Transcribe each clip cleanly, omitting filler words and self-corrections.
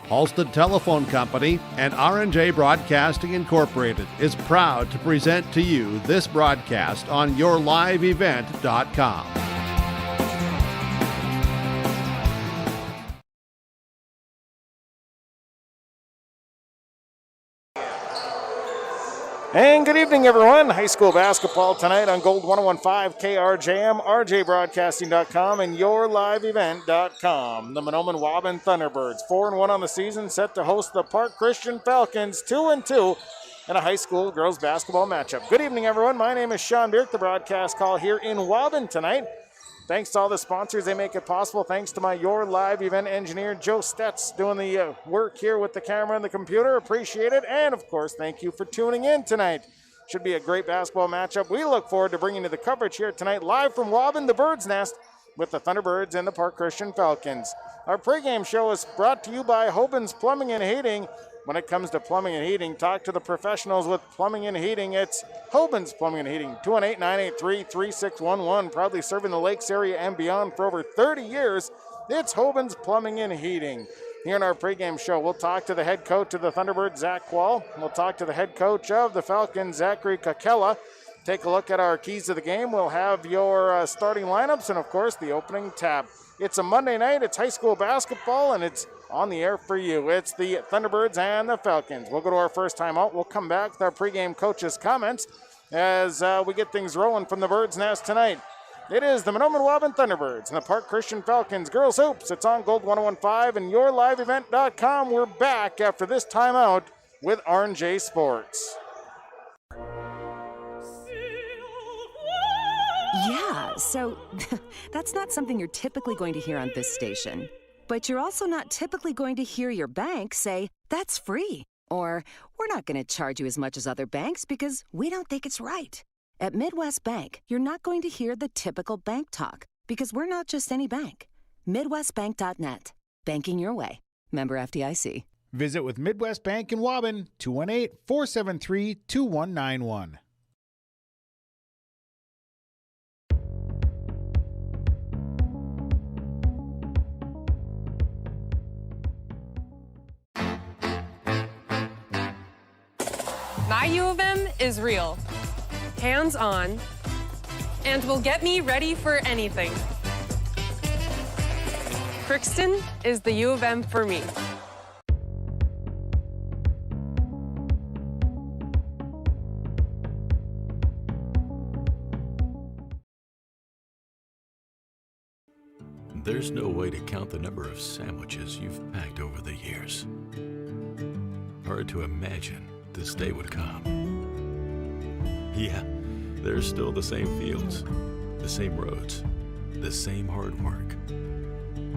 Halstead Telephone Company and R&J Broadcasting Incorporated is proud to present to you this broadcast on yourliveevent.com. And good evening, everyone. High school basketball tonight on Gold 101.5 KRJM, RJBroadcasting.com, and YourLiveEvent.com. The Mahnomen-Waubuan Thunderbirds, 4-1 on the season, set to host the Park Christian Falcons, 2-2 in a high school girls basketball matchup. Good evening, everyone. My name is Sean Bierk, the broadcast call here in Waubuan tonight. Thanks to all the sponsors. They make it possible. Thanks to my Your Live Event engineer, Joe Stetz, doing the work here with the camera and the computer. Appreciate it. And, of course, thank you for tuning in tonight. Should be a great basketball matchup. We look forward to bringing you the coverage here tonight, live from Waubuan, the Bird's Nest, with the Thunderbirds and the Park Christian Falcons. Our pregame show is brought to you by Hoban's Plumbing and Heating. When it comes to plumbing and heating, talk to the professionals with plumbing and heating. It's Hoban's Plumbing and Heating, 218-983-3611. Proudly serving the Lakes area and beyond for over 30 years. It's Hoban's Plumbing and Heating. Here in our pregame show, we'll talk to the head coach of the Thunderbirds, Zach Quall. We'll talk to the head coach of the Falcons, Zachary Kakela. Take a look at our keys to the game. We'll have your starting lineups and, of course, the opening tap. It's a Monday night. It's high school basketball, and it's on the air for you. It's the Thunderbirds and the Falcons. We'll go to our first time out. We'll come back with our pregame coaches' comments as we get things rolling from the Bird's Nest tonight. It is the Mahnomen-Waubuan Thunderbirds and the Park Christian Falcons girls hoops. It's on Gold 101.5 and YourLiveEvent.com. We're back after this timeout with R&J Sports. Yeah, so that's not something you're typically going to hear on this station. But you're also not typically going to hear your bank say, that's free. Or, we're not going to charge you as much as other banks because we don't think it's right. At Midwest Bank, you're not going to hear the typical bank talk because we're not just any bank. MidwestBank.net. Banking your way. Member FDIC. Visit with Midwest Bank in Waubuan, 218-473-2191. My U of M is real, hands-on, and will get me ready for anything. Crookston is the U of M for me. There's no way to count the number of sandwiches you've packed over the years. Hard to imagine this day would come. Yeah, there's still the same fields, the same roads, the same hard work.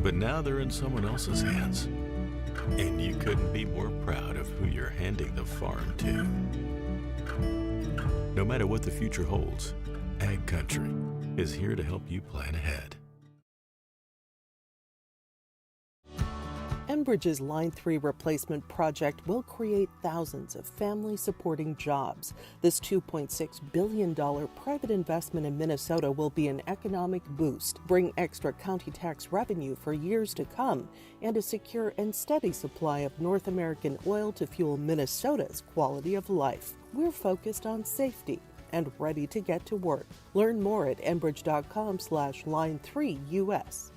But now they're in someone else's hands. And you couldn't be more proud of who you're handing the farm to. No matter what the future holds, Ag Country is here to help you plan ahead. Enbridge's Line 3 replacement project will create thousands of family-supporting jobs. This $2.6 billion private investment in Minnesota will be an economic boost, bring extra county tax revenue for years to come, and a secure and steady supply of North American oil to fuel Minnesota's quality of life. We're focused on safety and ready to get to work. Learn more at enbridge.com/line3us.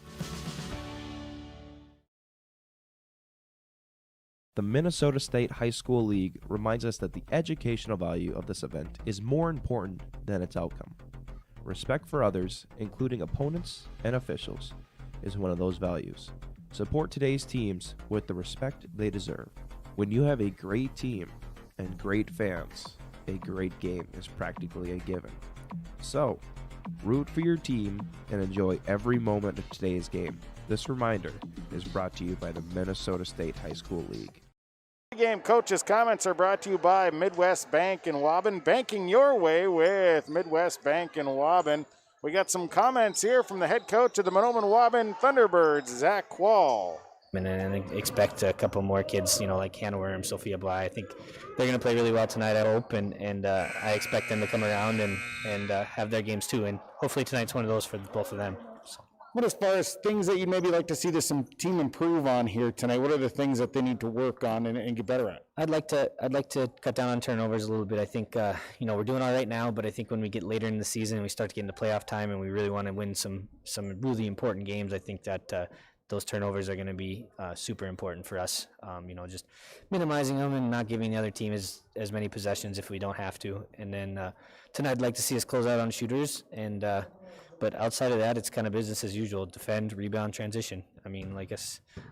The Minnesota State High School League reminds us that the educational value of this event is more important than its outcome. Respect for others, including opponents and officials, is one of those values. Support today's teams with the respect they deserve. When you have a great team and great fans, a great game is practically a given. So, root for your team and enjoy every moment of today's game. This reminder is brought to you by the Minnesota State High School League. Game coaches' comments are brought to you by Midwest Bank in Waubuan. Banking your way with Midwest Bank in Waubuan. We got some comments here from the head coach of the Mahnomen-Waubuan Thunderbirds, Zach Quall. and expect a couple more kids, like Hannah Worm, Sophia Bly. I think they're going to play really well tonight, I hope, and I expect them to come around and have their games too, and hopefully tonight's one of those for both of them. So. What, as far as things that you'd maybe like to see this team improve on here tonight, what are the things that they need to work on and get better at? I'd like to cut down on turnovers a little bit. I think we're doing all right now, but I think when we get later in the season and we start to get into playoff time and we really want to win some really important games, I think that those turnovers are going to be super important for us. Just minimizing them and not giving the other team as many possessions if we don't have to. And then tonight I'd like to see us close out on shooters. And but outside of that, it's kind of business as usual: defend, rebound, transition. I mean, like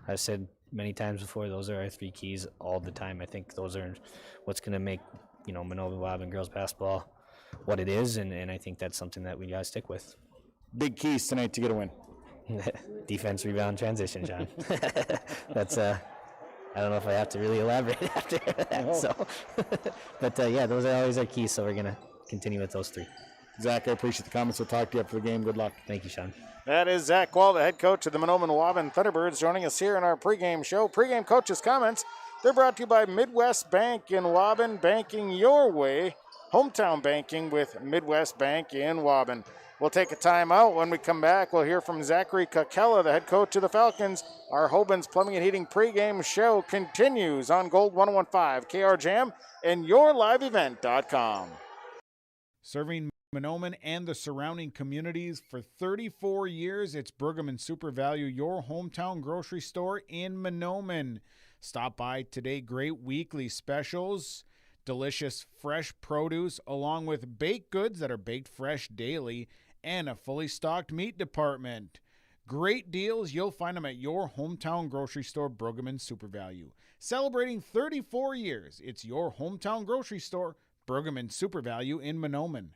I've said many times before, those are our three keys all the time. I think those are what's going to make Mahnomen-Waubuan girls basketball what it is, and I think that's something that we got to stick with. Big keys tonight to get a win. Defense, rebound, transition, John. That's I don't know if I have to really elaborate after that. So, but those are always our keys. So we're gonna continue with those three. Zach, I appreciate the comments. We'll talk to you after the game. Good luck. Thank you, Sean. That is Zach Wall, the head coach of the Mahnomen-Waubuan Thunderbirds, joining us here in our pregame show. Pregame coaches' comments. They're brought to you by Midwest Bank in Waubuan, banking your way. Hometown banking with Midwest Bank in Waubuan. We'll take a timeout. When we come back, we'll hear from Zachary Kakela, the head coach of the Falcons. Our Hoban's Plumbing and Heating pregame show continues on Gold 101.5 KRJM and yourliveevent.com. Serving Mahnomen and the surrounding communities for 34 years, it's Pregame Super Value, your hometown grocery store in Mahnomen. Stop by today. Great weekly specials, delicious fresh produce, along with baked goods that are baked fresh daily, and a fully stocked meat department. Great deals. You'll find them at your hometown grocery store, Pregame Super Value. Celebrating 34 years, it's your hometown grocery store, Pregame Super Value in Mahnomen.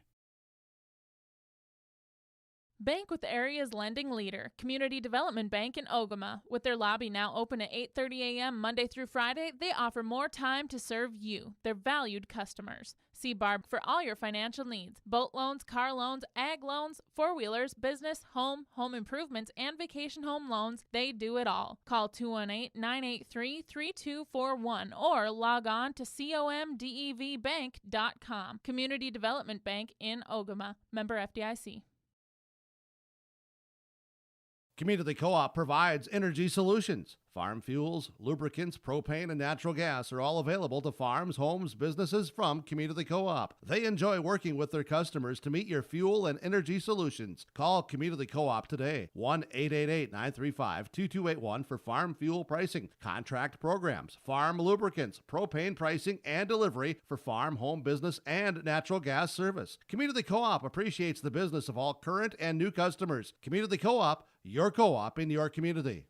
Bank with the area's lending leader, Community Development Bank in Ogama. With their lobby now open at 8:30 a.m. Monday through Friday, they offer more time to serve you, their valued customers. See Barb for all your financial needs. Boat loans, car loans, ag loans, four-wheelers, business, home improvements, and vacation home loans. They do it all. Call 218-983-3241 or log on to comdevbank.com. Community Development Bank in Ogama. Member FDIC. Community Co-op provides energy solutions. Farm fuels, lubricants, propane, and natural gas are all available to farms, homes, businesses from Community Co-op. They enjoy working with their customers to meet your fuel and energy solutions. Call Community Co-op today, 1-888-935-2281 for farm fuel pricing, contract programs, farm lubricants, propane pricing, and delivery for farm, home, business, and natural gas service. Community Co-op appreciates the business of all current and new customers. Community Co-op, your co-op in your community.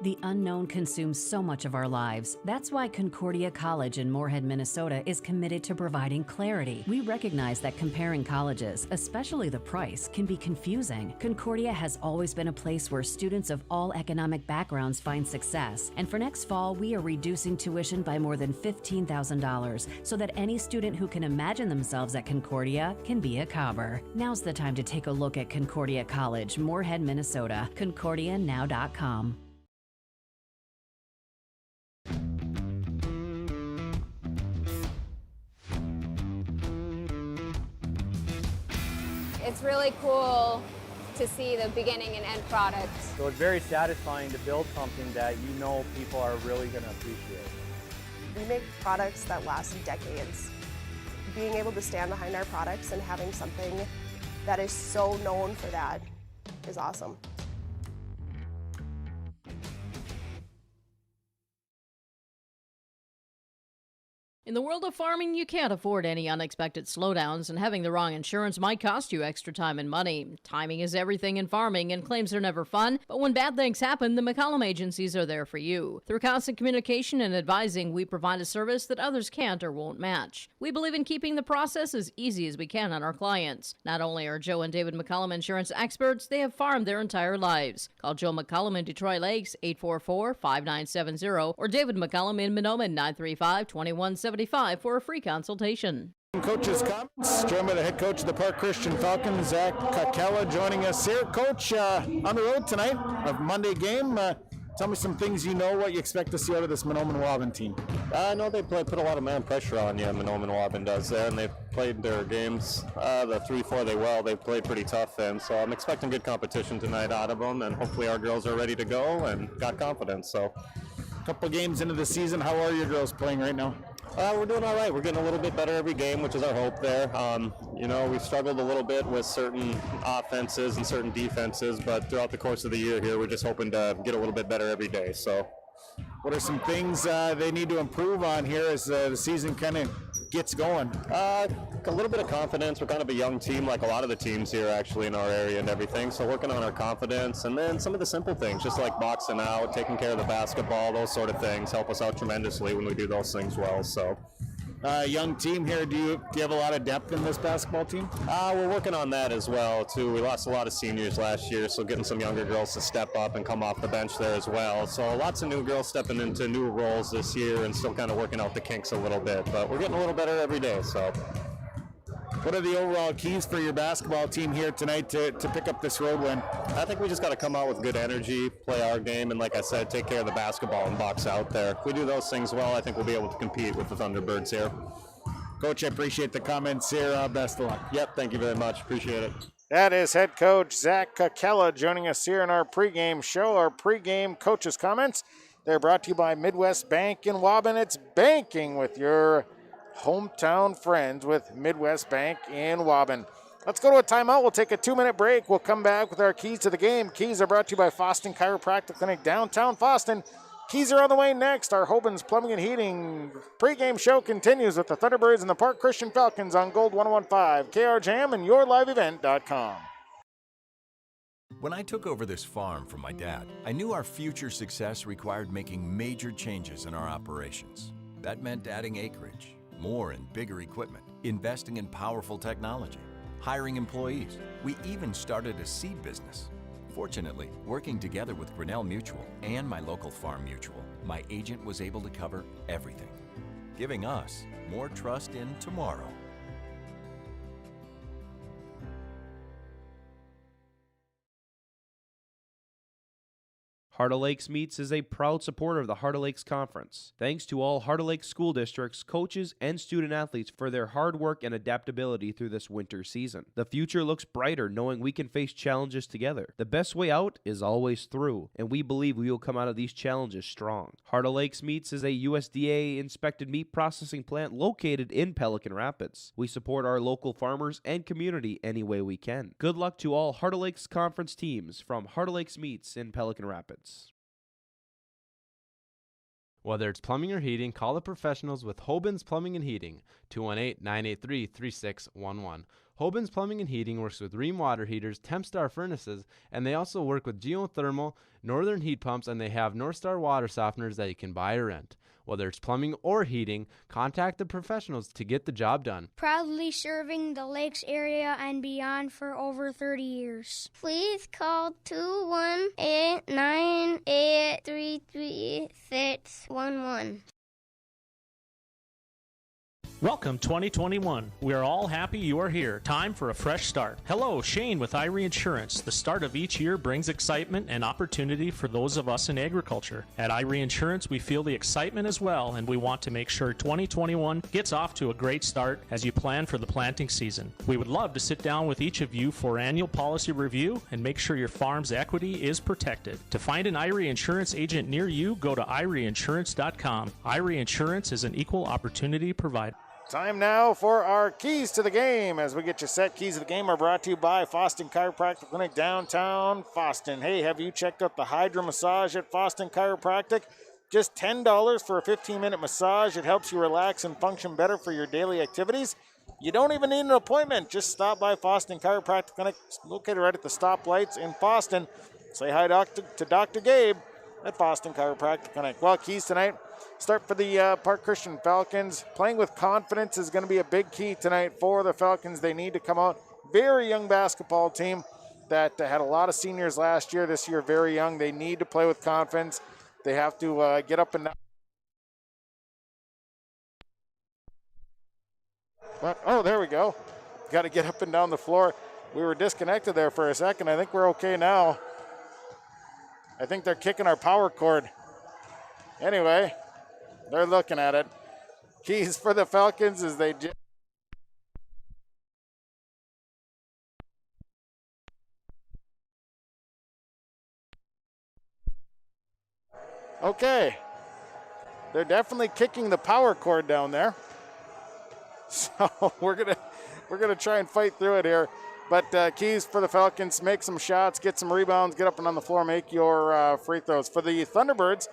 The unknown consumes so much of our lives. That's why Concordia College in Moorhead, Minnesota is committed to providing clarity. We recognize that comparing colleges, especially the price, can be confusing. Concordia has always been a place where students of all economic backgrounds find success. And for next fall, we are reducing tuition by more than $15,000 so that any student who can imagine themselves at Concordia can be a Cobber. Now's the time to take a look at Concordia College, Moorhead, Minnesota. ConcordiaNow.com. It's really cool to see the beginning and end product. So it's very satisfying to build something that you know people are really going to appreciate. We make products that last decades. Being able to stand behind our products and having something that is so known for that is awesome. In the world of farming, you can't afford any unexpected slowdowns, and having the wrong insurance might cost you extra time and money. Timing is everything in farming, and claims are never fun, but when bad things happen, the McCollum agencies are there for you. Through constant communication and advising, we provide a service that others can't or won't match. We believe in keeping the process as easy as we can on our clients. Not only are Joe and David McCollum insurance experts, they have farmed their entire lives. Call Joe McCollum in Detroit Lakes, 844-5970, or David McCollum in Mahnomen, 935-2170. For a free consultation. Coach's comments, joined by the head coach of the Park Christian Falcons, Zach Kakela, joining us here. Coach, on the road tonight, a Monday game. Tell me some things you know, what you expect to see out of this Mahnomen-Waubuan team. I know they put a lot of man pressure on you, Mahnomen-Waubuan does there, and they've played their games, the 3-4 they've played pretty tough, and so I'm expecting good competition tonight out of them, and hopefully our girls are ready to go and got confidence. So, a couple games into the season, how are your girls playing right now? We're doing all right. We're getting a little bit better every game, which is our hope there. We've struggled a little bit with certain offenses and certain defenses, but throughout the course of the year here, we're just hoping to get a little bit better every day. So, what are some things they need to improve on here as the season kind of gets going? A little bit of confidence. We're kind of a young team, like a lot of the teams here actually in our area and everything. So working on our confidence, and then some of the simple things, just like boxing out, taking care of the basketball, those sort of things help us out tremendously when we do those things well. So. Young team here. Do you have a lot of depth in this basketball team? We're working on that as well too. We lost a lot of seniors last year, so getting some younger girls to step up and come off the bench there as well. So lots of new girls stepping into new roles this year and still kind of working out the kinks a little bit. But we're getting a little better every day. So. What are the overall keys for your basketball team here tonight to pick up this road win? I think we just got to come out with good energy, play our game, and like I said, take care of the basketball and box out there. If we do those things well, I think we'll be able to compete with the Thunderbirds here. Coach, I appreciate the comments here. Best of luck. Yep, thank you very much. Appreciate it. That is head coach Zach Kakela joining us here in our pregame show. Our pregame coaches' comments. They're brought to you by Midwest Bank in Waubuan. It's banking with your hometown friends with Midwest Bank in Waubuan. Let's go to a timeout. We'll take a 2-minute break. We'll come back with our keys to the game. Keys are brought to you by Foston Chiropractic Clinic, downtown Foston. Keys are on the way next. Our Hoban's Plumbing and Heating pregame show continues with the Thunderbirds and the Park Christian Falcons on Gold 101.5, KRJM, and YourLiveEvent.com. When I took over this farm from my dad, I knew our future success required making major changes in our operations. That meant adding acreage, more and bigger equipment, investing in powerful technology, hiring employees. We even started a seed business. Fortunately, working together with Grinnell Mutual and my local farm mutual, my agent was able to cover everything, giving us more trust in tomorrow. Heart of Lakes Meats is a proud supporter of the Heart of Lakes Conference. Thanks to all Heart of Lakes school districts, coaches, and student athletes for their hard work and adaptability through this winter season. The future looks brighter knowing we can face challenges together. The best way out is always through, and we believe we will come out of these challenges strong. Heart of Lakes Meats is a USDA-inspected meat processing plant located in Pelican Rapids. We support our local farmers and community any way we can. Good luck to all Heart of Lakes Conference teams from Heart of Lakes Meats in Pelican Rapids. Whether it's plumbing or heating, call the professionals with Hoban's Plumbing and Heating, 218-983-3611. Hoban's Plumbing and Heating works with Rheem water heaters, Tempstar furnaces, and they also work with geothermal, northern heat pumps, and they have Northstar water softeners that you can buy or rent. Whether it's plumbing or heating, contact the professionals to get the job done. Proudly serving the Lakes area and beyond for over 30 years. Please call 218-983-3611. Welcome 2021. We are all happy you are here. Time for a fresh start. Hello, Shane with Irie Insurance. The start of each year brings excitement and opportunity for those of us in agriculture. At Irie Insurance, we feel the excitement as well, and we want to make sure 2021 gets off to a great start as you plan for the planting season. We would love to sit down with each of you for annual policy review and make sure your farm's equity is protected. To find an Irie Insurance agent near you, go to IrieInsurance.com. Irie Insurance is an equal opportunity provider. Time now for our keys to the game. As we get you set, keys to the game are brought to you by Foston Chiropractic Clinic, downtown Foston. Hey, have you checked out the Hydra Massage at Foston Chiropractic? Just $10 for a 15-minute massage. It helps you relax and function better for your daily activities. You don't even need an appointment. Just stop by Foston Chiropractic Clinic, located right at the stoplights in Foston. Say hi to Dr. Gabe at Foston Chiropractic Clinic. Well, keys tonight. Start for the Park Christian Falcons. Playing with confidence is going to be a big key tonight for the Falcons. They need to come out. Very young basketball team that had a lot of seniors last year. This year, very young. They need to play with confidence. They have to get up and down. But, oh, there we go. Got to get up and down the floor. We were disconnected there for a second. I think we're okay now. I think they're kicking our power cord. Anyway, they're looking at it. Keys for the Falcons as they okay. They're definitely kicking the power cord down there. So we're gonna try and fight through it here. But keys for the Falcons, make some shots, get some rebounds, get up and on the floor, make your free throws. For the Thunderbirds,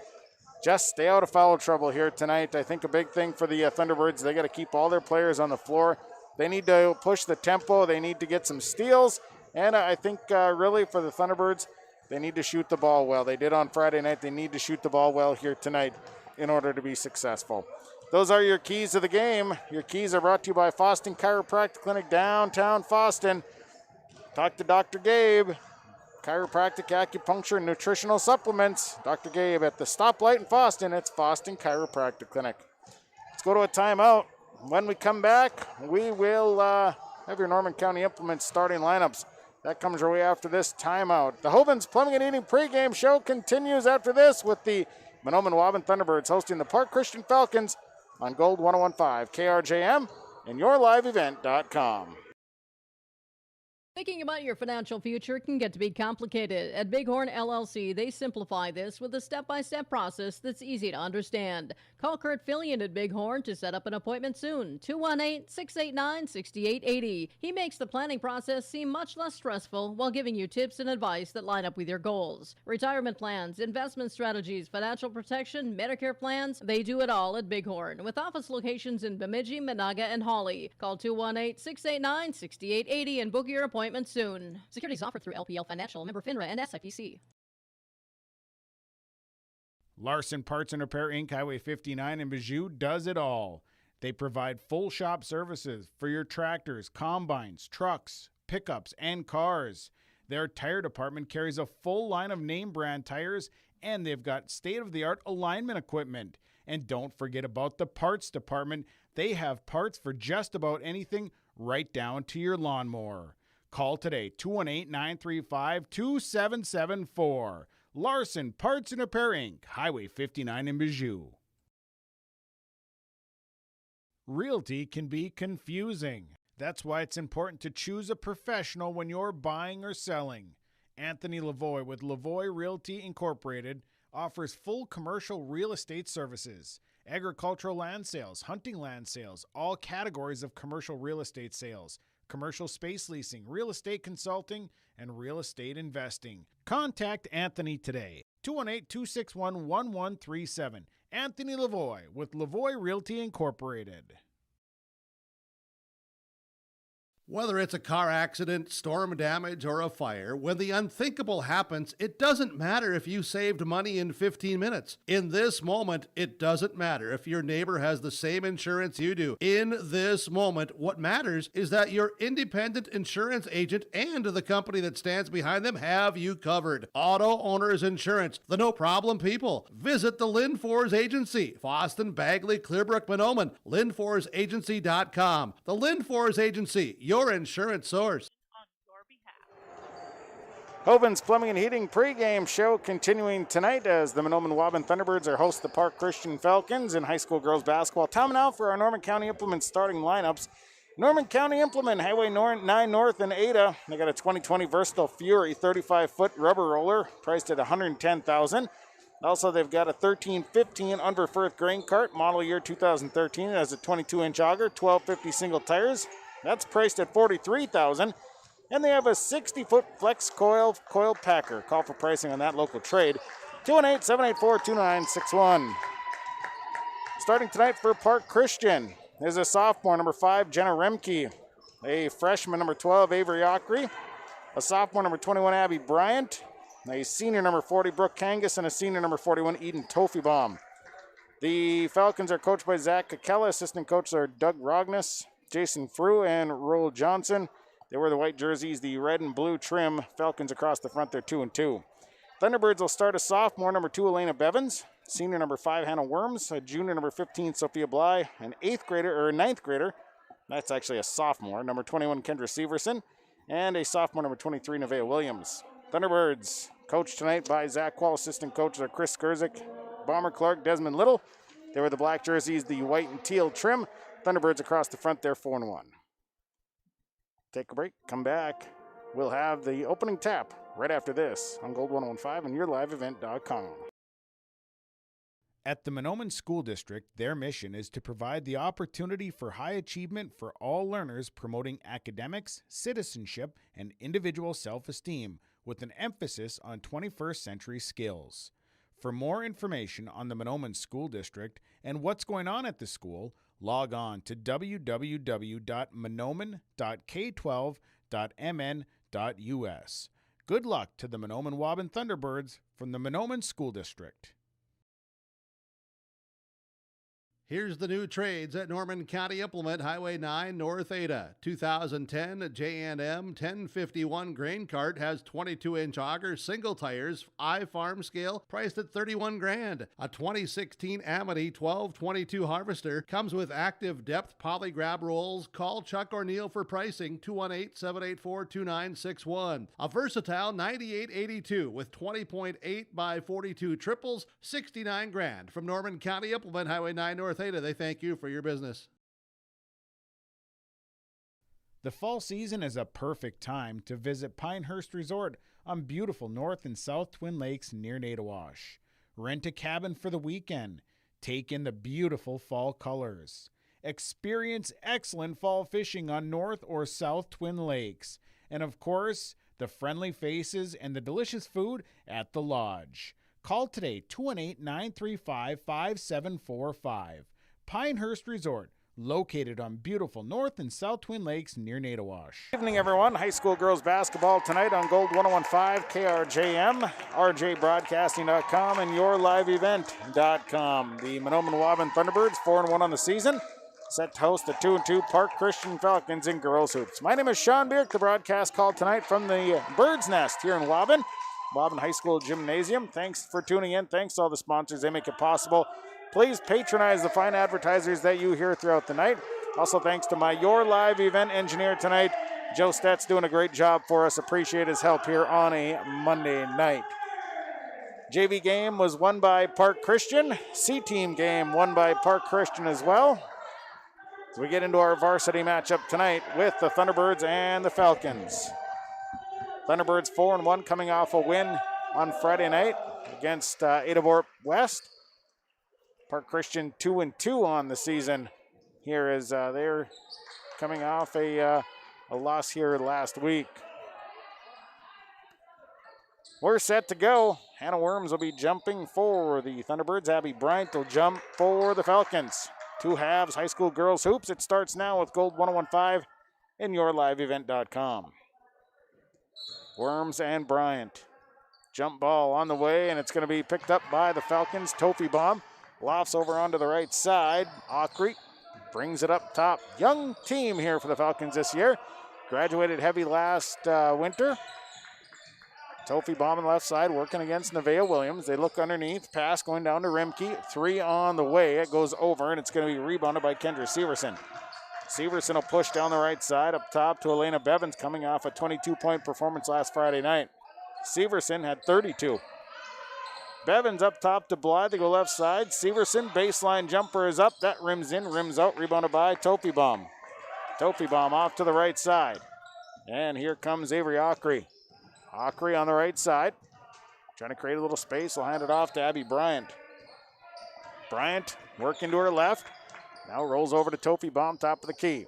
just stay out of foul trouble here tonight. I think a big thing for the Thunderbirds, they got to keep all their players on the floor. They need to push the tempo. They need to get some steals. And I think really for the Thunderbirds, they need to shoot the ball well. They did on Friday night. They need to shoot the ball well here tonight in order to be successful. Those are your keys of the game. Your keys are brought to you by Foston Chiropractic Clinic, downtown Foston. Talk to Dr. Gabe. Chiropractic, acupuncture, and nutritional supplements. Dr. Gabe at the stoplight in Foston. It's Foston Chiropractic Clinic. Let's go to a timeout. When we come back, we will have your Norman County Implements starting lineups. That comes your way after this timeout. The Hovens Plumbing and Heating pregame show continues after this with the Mahnomen-Waubuan Thunderbirds hosting the Park Christian Falcons on Gold 101.5 KRJM and yourliveevent.com. Thinking about your financial future can get to be complicated. At Bighorn LLC, they simplify this with a step-by-step process that's easy to understand. Call Kurt Fillion at Bighorn to set up an appointment soon. 218-689-6880. He makes the planning process seem much less stressful while giving you tips and advice that line up with your goals. Retirement plans, investment strategies, financial protection, Medicare plans, they do it all at Bighorn. With office locations in Bemidji, Monaga, and Hawley. Call 218-689-6880 and book your appointment soon. Securities offered through LPL Financial, member FINRA and SIPC. Larson Parts and Repair Inc., Highway 59 in Bijou does it all. They provide full shop services for your tractors, combines, trucks, pickups, and cars. Their tire department carries a full line of name brand tires, and they've got state-of-the-art alignment equipment. And don't forget about the parts department. They have parts for just about anything, right down to your lawnmower. Call today, 218-935-2774. Larson Parts and Repair Inc., Highway 59 in Bijou. Realty can be confusing. That's why it's important to choose a professional when you're buying or selling. Anthony Lavoie with Lavoie Realty Incorporated offers full commercial real estate services, agricultural land sales, hunting land sales, all categories of commercial real estate sales, commercial space leasing, real estate consulting, and real estate investing. Contact Anthony today, 218-261-1137. Anthony Lavoie with Lavoie Realty Incorporated. Whether it's a car accident, storm damage, or a fire, when the unthinkable happens, it doesn't matter if you saved money in 15 minutes. In this moment, it doesn't matter if your neighbor has the same insurance you do. In this moment, what matters is that your independent insurance agent and the company that stands behind them have you covered. Auto Owners Insurance, the no-problem people. Visit the Lynn Fours Agency, Foston, Bagley, Clearbrook, Mahnomen, LynnForsAgency.com. The Lynn Fours Agency, your insurance source. Hovens Plumbing and Heating pregame show continuing tonight as the Mahnomen-Waubuan Thunderbirds are host the Park Christian Falcons in high school girls basketball. Time now for our Norman County Implement starting lineups. Norman County Implement, Highway 9 North and Ada. They got a 2020 Versatile Fury 35-foot rubber roller priced at $110,000. Also, they've got a 1315 Under Firth grain cart, model year 2013. It has a 22-inch auger, 1250 single tires. That's priced at $43,000. And they have a 60-foot flex coil packer. Call for pricing on that local trade. 218-784-2961. Starting tonight for Park Christian is a sophomore, number 5, Jenna Remke. A freshman, number 12, Avery Ockery. A sophomore, number 21, Abby Bryant. A senior, number 40, Brooke Kangas. And a senior, number 41, Eden Tofibaum. The Falcons are coached by Zach Kakela. Assistant coaches are Doug Rogness, Jason Frew, and Roel Johnson. They wear the white jerseys, the red and blue trim. Falcons across the front, they're 2-2. Thunderbirds will start a sophomore, number 2, Elena Bevins. Senior, number 5, Hannah Worms. A junior, number 15, Sophia Bly. An ninth grader, That's actually a sophomore, number 21, Kendra Severson, and a sophomore, number 23, Nevaeh Williams. Thunderbirds coached tonight by Zach Wall. Assistant coaches are Chris Skurzik, Bomber Clark, Desmond Little. They were the black jerseys, the white and teal trim. Thunderbirds across the front there, 4-1. Take a break, come back. We'll have the opening tap right after this on Gold 115 and yourliveevent.com. At the Mahnomen School District, their mission is to provide the opportunity for high achievement for all learners, promoting academics, citizenship, and individual self-esteem, with an emphasis on 21st century skills. For more information on the Mahnomen School District and what's going on at the school, log on to www.mahnomen.k12.mn.us. Good luck to the Mahnomen-Waubuan Thunderbirds from the Mahnomen School District. Here's the new trades at Norman County Implement, Highway 9 North Ada. 2010 J&M 1051 grain cart has 22-inch auger, single tires, farm scale, priced at $31,000. A 2016 Amity 1222 harvester comes with active depth poly grab rolls. Call Chuck or Neil for pricing, 218-784-2961. A versatile 9882 with 20.8 by 42 triples, $69,000. From Norman County Implement, Highway 9 North Ada, they thank you for your business. The fall season is a perfect time to visit Pinehurst Resort on beautiful North and South Twin Lakes near Nadawash. Rent a cabin for the weekend. Take in the beautiful fall colors. Experience excellent fall fishing on North or South Twin Lakes. And of course, the friendly faces and the delicious food at the lodge. Call today, 218-935-5745. Pinehurst Resort, located on beautiful North and South Twin Lakes near Nadawash. Good evening, everyone. High school girls basketball tonight on Gold 115, KRJM, RJBroadcasting.com, and yourliveevent.com. The Mahnomen-Waubuan Thunderbirds, 4-1 on the season, set to host the 2-2 Park Christian Falcons in girls hoops. My name is Sean Bierk, the broadcast call tonight from the Bird's Nest here in Waubuan High School Gymnasium. Thanks for tuning in. Thanks to all the sponsors. They make it possible. Please patronize the fine advertisers that you hear throughout the night. Also, thanks to my Your Live event engineer tonight, Joe Stet's doing a great job for us. Appreciate his help here on a Monday night. JV game was won by Park Christian. C-team game won by Park Christian as well. So we get into our varsity matchup tonight with the Thunderbirds and the Falcons. Thunderbirds 4-1 coming off a win on Friday night against Adavort West. Park Christian 2-2 on the season here as they're coming off a loss here last week. We're set to go. Hannah Worms will be jumping for the Thunderbirds. Abby Bryant will jump for the Falcons. Two halves, high school girls hoops. It starts now with Gold 115 and yourliveevent.com. Worms and Bryant. Jump ball on the way, and it's going to be picked up by the Falcons. Tofi Baum lofts over onto the right side. Aukry brings it up top. Young team here for the Falcons this year. Graduated heavy last winter. Tofi Baum on the left side working against Nevaeh Williams. They look underneath. Pass going down to Rimke. Three on the way. It goes over, and it's going to be rebounded by Kendra Severson. Severson will push down the right side up top to Elena Bevins, coming off a 22-point performance last Friday night. Severson had 32. Bevins up top to Blythe. They go left side. Severson, baseline jumper is up. That rims in, rims out. Rebounded by Tofi Baum. Tofi Baum off to the right side. And here comes Avery Aukry. Aukry on the right side. Trying to create a little space. Will hand it off to Abby Bryant. Bryant working to her left. Now rolls over to Tofi Baum, top of the key.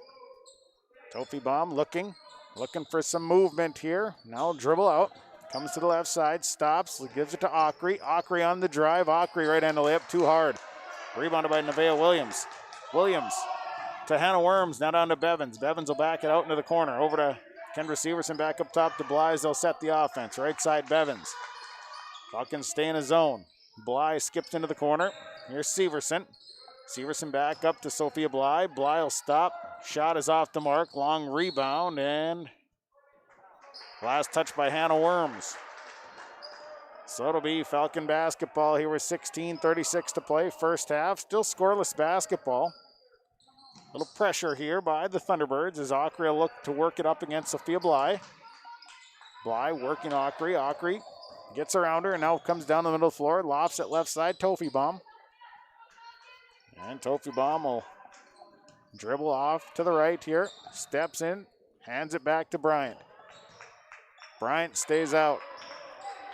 Tofi Baum looking for some movement here. Now dribble out. Comes to the left side, stops, gives it to Aukry. Aukry on the drive. Aukry right on the layup, too hard. Rebounded by Nevaeh Williams. Williams to Hannah Worms, now down to Bevins. Bevins will back it out into the corner. Over to Kendra Severson, back up top to Blythe. They'll set the offense. Right side, Bevins. Falcons stay in a zone. Blythe skips into the corner. Here's Severson. Severson back up to Sophia Blythe. Blythe will stop. Shot is off the mark. Long rebound, and last touch by Hannah Worms. So it'll be Falcon basketball here with 16:36 to play. First half, still scoreless basketball. Little pressure here by the Thunderbirds as Ockery will look to work it up against Sophia Bly. Bly working Ockery. Ockery gets around her and now comes down the middle of the floor. Lofts it left side. Tofibom. And Tofibom will dribble off to the right here. Steps in. Hands it back to Bryant. Bryant stays out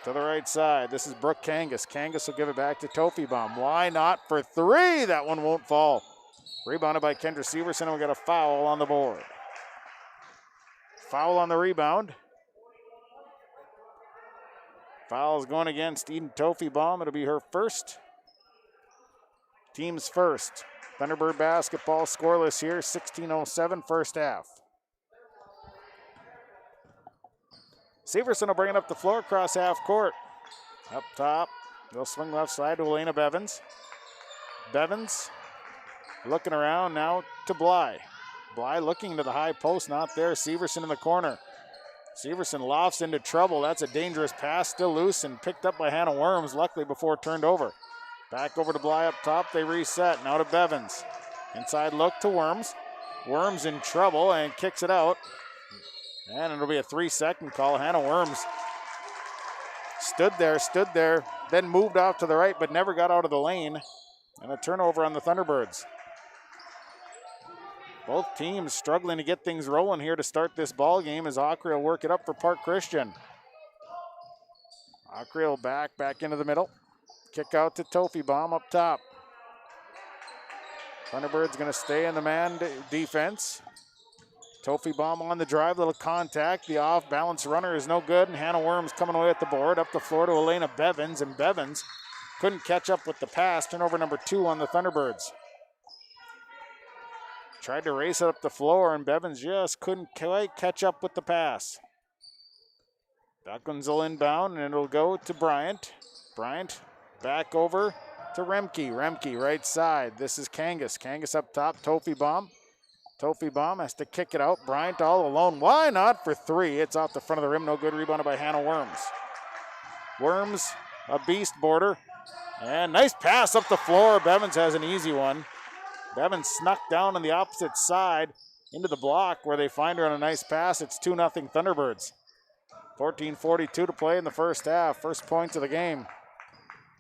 to the right side. This is Brooke Kangas. Kangas will give it back to Tofibom. Why not for three? That one won't fall. Rebounded by Kendra Severson, and we got a foul on the board. Foul on the rebound. Foul is going against Eden Tofibom. It'll be her first. Team's first. Thunderbird basketball scoreless here, 16:07 first half. Severson will bring it up the floor across half court. Up top, they'll swing left side to Elena Bevins. Bevins looking around now to Bly. Bly looking to the high post, not there. Severson in the corner. Severson lofts into trouble. That's a dangerous pass, still loose and picked up by Hannah Worms, luckily before turned over. Back over to Bly up top, they reset. Now to Bevins. Inside look to Worms. Worms in trouble and kicks it out. And it'll be a 3-second call. Hannah Worms stood there, then moved off to the right, but never got out of the lane. And a turnover on the Thunderbirds. Both teams struggling to get things rolling here to start this ball game as Ockery will work it up for Park Christian. Ockery will back into the middle. Kick out to Tofibom up top. Thunderbirds going to stay in the man defense. Tofibom on the drive, little contact. The off-balance runner is no good, and Hannah Worms coming away at the board. Up the floor to Elena Bevins, and Bevins couldn't catch up with the pass. Turnover number 2 on the Thunderbirds. Tried to race it up the floor, and Bevins just couldn't quite catch up with the pass. Falcons will inbound, and it'll go to Bryant. Bryant back over to Remke. Remke right side. This is Kangas. Kangas up top. Tofibom. Tofibom has to kick it out. Bryant all alone. Why not for 3? It's off the front of the rim. No good. Rebounded by Hannah Worms. Worms, a beast border. And nice pass up the floor. Bevins has an easy one. Bevins snuck down on the opposite side into the block where they find her on a nice pass. It's 2-0 Thunderbirds. 14:42 to play in the first half. First points of the game.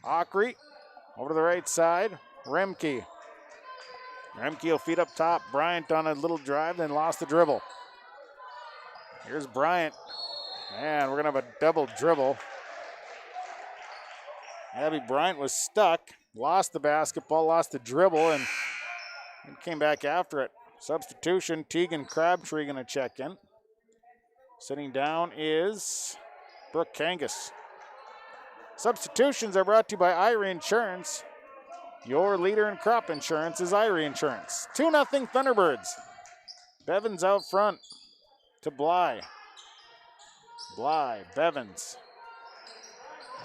Ockery over to the right side. Remke. Remke will feed up top. Bryant on a little drive, then lost the dribble. Here's Bryant. And we're going to have a double dribble. Abby Bryant was stuck, lost the basketball, lost the dribble, and came back after it. Substitution, Tegan Crabtree going to check in. Sitting down is Brooke Kangas. Substitutions are brought to you by Irie Insurance. Your leader in crop insurance is Irie Insurance. 2-0 Thunderbirds. Bevins out front to Bly. Bly, Bevins.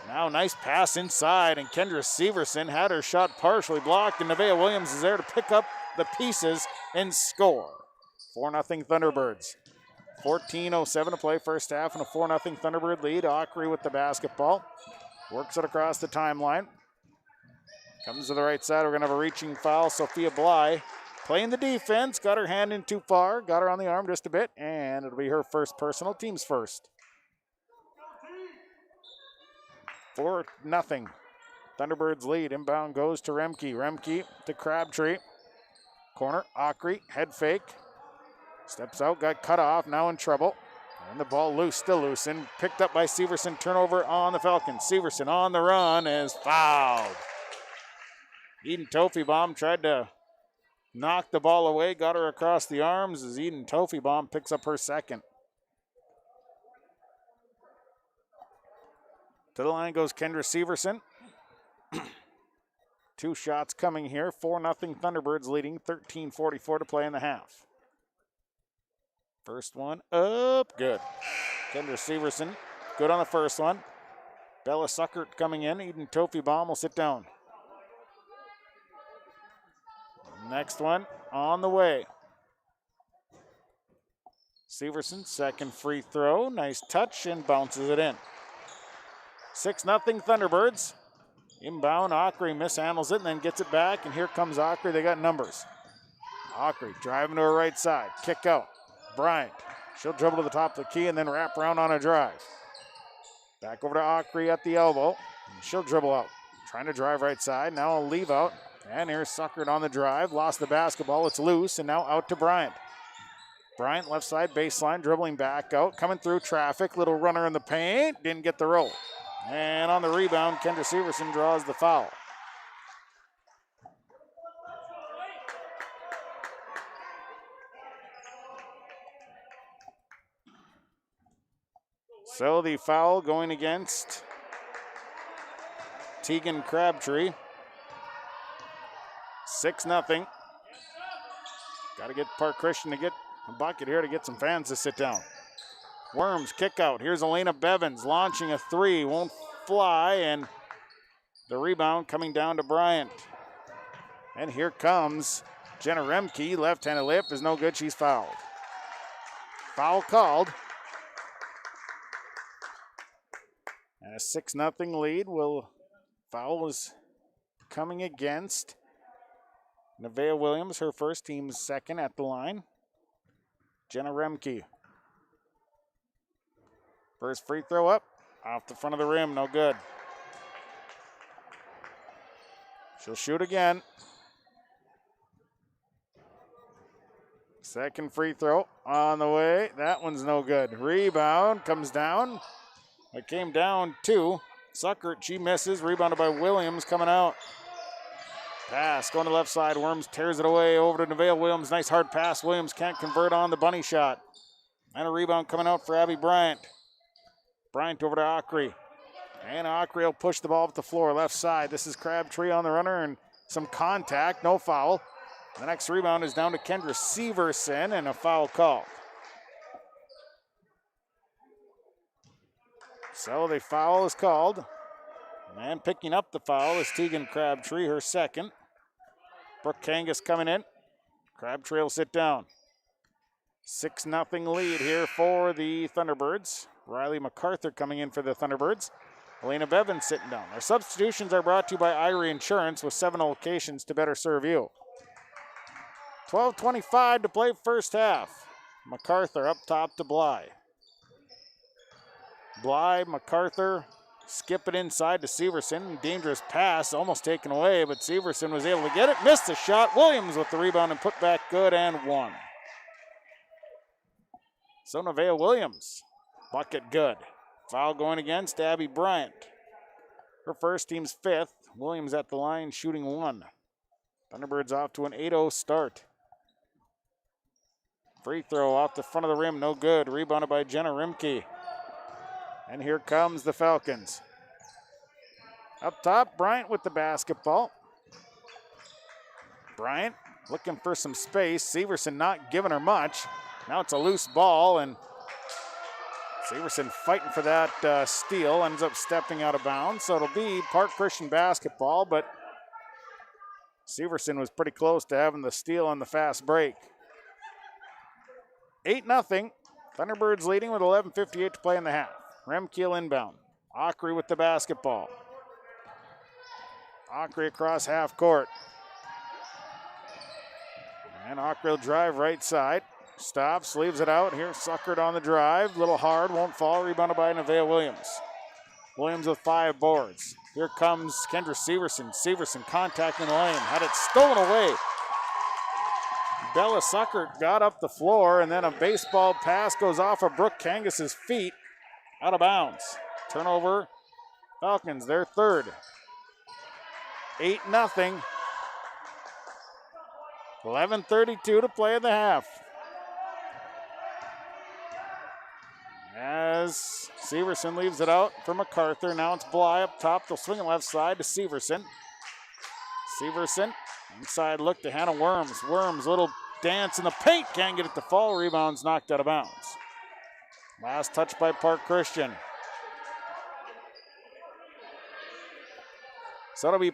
Now nice pass inside, and Kendra Severson had her shot partially blocked, and Nevaeh Williams is there to pick up the pieces and score. 4-0 Thunderbirds. 14:07 to play first half, and a 4-0 Thunderbird lead. Ockery with the basketball. Works it across the timeline. Comes to the right side. We're going to have a reaching foul. Sophia Bly playing the defense. Got her hand in too far. Got her on the arm just a bit. And it'll be her first personal. Team's first. 4-0. Thunderbirds lead. Inbound goes to Remke. Remke to Crabtree. Corner. Ockery. Head fake. Steps out. Got cut off. Now in trouble. And the ball loose. Still loose. And picked up by Severson. Turnover on the Falcons. Severson on the run is fouled. Eden Tofibom tried to knock the ball away, got her across the arms as Eden Tofibom picks up her second. To the line goes Kendra Severson. 2 shots coming here. 4-0 Thunderbirds leading. 13:44 to play in the half. First one up. Good. Kendra Severson. Good on the first one. Bella Suckert coming in. Eden Tofibom will sit down. Next one on the way. Severson, second free throw. Nice touch and bounces it in. 6-0 Thunderbirds. Inbound, Ockery mishandles it and then gets it back. And here comes Ockery. They got numbers. Ockery driving to her right side. Kick out. Bryant. She'll dribble to the top of the key and then wrap around on a drive. Back over to Ockery at the elbow. She'll dribble out. Trying to drive right side. Now a leave out. And here's Suckert on the drive. Lost the basketball. It's loose. And now out to Bryant. Bryant left side baseline. Dribbling back out. Coming through traffic. Little runner in the paint. Didn't get the roll. And on the rebound, Kendra Severson draws the foul. So the foul going against Tegan Crabtree. 6-0. Got to get Park Christian to get a bucket here to get some fans to sit down. Worms kick out. Here's Elena Bevins launching a three. Won't fly, and the rebound coming down to Bryant. And here comes Jenna Remke. Left-handed layup is no good. She's fouled. Foul called. And a 6-0 lead. Foul is coming against Nevaeh Williams, her first, team's second at the line. Jenna Remke. First free throw up, off the front of the rim, no good. She'll shoot again. Second free throw on the way. That one's no good. Rebound comes down. It came down to Suckert. She misses. Rebounded by Williams coming out. Pass going to the left side. Worms tears it away over to Nevaeh Williams. Nice hard pass. Williams can't convert on the bunny shot. And a rebound coming out for Abby Bryant. Bryant over to Ockery. And Ockery will push the ball up the floor. Left side. This is Crabtree on the runner and some contact. No foul. The next rebound is down to Kendra Severson and a foul call. So the foul is called. And picking up the foul is Tegan Crabtree, her second. Brooke Kangas coming in. Crabtree will sit down. 6-0 lead here for the Thunderbirds. Riley MacArthur coming in for the Thunderbirds. Elena Bevins sitting down. Our substitutions are brought to you by Irie Insurance with 7 locations to better serve you. 12:25 to play first half. MacArthur up top to Bly. Bly, MacArthur, skip it inside to Severson. Dangerous pass, almost taken away, but Severson was able to get it. Missed the shot. Williams with the rebound and put back good and one. So Nevaeh Williams, bucket good. Foul going against Abby Bryant. Her first, team's fifth. Williams at the line shooting one. Thunderbirds off to an 8-0 start. Free throw off the front of the rim, no good. Rebounded by Jenna Rimke. And here comes the Falcons. Up top, Bryant with the basketball. Bryant looking for some space. Severson not giving her much. Now it's a loose ball, and Severson fighting for that steal. Ends up stepping out of bounds. So it'll be Park Christian basketball, but Severson was pretty close to having the steal on the fast break. 8-0. Thunderbirds leading with 11:58 to play in the half. Remke inbound. Ockery with the basketball. Ockery across half court. And Ockery will drive right side. Stops, leaves it out. Here's Suckert on the drive. Little hard, won't fall. Rebounded by Nevaeh Williams. Williams with 5 boards. Here comes Kendra Severson. Severson contacting the lane. Had it stolen away. Bella Suckert got up the floor, and then a baseball pass goes off of Brooke Kangas' feet. Out of bounds. Turnover. Falcons, their third. 8-0. 11:32 to play in the half. As Severson leaves it out for MacArthur. Now it's Bly up top. They'll swing it left side to Severson. Severson, inside look to Hannah Worms. Worms, little dance in the paint. Can't get it to fall. Rebounds knocked out of bounds. Last touch by Park Christian. So it'll be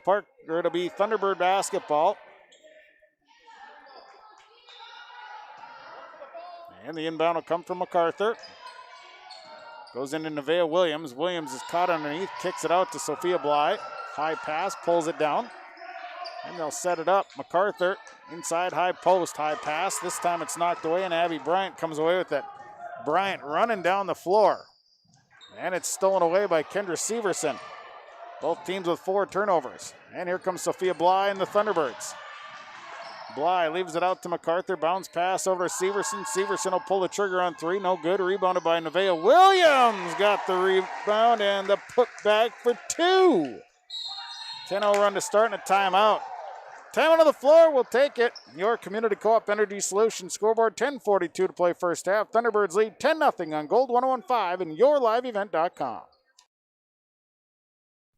Thunderbird basketball. And the inbound will come from MacArthur. Goes into Nevaeh Williams. Williams is caught underneath, kicks it out to Sophia Bly. High pass, pulls it down. And they'll set it up. MacArthur inside high post, high pass. This time it's knocked away, and Abby Bryant comes away with it. Bryant running down the floor. And it's stolen away by Kendra Severson. Both teams with 4 turnovers. And here comes Sophia Bly and the Thunderbirds. Bly leaves it out to MacArthur. Bounce pass over to Severson. Severson will pull the trigger on 3. No good. Rebounded by Nevaeh Williams. Got the rebound and the putback for 2. 10-0 run to start and a timeout. Time on the floor, we'll take it. Your Community Co-op Energy Solutions scoreboard, 10:42 to play first half. Thunderbirds lead 10-0 on Gold 101.5 and yourliveevent.com.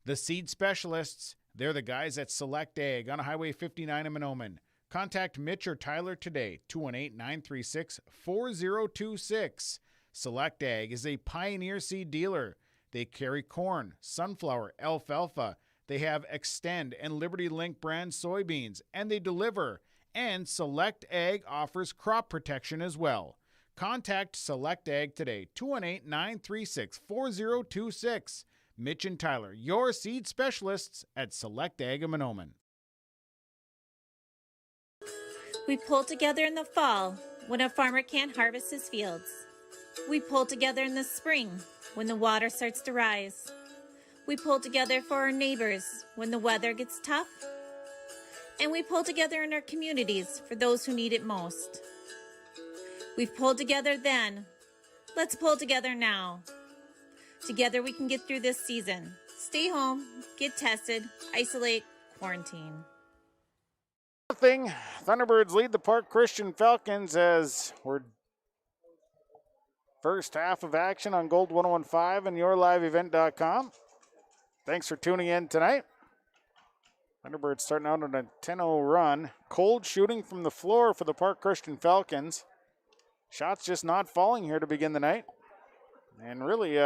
The seed specialists, they're the guys at Select Ag on Highway 59 in Mahnomen. Contact Mitch or Tyler today, 218-936-4026. Select Ag is a Pioneer seed dealer. They carry corn, sunflower, alfalfa. They have Extend and Liberty Link brand soybeans, and they deliver. And Select Ag offers crop protection as well. Contact Select Ag today, 218-936-4026. Mitch and Tyler, your seed specialists at Select Ag in Mahnomen. We pull together in the fall when a farmer can't harvest his fields. We pull together in the spring when the water starts to rise. We pull together for our neighbors when the weather gets tough. And we pull together in our communities for those who need it most. We've pulled together then. Let's pull together now. Together we can get through this season. Stay home, get tested, isolate, quarantine. Nothing. Thunderbirds lead the Park Christian Falcons as we're first half of action on Gold 101.5 and yourliveevent.com. Thanks for tuning in tonight. Thunderbirds starting out on a 10-0 run. Cold shooting from the floor for the Park Christian Falcons. Shots just not falling here to begin the night. And really,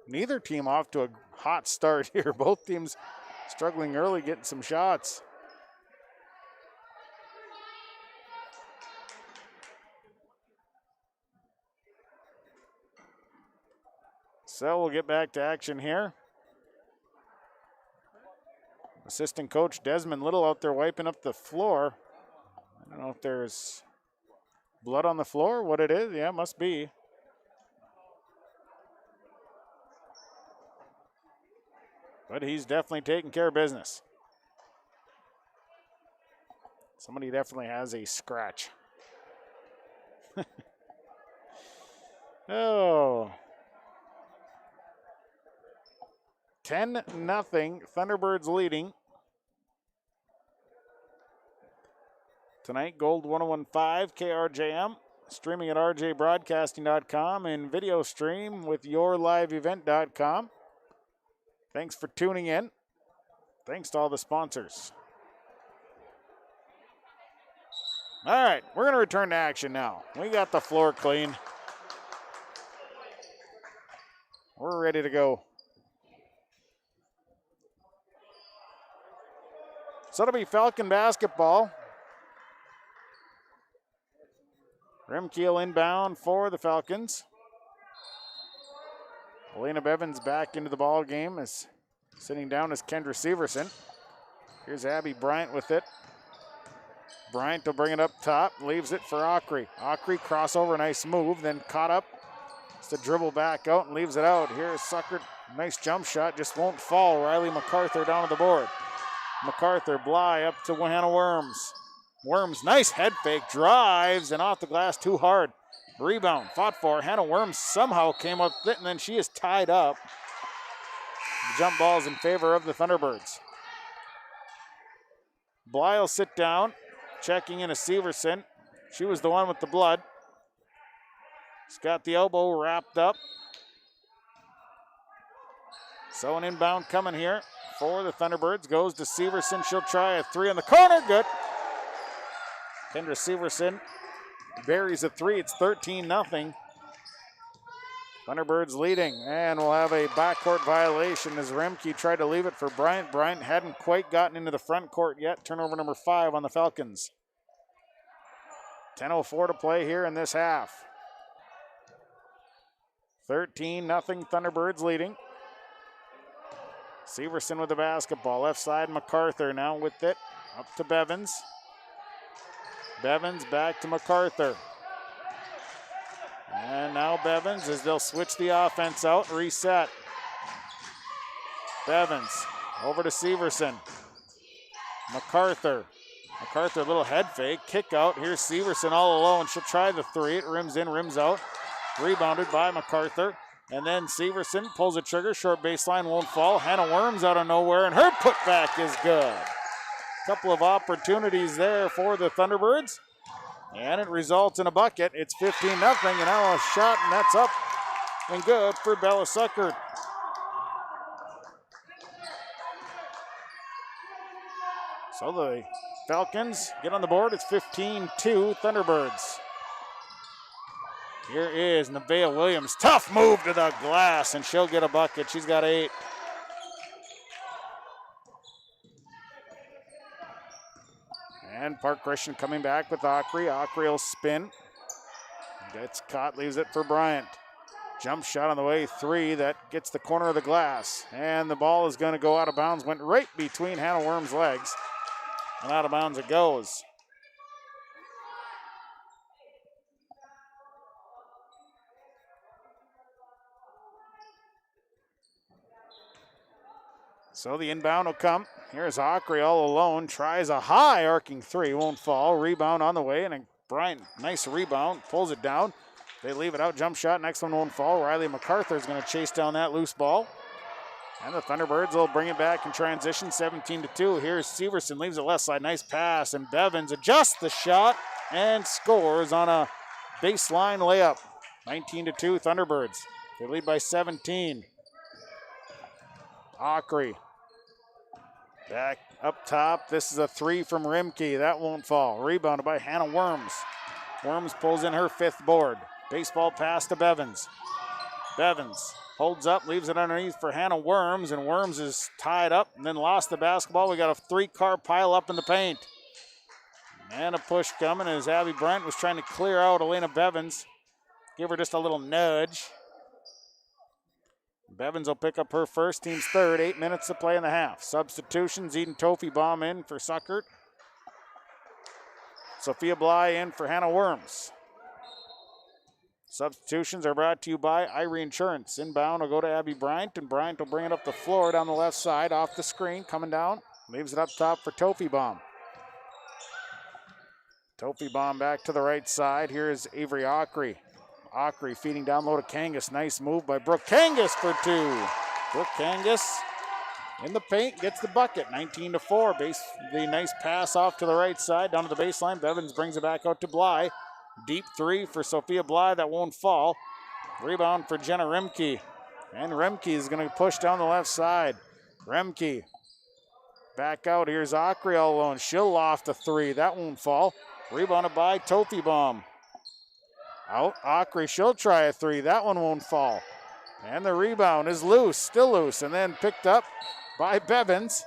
neither team off to a hot start here. Both teams struggling early, getting some shots. So we'll get back to action here. Assistant coach Desmond Little out there wiping up the floor. I don't know if there's blood on the floor, what it is. Yeah, must be. But he's definitely taking care of business. Somebody definitely has a scratch. Oh. 10-0, Thunderbirds leading. Tonight, Gold 101.5, KRJM, streaming at rjbroadcasting.com and video stream with yourliveevent.com. Thanks for tuning in. Thanks to all the sponsors. All right, we're going to return to action now. We got the floor clean. We're ready to go. So it'll be Falcon basketball. Remkeel inbound for the Falcons. Elena Bevins back into the ball game as sitting down as Kendra Severson. Here's Abby Bryant with it. Bryant will bring it up top, leaves it for Ockrey. Ockrey crossover, nice move, then caught up. Just to dribble back out and leaves it out. Here's Sucker, nice jump shot, just won't fall. Riley MacArthur down to the board. MacArthur, Bly up to Hannah Worms. Worms, nice head fake, drives, and off the glass too hard. Rebound, fought for. Hannah Worms somehow came up with it, and then she is tied up. The jump ball is in favor of the Thunderbirds. Bly will sit down, checking in a Severson. She was the one with the blood. She's got the elbow wrapped up. So an inbound coming here for the Thunderbirds. Goes to Severson. She'll try a three in the corner. Good. Kendra Severson buries a three. It's 13-0. Thunderbirds leading. And we'll have a backcourt violation as Remke tried to leave it for Bryant. Bryant hadn't quite gotten into the front court yet. Turnover number 5 on the Falcons. 10:04 to play here in this half. 13-0 Thunderbirds leading. Severson with the basketball. Left side, MacArthur now with it. Up to Bevins. Bevins back to MacArthur. And now Bevins as they'll switch the offense out, reset. Bevins over to Severson. MacArthur. MacArthur, a little head fake, kick out. Here's Severson all alone. She'll try the three. It rims in, rims out. Rebounded by MacArthur. And then Severson pulls the trigger. Short baseline won't fall. Hannah Worms out of nowhere, and her putback is good. Couple of opportunities there for the Thunderbirds. And it results in a bucket. It's 15-0, and now a shot, and that's up and good for Bella Suckert. So the Falcons get on the board. It's 15-2 Thunderbirds. Here is Nevaeh Williams. Tough move to the glass, and she'll get a bucket. She's got 8. And Park Christian coming back with Ockery. Ockery will spin. Gets caught, leaves it for Bryant. Jump shot on the way, 3. That gets the corner of the glass. And the ball is going to go out of bounds. Went right between Hannah Worm's legs. And out of bounds it goes. So the inbound will come. Here's Ockery all alone. Tries a high arcing 3. Won't fall. Rebound on the way. And Bryant, nice rebound. Pulls it down. They leave it out. Jump shot. Next one won't fall. Riley MacArthur is going to chase down that loose ball. And the Thunderbirds will bring it back in transition. 17-2. Here's Severson. Leaves it left side. Nice pass. And Bevins adjusts the shot and scores on a baseline layup. 19-2 Thunderbirds. They lead by 17. Ockery. Back up top. This is a 3 from Rimke. That won't fall. Rebounded by Hannah Worms. Worms pulls in her 5th board. Baseball pass to Bevins. Bevins holds up, leaves it underneath for Hannah Worms, and Worms is tied up and then lost the basketball. We got a 3-car pile up in the paint. And a push coming as Abby Bryant was trying to clear out Elena Bevins. Give her just a little nudge. Bevins will pick up her first, team's 3rd. 8 minutes to play in the half. Substitutions, Eden Tofie-Baum in for Suckert. Sophia Bly in for Hannah Worms. Substitutions are brought to you by Irie Insurance. Inbound will go to Abby Bryant, and Bryant will bring it up the floor down the left side, off the screen, coming down. Leaves it up top for Tofie-Baum. Tofie-Baum back to the right side. Here is Avery Ockery. Ockery feeding down low to Kangas. Nice move by Brooke Kangas for 2. Brooke Kangas in the paint, gets the bucket. 19-4. The nice pass off to the right side, down to the baseline. Bevins brings it back out to Bly. Deep 3 for Sophia Bly. That won't fall. Rebound for Jenna Remke. And Remke is going to push down the left side. Remke back out. Here's Ockery all alone. She'll loft a 3. That won't fall. Rebounded by Tofie-Baum. Out. Ockery, she'll try a 3. That one won't fall. And the rebound is loose, still loose, and then picked up by Bevins.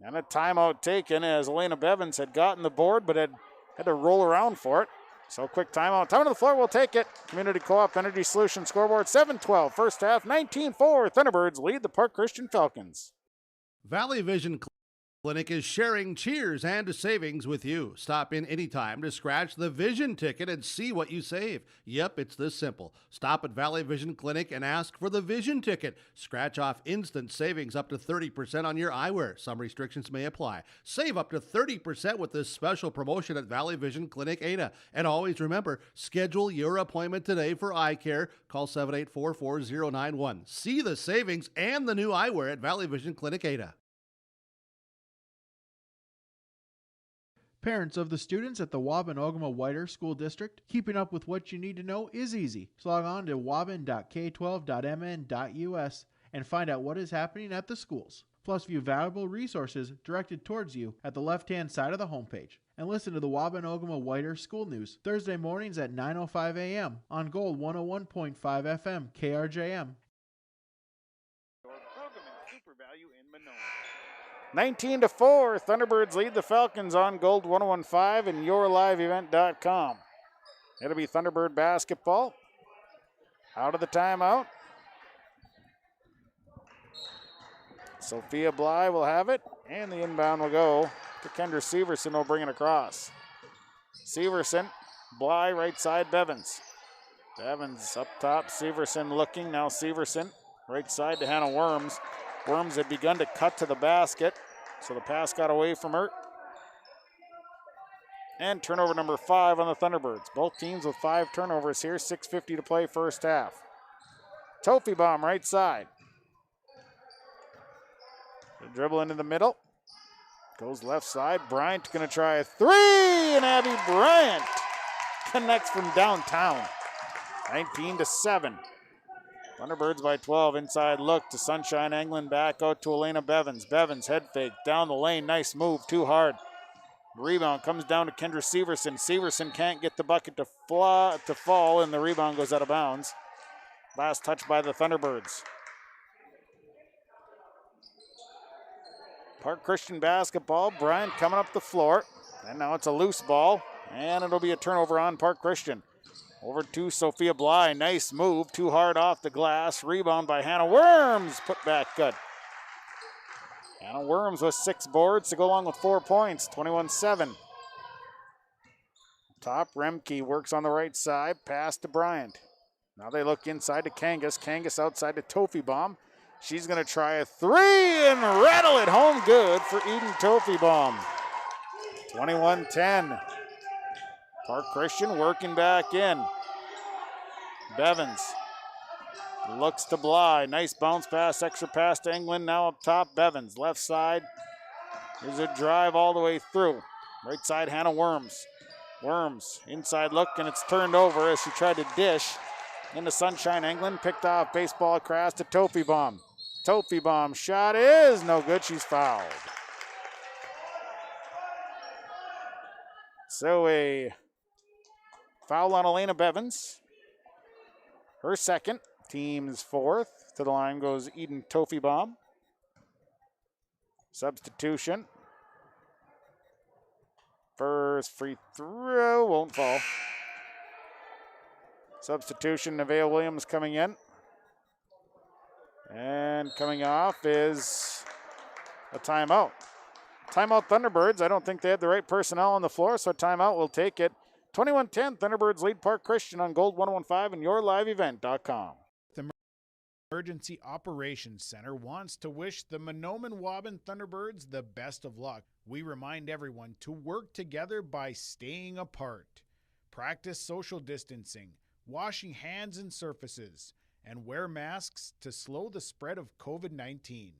And a timeout taken as Elena Bevins had gotten the board but had to roll around for it. So quick timeout. Time to the floor, we'll take it. Community Co-op Energy Solutions scoreboard 7-12. First half, 19-4. Thunderbirds lead the Park Christian Falcons. Valley Vision Clinic is sharing cheers and savings with you. Stop in anytime to scratch the Vision ticket and see what you save. Yep, it's this simple. Stop at Valley Vision Clinic and ask for the Vision ticket. Scratch off instant savings up to 30% on your eyewear. Some restrictions may apply. Save up to 30% with this special promotion at Valley Vision Clinic Ada. And always remember, schedule your appointment today for eye care. Call 784-4091. See the savings and the new eyewear at Valley Vision Clinic Ada. Parents of the students at the Waban-Ogama-Whiter School District, keeping up with what you need to know is easy. So log on to waban.k12.mn.us and find out what is happening at the schools. Plus view valuable resources directed towards you at the left-hand side of the homepage. And listen to the Waban-Ogama-Whiter School News Thursday mornings at 9:05 a.m. on Gold 101.5 FM KRJM. 19-4, Thunderbirds lead the Falcons on Gold 101.5 and yourliveevent.com. It'll be Thunderbird basketball. Out of the timeout. Sophia Bly will have it, and the inbound will go Kendra Severson will bring it across. Severson, Bly, right side, Bevins. Bevins up top, Severson looking. Now Severson, right side to Hannah Worms. Worms had begun to cut to the basket, so the pass got away from her. And turnover number 5 on the Thunderbirds. Both teams with 5 turnovers here, 6:50 to play first half. Tofibom, right side. The dribble into the middle. Goes left side. Bryant going to try a 3, and Abby Bryant connects from downtown. 19-7. Thunderbirds by 12. Inside look to Sunshine Englund. Back out to Elena Bevins. Bevins head fake down the lane. Nice move. Too hard. Rebound comes down to Kendra Severson. Severson can't get the bucket to fall, and the rebound goes out of bounds. Last touch by the Thunderbirds. Park Christian basketball. Bryant coming up the floor. And now it's a loose ball. And it'll be a turnover on Park Christian. Over to Sophia Bly. Nice move. Too hard off the glass. Rebound by Hannah Worms. Put back good. Hannah Worms with 6 boards to go along with 4 points. 21-7. Top, Remke works on the right side. Pass to Bryant. Now they look inside to Kangas. Kangas outside to Tofibom. She's going to try a 3 and rattle it home good for Eden Tofibom. 21-10. Park Christian working back in. Bevins looks to Bly. Nice bounce pass, extra pass to England. Now up top, Bevins. Left side. There's a drive all the way through. Right side, Hannah Worms. Worms, inside look, and it's turned over as she tried to dish into Sunshine England. Picked off, baseball across to Tofibom. Tofibom shot is no good. She's fouled. So a foul on Elena Bevins. Her second, team's 4th. To the line goes Eden Tofibom. Substitution. First free throw won't fall. Substitution, Nevaeh Williams coming in. And coming off is a timeout. Timeout Thunderbirds. I don't think they had the right personnel on the floor, so timeout will take it. 21-10, Thunderbirds lead Park Christian on Gold 115 and yourliveevent.com. The Emergency Operations Center wants to wish the Mahnomen-Waubuan Thunderbirds the best of luck. We remind everyone to work together by staying apart. Practice social distancing, washing hands and surfaces, and wear masks to slow the spread of COVID-19.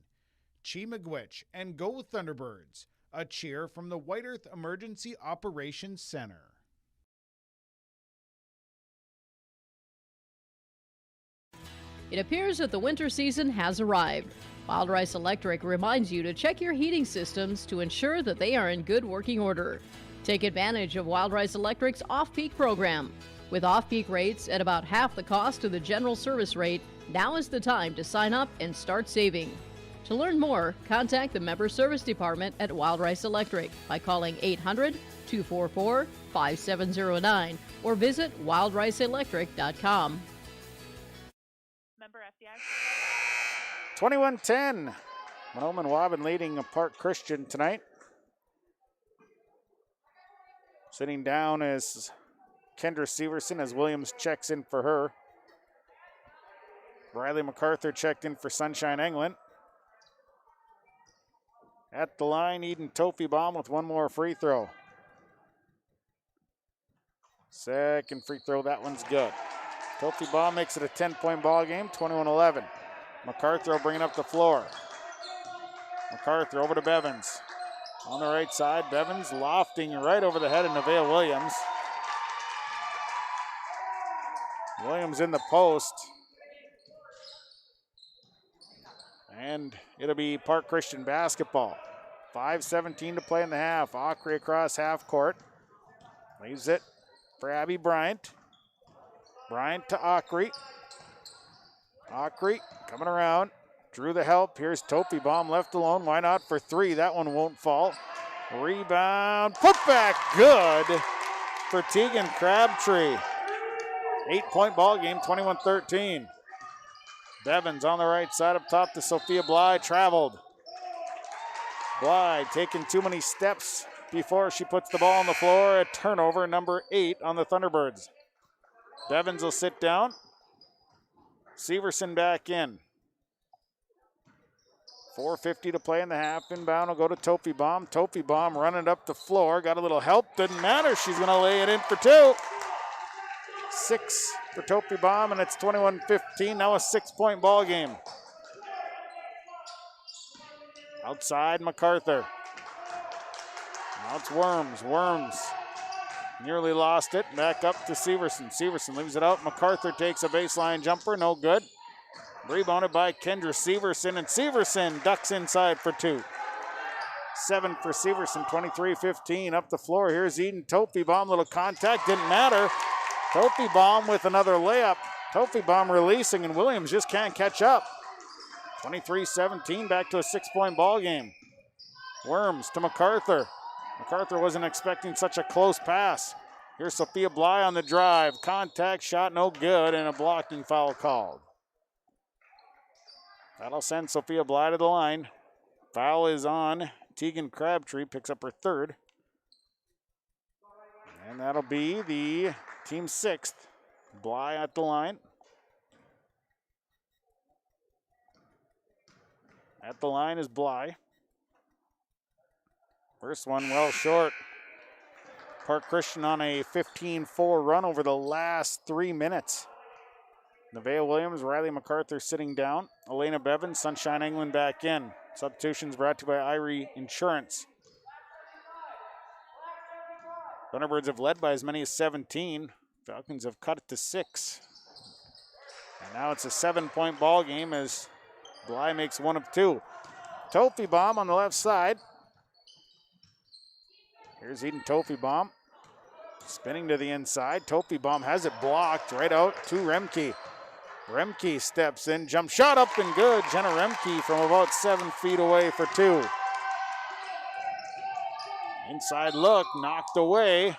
Chi Miigwech and Go Thunderbirds, a cheer from the White Earth Emergency Operations Center. It appears that the winter season has arrived. Wild Rice Electric reminds you to check your heating systems to ensure that they are in good working order. Take advantage of Wild Rice Electric's off-peak program. With off-peak rates at about half the cost of the general service rate, now is the time to sign up and start saving. To learn more, contact the Member Service Department at Wild Rice Electric by calling 800-244-5709 or visit wildriceelectric.com. 21-10. Mahnomen-Waubuan leading Park Christian tonight. Sitting down is Kendra Severson as Williams checks in for her. Riley MacArthur checked in for Sunshine England. At the line, Eden Tofibom with one more free throw. Second free throw, that one's good. Tofibom makes it a 10-point ball game, 21-11. MacArthur bringing up the floor. MacArthur over to Bevins. On the right side, Bevins lofting right over the head of Nevaeh Williams. Williams in the post. And it'll be Park Christian basketball. 5:17 to play in the half. Ockery across half court. Leaves it for Abby Bryant. Bryant to Ockery. Ockery coming around. Drew the help. Here's Tofibom left alone. Why not for 3? That one won't fall. Rebound. Put back good for Tegan Crabtree. 8-point ball game, 21-13. Bevins on the right side up top to Sophia Bly. Traveled. Bly taking too many steps before she puts the ball on the floor. A turnover, number 8 on the Thunderbirds. Bevins will sit down. Severson back in. 4:50 to play in the half. Inbound will go to Tofibom. Tofibom running up the floor. Got a little help. Didn't matter. She's going to lay it in for 2. 6 for Tofibom, and it's 21-15. Now a 6-point ball game. Outside, MacArthur. Now it's Worms. Worms nearly lost it. Back up to Severson. Severson leaves it out. MacArthur takes a baseline jumper. No good. Rebounded by Kendra Severson, and Severson ducks inside for 2. 7 for Severson, 23-15. Up the floor, here's Eden Tofibom. Little contact, didn't matter. Tofibom with another layup. Tofibom releasing, and Williams just can't catch up. 23-17, back to a 6-point ball game. Worms to MacArthur. MacArthur wasn't expecting such a close pass. Here's Sophia Bly on the drive. Contact shot, no good, and a blocking foul called. That'll send Sophia Bly to the line. Foul is on Tegan Crabtree, picks up her 3rd. And that'll be the team 6th. Bly at the line. At the line is Bly. First one well short. Park Christian on a 15-4 run over the last 3 minutes. Nevaeh Williams, Riley MacArthur sitting down. Elena Bevins, Sunshine England back in. Substitutions brought to you by Irie Insurance. Thunderbirds have led by as many as 17. Falcons have cut it to 6. And now it's a 7-point ball game as Bly makes 1 of 2. Tofibom on the left side. Here's Eden Tofibom. Spinning to the inside. Tofibom has it blocked right out to Remke. Remke steps in, jump shot up and good. Jenna Remke from about 7 feet away for 2. Inside look, knocked away.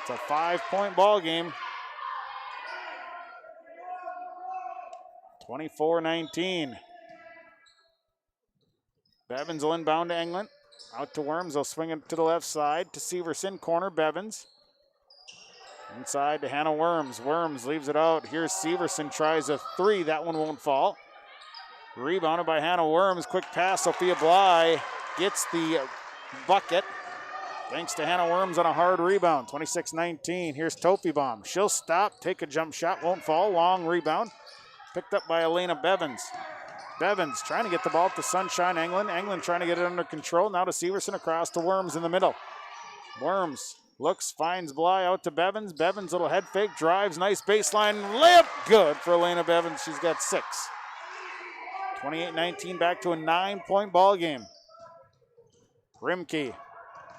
It's a 5-point ball game. 24-19. Bevins will inbound to England. Out to Worms, they'll swing it to the left side to Severson, corner Bevins. Inside to Hannah Worms. Worms leaves it out. Here's Severson, tries a 3. That one won't fall. Rebounded by Hannah Worms. Quick pass. Sophia Bly gets the bucket. Thanks to Hannah Worms on a hard rebound. 26-19. Here's Tofibom. She'll stop, take a jump shot, won't fall. Long rebound. Picked up by Elena Bevins. Bevins trying to get the ball to Sunshine England. England trying to get it under control. Now to Severson, across to Worms in the middle. Worms looks, finds Bly, out to Bevins. Bevins, little head fake, drives, nice baseline layup. Good for Elena Bevins. She's got 6. 28-19, back to a 9-point ball game. Rimke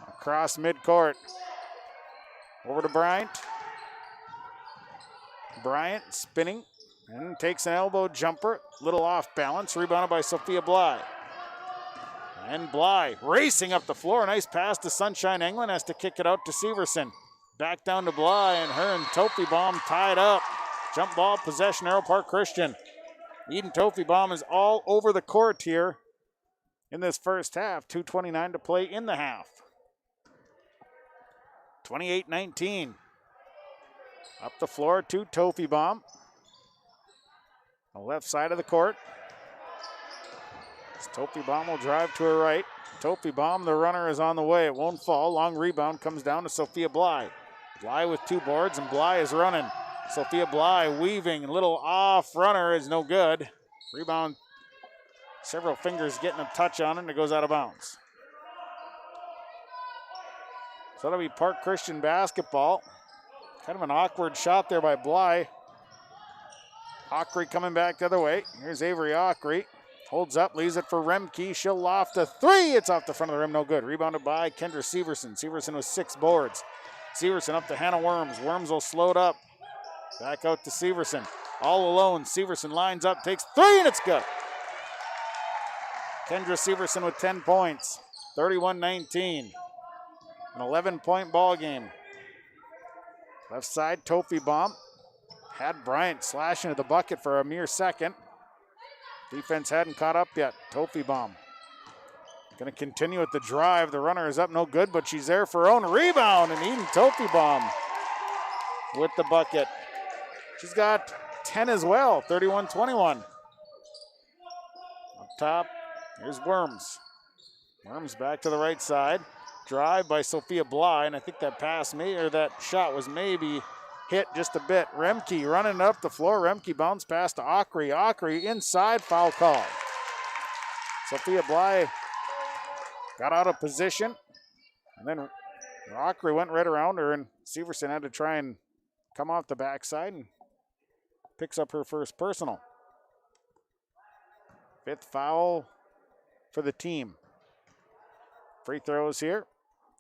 across midcourt. Over to Bryant. Bryant spinning and takes an elbow jumper. Little off balance. Rebounded by Sophia Bly. And Bly racing up the floor. Nice pass to Sunshine England. Has to kick it out to Severson. Back down to Bly, and her and Tofibom tied up. Jump ball, possession, Arrow Park Christian. Eden Tofibom is all over the court here in this first half. 2:29 to play in the half. 28-19. Up the floor to Tofibom. On the left side of the court. Tofibom will drive to her right. Tofibom, the runner, is on the way. It won't fall. Long rebound comes down to Sophia Bly. Bly with 2 boards, and Bly is running. Sophia Bly weaving. Little off runner is no good. Rebound. Several fingers getting a touch on it, and it goes out of bounds. So that'll be Park Christian basketball. Kind of an awkward shot there by Bly. Ockery coming back the other way. Here's Avery Ockery. Holds up, leaves it for Remke. She'll loft a 3. It's off the front of the rim, no good. Rebounded by Kendra Severson. Severson with 6 boards. Severson up to Hannah Worms. Worms will slow it up. Back out to Severson. All alone. Severson lines up, takes 3, and it's good. Kendra Severson with 10 points. 31-19. An 11-point ball game. Left side, Tofibom. Had Bryant slash into the bucket for a mere second. Defense hadn't caught up yet. Tofibom Going to continue with the drive. The runner is up, no good, but she's there for her own rebound, and Eden Tofibom with the bucket. She's got 10 as well, 31-21. Up top, here's Worms. Worms back to the right side. Drive by Sophia Bly, and I think that that shot was maybe hit just a bit. Remke running up the floor. Remke bounce pass to Ockery. Ockery inside, foul call. Sophia Bly got out of position, and then Ockery went right around her, and Severson had to try and come off the backside and picks up her first personal. 5th foul for the team. Free throws here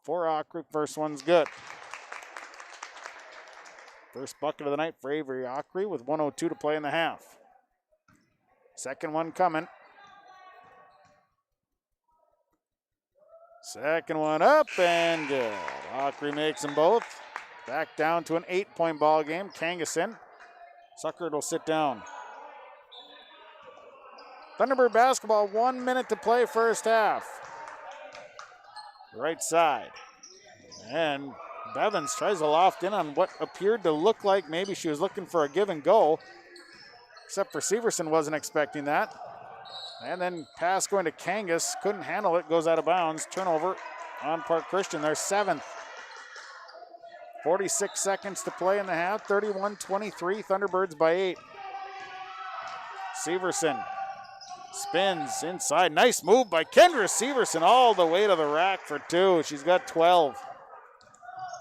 for Ockery. First one's good. First bucket of the night for Avery Ockery with 1:02 to play in the half. Second one coming. Second one up and good. Ockery makes them both. Back down to an 8-point ball game. Kangason. Suckert will sit down. Thunderbird basketball, 1 minute to play first half. Right side. And Bevins tries to loft in on what appeared to look like maybe she was looking for a give and go. Except for Severson wasn't expecting that. And then pass going to Kangas. Couldn't handle it. Goes out of bounds. Turnover on Park Christian. Their 7th. 46 seconds to play in the half. 31-23. Thunderbirds by 8. Severson spins inside. Nice move by Kendra Severson all the way to the rack for 2. She's got 12.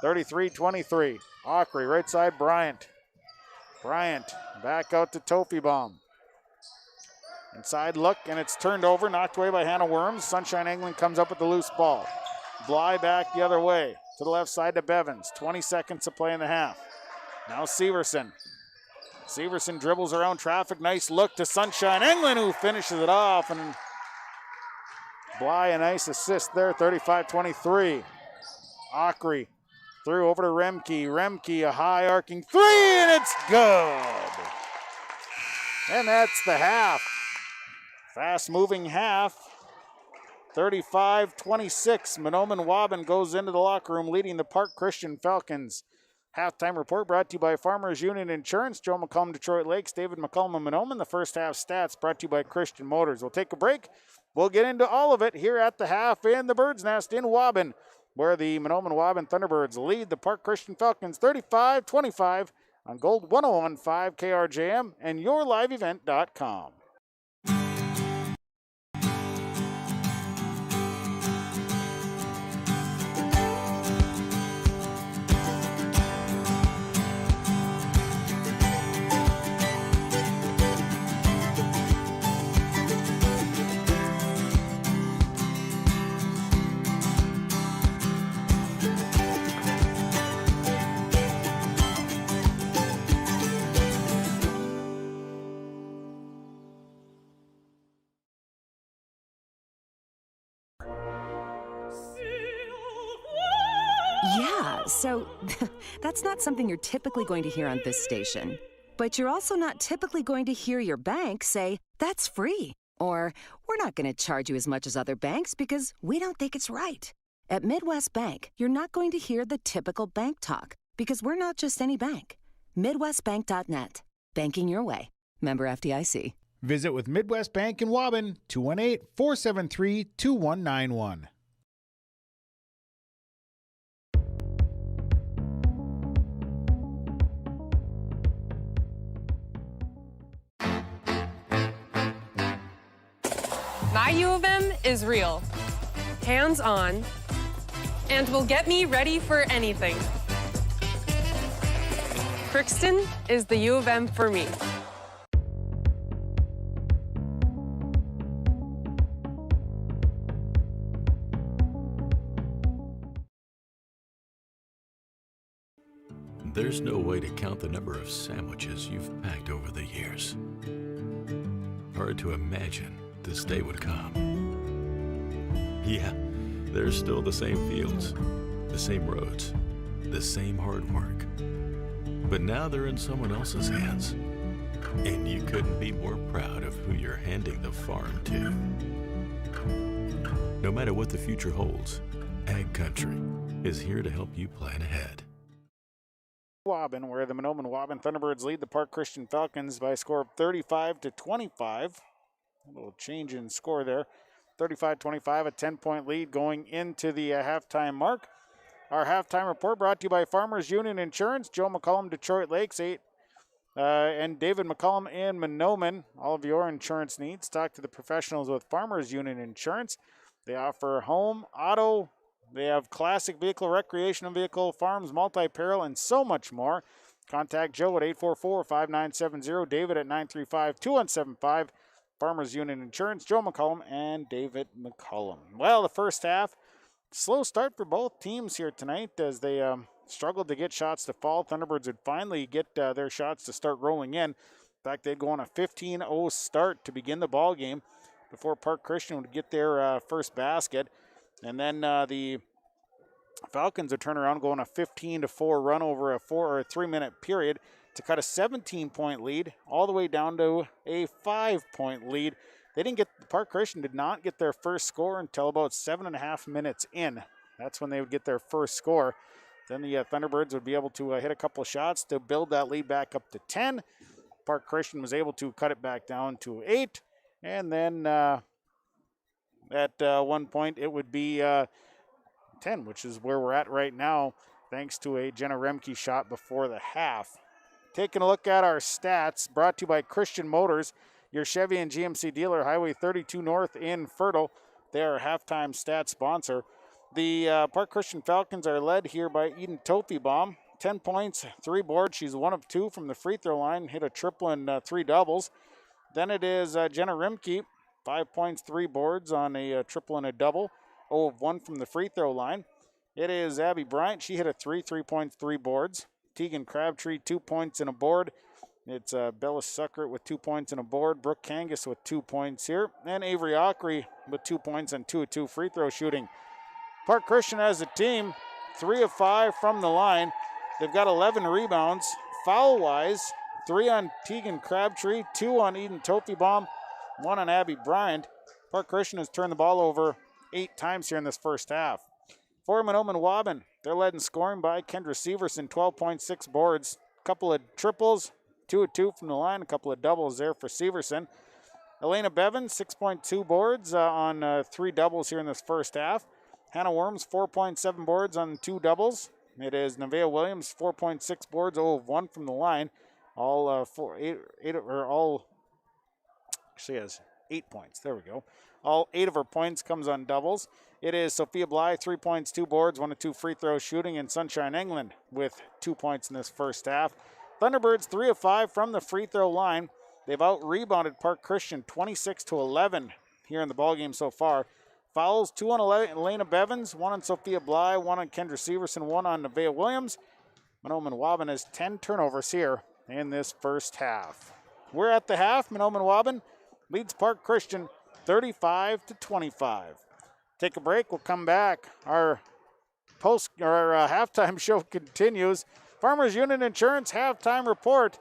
33-23. Ockery, right side, Bryant. Bryant back out to Tofibom. Inside look, and it's turned over, knocked away by Hannah Worms. Sunshine England comes up with the loose ball. Bly back the other way to the left side to Bevins. 20 seconds to play in the half. Now Severson. Severson dribbles around traffic. Nice look to Sunshine England, who finishes it off. And Bly, a nice assist there, 35-23. Ockery through over to Remke. Remke, a high arcing 3, and it's good. And that's the half. Fast-moving half. 35-26. Mahnomen-Waubuan goes into the locker room leading the Park Christian Falcons. Halftime report brought to you by Farmers Union Insurance, Joe McCollum, Detroit Lakes, David McCollum of Mahnomen. The first half stats brought to you by Christian Motors. We'll take a break. We'll get into all of it here at the half in the Bird's Nest in Waubuan, where the Mahnomen-Waubuan Thunderbirds lead the Park Christian Falcons 35-25 on Gold 101.5 KRJM and YourLiveEvent.com. Yeah, so that's not something you're typically going to hear on this station. But you're also not typically going to hear your bank say, that's free. Or, we're not going to charge you as much as other banks because we don't think it's right. At Midwest Bank, you're not going to hear the typical bank talk because we're not just any bank. MidwestBank.net. Banking your way. Member FDIC. Visit with Midwest Bank in Waubuan, 218-473-2191. My U of M is real, hands-on, and will get me ready for anything. Crookston is the U of M for me. There's no way to count the number of sandwiches you've packed over the years. Hard to imagine this day would come. Yeah, there's still the same fields, the same roads, the same hard work. But now they're in someone else's hands. And you couldn't be more proud of who you're handing the farm to. No matter what the future holds, Ag Country is here to help you plan ahead. Waubuan, where the Mahnomen-Waubuan Thunderbirds lead the Park Christian Falcons by a score of 35-25. A little change in score there. 35-25, a 10-point lead going into the halftime mark. Our halftime report brought to you by Farmers Union Insurance, Joe McCullum, Detroit Lakes, and David McCullum in Mahnomen. All of your insurance needs. Talk to the professionals with Farmers Union Insurance. They offer home, auto, they have classic vehicle, recreational vehicle, farms, multi-peril, and so much more. Contact Joe at 844-5970, David at 935-2175. Farmers Union Insurance, Joe McCullum and David McCullum. Well, the first half, slow start for both teams here tonight as they struggled to get shots to fall. Thunderbirds would finally get their shots to start rolling in. In fact, they'd go on a 15-0 start to begin the ball game before Park Christian would get their first basket. And then the Falcons would turn around, go on a 15-4 run over a 3-minute period to cut a 17-point lead all the way down to a 5-point lead. Park Christian did not get their first score until about 7.5 minutes in. That's when they would get their first score. Then the Thunderbirds would be able to hit a couple shots to build that lead back up to 10. Park Christian was able to cut it back down to 8. And then at one point it would be 10, which is where we're at right now, thanks to a Jenna Remke shot before the half. Taking a look at our stats, brought to you by Christian Motors, your Chevy and GMC dealer, Highway 32 North in Fertile. They are a halftime stat sponsor. The Park Christian Falcons are led here by Eden Tofibaum. 10 points, 3 boards. She's 1 of 2 from the free throw line, hit a triple and 3 doubles. Then it is Jenna Rimke, 5 points, 3 boards on a triple and a double. 0 of 1 from the free throw line. It is Abby Bryant. She hit a 3 points, 3 boards. Tegan Crabtree, 2 points and a board. It's Bella Suckert with 2 points and a board. Brooke Kangas with 2 points here. And Avery Ockery with 2 points and 2 of 2 free throw shooting. Park Christian as a team, 3 of 5 from the line. They've got 11 rebounds. Foul-wise, 3 on Tegan Crabtree, 2 on Eden Tofibaum, 1 on Abby Bryant. Park Christian has turned the ball over 8 times here in this first half. For Mahnomen-Waubuan, they're led in scoring by Kendra Severson, 12.6 boards. A couple of triples, 2 of 2 from the line, a couple of doubles there for Severson. Elena Bevins, 6.2 boards on 3 doubles here in this first half. Hannah Worms, 4.7 boards on 2 doubles. It is Nevaeh Williams, 4.6 boards, 0 of 1 from the line. She has 8 points. There we go. All 8 of her points comes on doubles. It is Sophia Bly, 3 points, 2 boards, 1 of 2 free throws shooting, and Sunshine England with 2 points in this first half. Thunderbirds 3 of 5 from the free throw line. They've out-rebounded Park Christian 26-11 here in the ballgame so far. Fouls, 2 on Elena Bevins, 1 on Sophia Bly, 1 on Kendra Severson, 1 on Nevaeh Williams. Mahnomen-Waubuan has 10 turnovers here in this first half. We're at the half. Mahnomen-Waubuan leads Park Christian 35-25. Take a break. We'll come back. Our halftime show continues. Farmers Union Insurance halftime report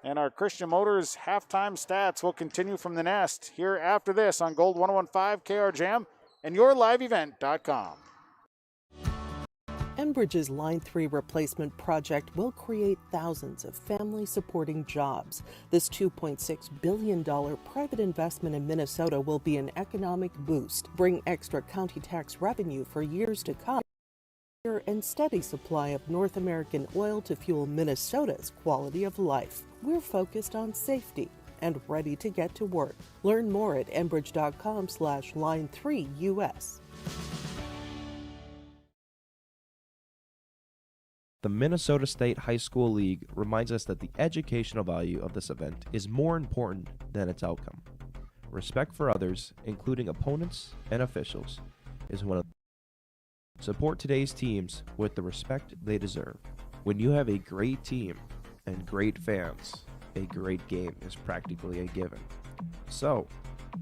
and our Christian Motors halftime stats will continue from the nest here after this on Gold 101.5 KRJM and YourLiveEvent.com. Enbridge's Line 3 replacement project will create thousands of family-supporting jobs. This $2.6 billion private investment in Minnesota will be an economic boost, bring extra county tax revenue for years to come, and steady supply of North American oil to fuel Minnesota's quality of life. We're focused on safety and ready to get to work. Learn more at enbridge.com/line3US. The Minnesota State High School League reminds us that the educational value of this event is more important than its outcome. Respect for others, including opponents and officials, is one of the support today's teams with the respect they deserve. When you have a great team and great fans, a great game is practically a given. So,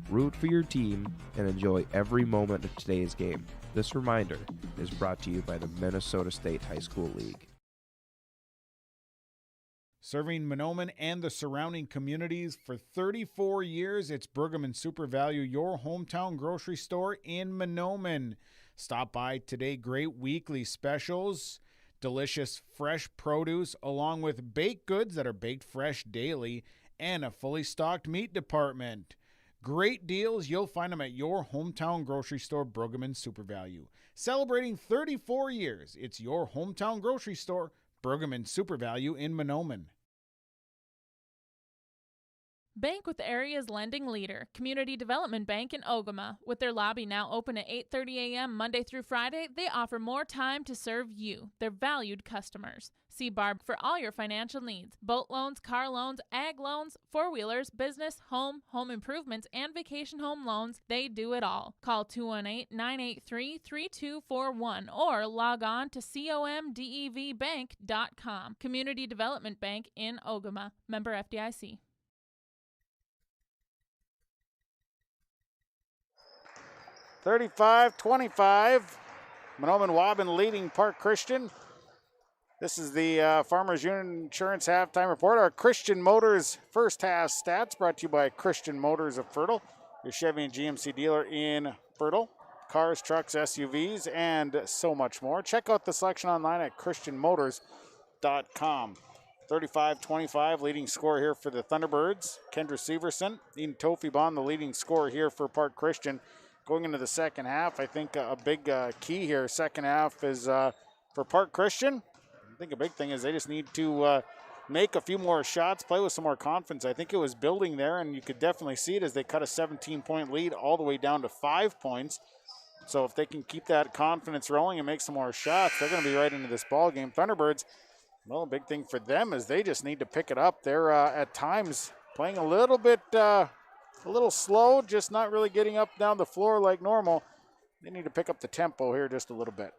root for your team and enjoy every moment of today's game. This reminder is brought to you by the Minnesota State High School League. Serving Mahnomen and the surrounding communities for 34 years, it's Pregame Super Value, your hometown grocery store in Mahnomen. Stop by today. Great weekly specials, delicious fresh produce, along with baked goods that are baked fresh daily, and a fully stocked meat department. Great deals. You'll find them at your hometown grocery store, Pregame Super Value. Celebrating 34 years, it's your hometown grocery store, Pregame Super Value in Mahnomen. Bank with the area's lending leader, Community Development Bank in Ogama. With their lobby now open at 8:30 a.m. Monday through Friday, they offer more time to serve you, their valued customers. See Barb for all your financial needs. Boat loans, car loans, ag loans, four-wheelers, business, home improvements, and vacation home loans. They do it all. Call 218-983-3241 or log on to comdevbank.com. Community Development Bank in Ogama. Member FDIC. 35-25. Mahnomen-Waubuan leading Park Christian. This is the Farmers Union Insurance Halftime Report. Our Christian Motors first half stats brought to you by Christian Motors of Fertile, your Chevy and GMC dealer in Fertile. Cars, trucks, SUVs, and so much more. Check out the selection online at christianmotors.com. 35-25, leading scorer here for the Thunderbirds. Kendra Severson, Eden Tofibon, the leading scorer here for Park Christian. Going into the second half, I think a big key here, second half, is for Park Christian. I think a big thing is they just need to make a few more shots, play with some more confidence. I think it was building there, and you could definitely see it as they cut a 17-point lead all the way down to 5 points. So if they can keep that confidence rolling and make some more shots, they're going to be right into this ball game. Thunderbirds, well, a big thing for them is they just need to pick it up. They're at times playing a little bit a little slow, just not really getting up down the floor like normal. They need to pick up the tempo here just a little bit.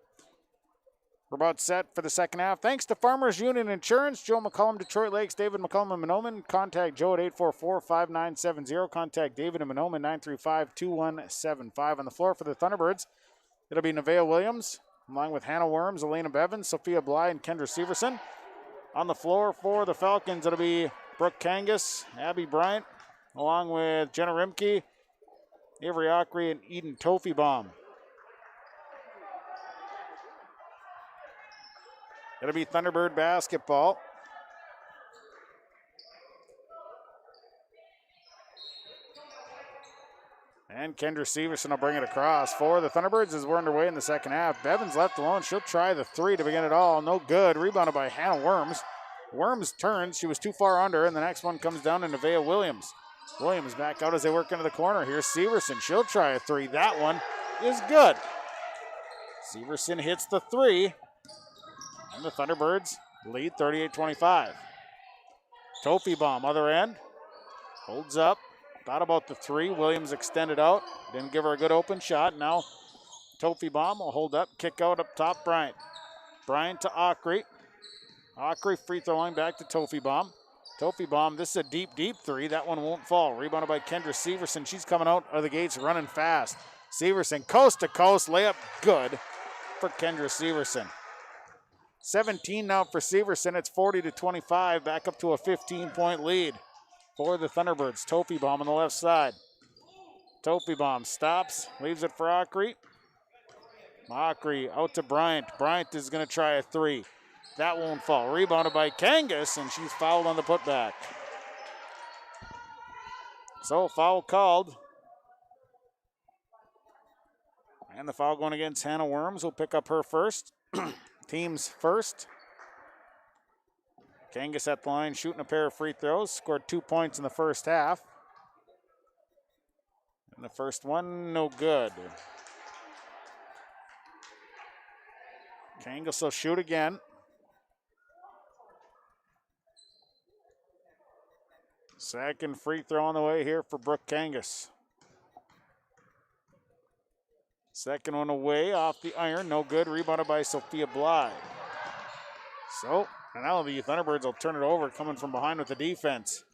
We're about set for the second half. Thanks to Farmers Union Insurance, Joe McCollum, Detroit Lakes, David McCollum in Mahnomen. Contact Joe at 844-5970. Contact David in Mahnomen, 935-2175. On the floor for the Thunderbirds, it'll be Nevaeh Williams, along with Hannah Worms, Elena Bevins, Sophia Bly, and Kendra Severson. On the floor for the Falcons, it'll be Brooke Kangas, Abby Bryant, along with Jenna Rimke, Avery Ockery, and Eden Tofibon. It'll be Thunderbird basketball. And Kendra Severson will bring it across for the Thunderbirds as we're underway in the second half. Bevins left alone. She'll try the three to begin it all. No good. Rebounded by Hannah Worms. Worms turns. She was too far under, and the next one comes down to Nevaeh Williams. Williams back out as they work into the corner. Here's Severson. She'll try a three. That one is good. Severson hits the three. And the Thunderbirds lead 38-25. Tofibon, other end. Holds up. Thought about the three. Williams extended out. Didn't give her a good open shot. Now Tofibon will hold up. Kick out up top, Bryant. Bryant to Ockery. Ockery free throw line back to Tofibon. Tofibon, this is a deep, deep three. That one won't fall. Rebounded by Kendra Severson. She's coming out of the gates running fast. Severson, coast to coast. Layup good for Kendra Severson. 17 now for Severson. It's 40-25. Back up to a 15-point lead for the Thunderbirds. Tofibon on the left side. Tofibon stops, leaves it for Ockery. Ockery out to Bryant. Bryant is going to try a three. That won't fall. Rebounded by Kangas, and she's fouled on the putback. So foul called. And the foul going against Hannah Worms will pick up her first. Team's first. Kangas at the line shooting a pair of free throws. Scored 2 points in the first half. And the first one, no good. Kangas will shoot again. Second free throw on the way here for Brooke Kangas. Second one away off the iron, no good. Rebounded by Sophia Bly. So, and now the Thunderbirds will turn it over, coming from behind with the defense.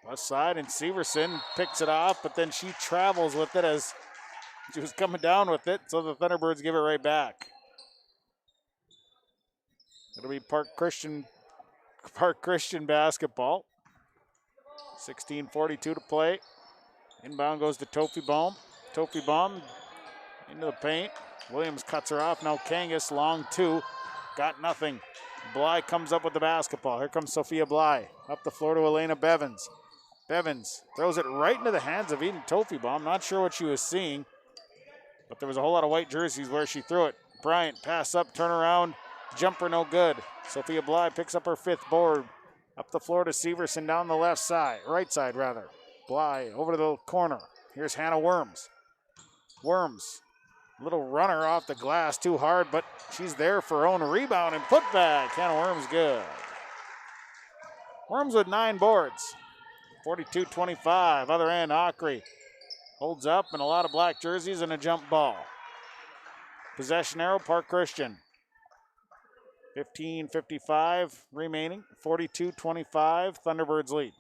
Left side, and Severson picks it off, but then she travels with it as she was coming down with it, so the Thunderbirds give it right back. It'll be Park Christian Park Christian basketball. 16:42 to play. Inbound goes to Tofi Baum. Tofi Baum into the paint. Williams cuts her off. Now Kangas, long two. Got nothing. Bly comes up with the basketball. Here comes Sophia Bly. Up the floor to Elena Bevins. Bevins throws it right into the hands of Eden Tofi Baum. Not sure what she was seeing, but there was a whole lot of white jerseys where she threw it. Bryant, pass up, turn around. Jumper no good. Sophia Bly picks up her 5th board. Up the floor to Severson down the left side. Right side, rather. Bly over to the corner. Here's Hannah Worms. Worms. Little runner off the glass, too hard, but she's there for her own rebound and putback. Hannah Worms good. Worms with 9 boards. 42-25. Other end, Ockery holds up and a lot of black jerseys and a jump ball. Possession arrow, Park Christian. 15:55 remaining. 42-25. Thunderbirds lead.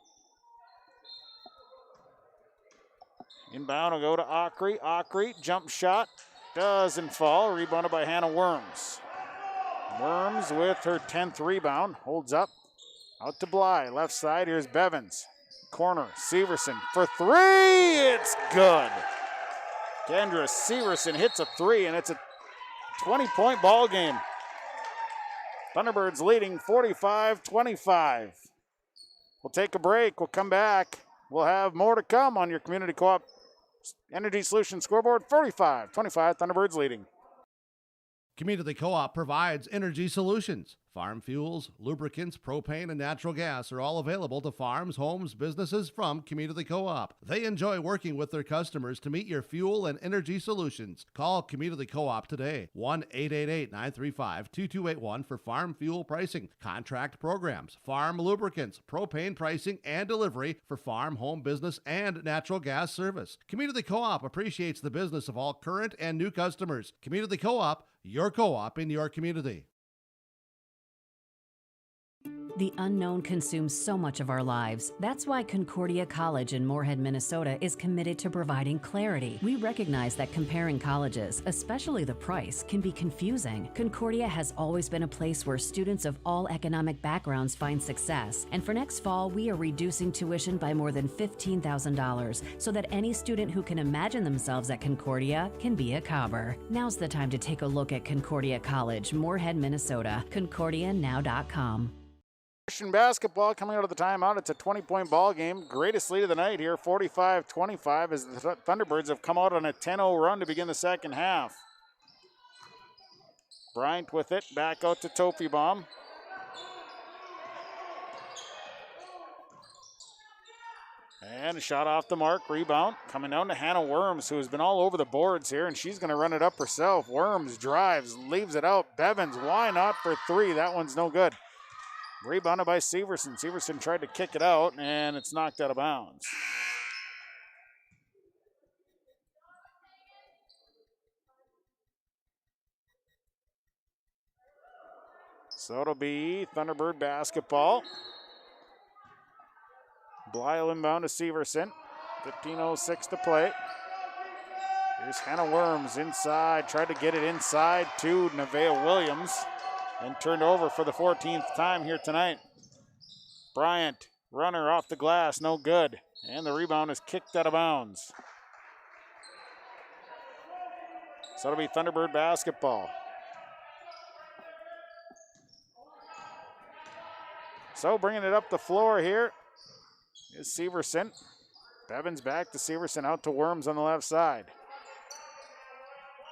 Inbound will go to Ockery. Ockery, jump shot. Doesn't fall. Rebounded by Hannah Worms. Worms with her 10th rebound. Holds up. Out to Bly. Left side. Here's Bevins. Corner. Severson for 3. It's good. Kendra Severson hits a 3, and it's a 20-point ball game. Thunderbirds leading 45-25. We'll take a break. We'll come back. We'll have more to come on your Community Co-op Energy Solutions scoreboard. 45-25, Thunderbirds leading. Community Co-op provides energy solutions. Farm fuels, lubricants, propane, and natural gas are all available to farms, homes, businesses from Community Co-op. They enjoy working with their customers to meet your fuel and energy solutions. Call Community Co-op today, 1-888-935-2281 for farm fuel pricing, contract programs, farm lubricants, propane pricing, and delivery for farm, home, business, and natural gas service. Community Co-op appreciates the business of all current and new customers. Community Co-op, your co-op in your community. The unknown consumes so much of our lives. That's why Concordia College in Moorhead, Minnesota is committed to providing clarity. We recognize that comparing colleges, especially the price, can be confusing. Concordia has always been a place where students of all economic backgrounds find success. And for next fall, we are reducing tuition by more than $15,000 so that any student who can imagine themselves at Concordia can be a Cobber. Now's the time to take a look at Concordia College, Moorhead, Minnesota. ConcordiaNow.com. Christian basketball coming out of the timeout. It's a 20-point ball game. Greatest lead of the night here, 45-25, as the Thunderbirds have come out on a 10-0 run to begin the second half. Bryant with it, back out to Tofi Baum. And a shot off the mark, rebound. Coming down to Hannah Worms, who has been all over the boards here, and she's going to run it up herself. Worms drives, leaves it out. Bevins, why not for 3? That one's no good. Rebounded by Severson. Severson tried to kick it out, and it's knocked out of bounds. So it'll be Thunderbird basketball. Blyle inbound to Severson. 15:06 to play. Here's Hannah Worms inside. Tried to get it inside to Nevaeh Williams. And turned over for the 14th time here tonight. Bryant, runner off the glass, no good. And the rebound is kicked out of bounds. So it'll be Thunderbird basketball. So bringing it up the floor here is Severson. Bevins back to Severson, out to Worms on the left side.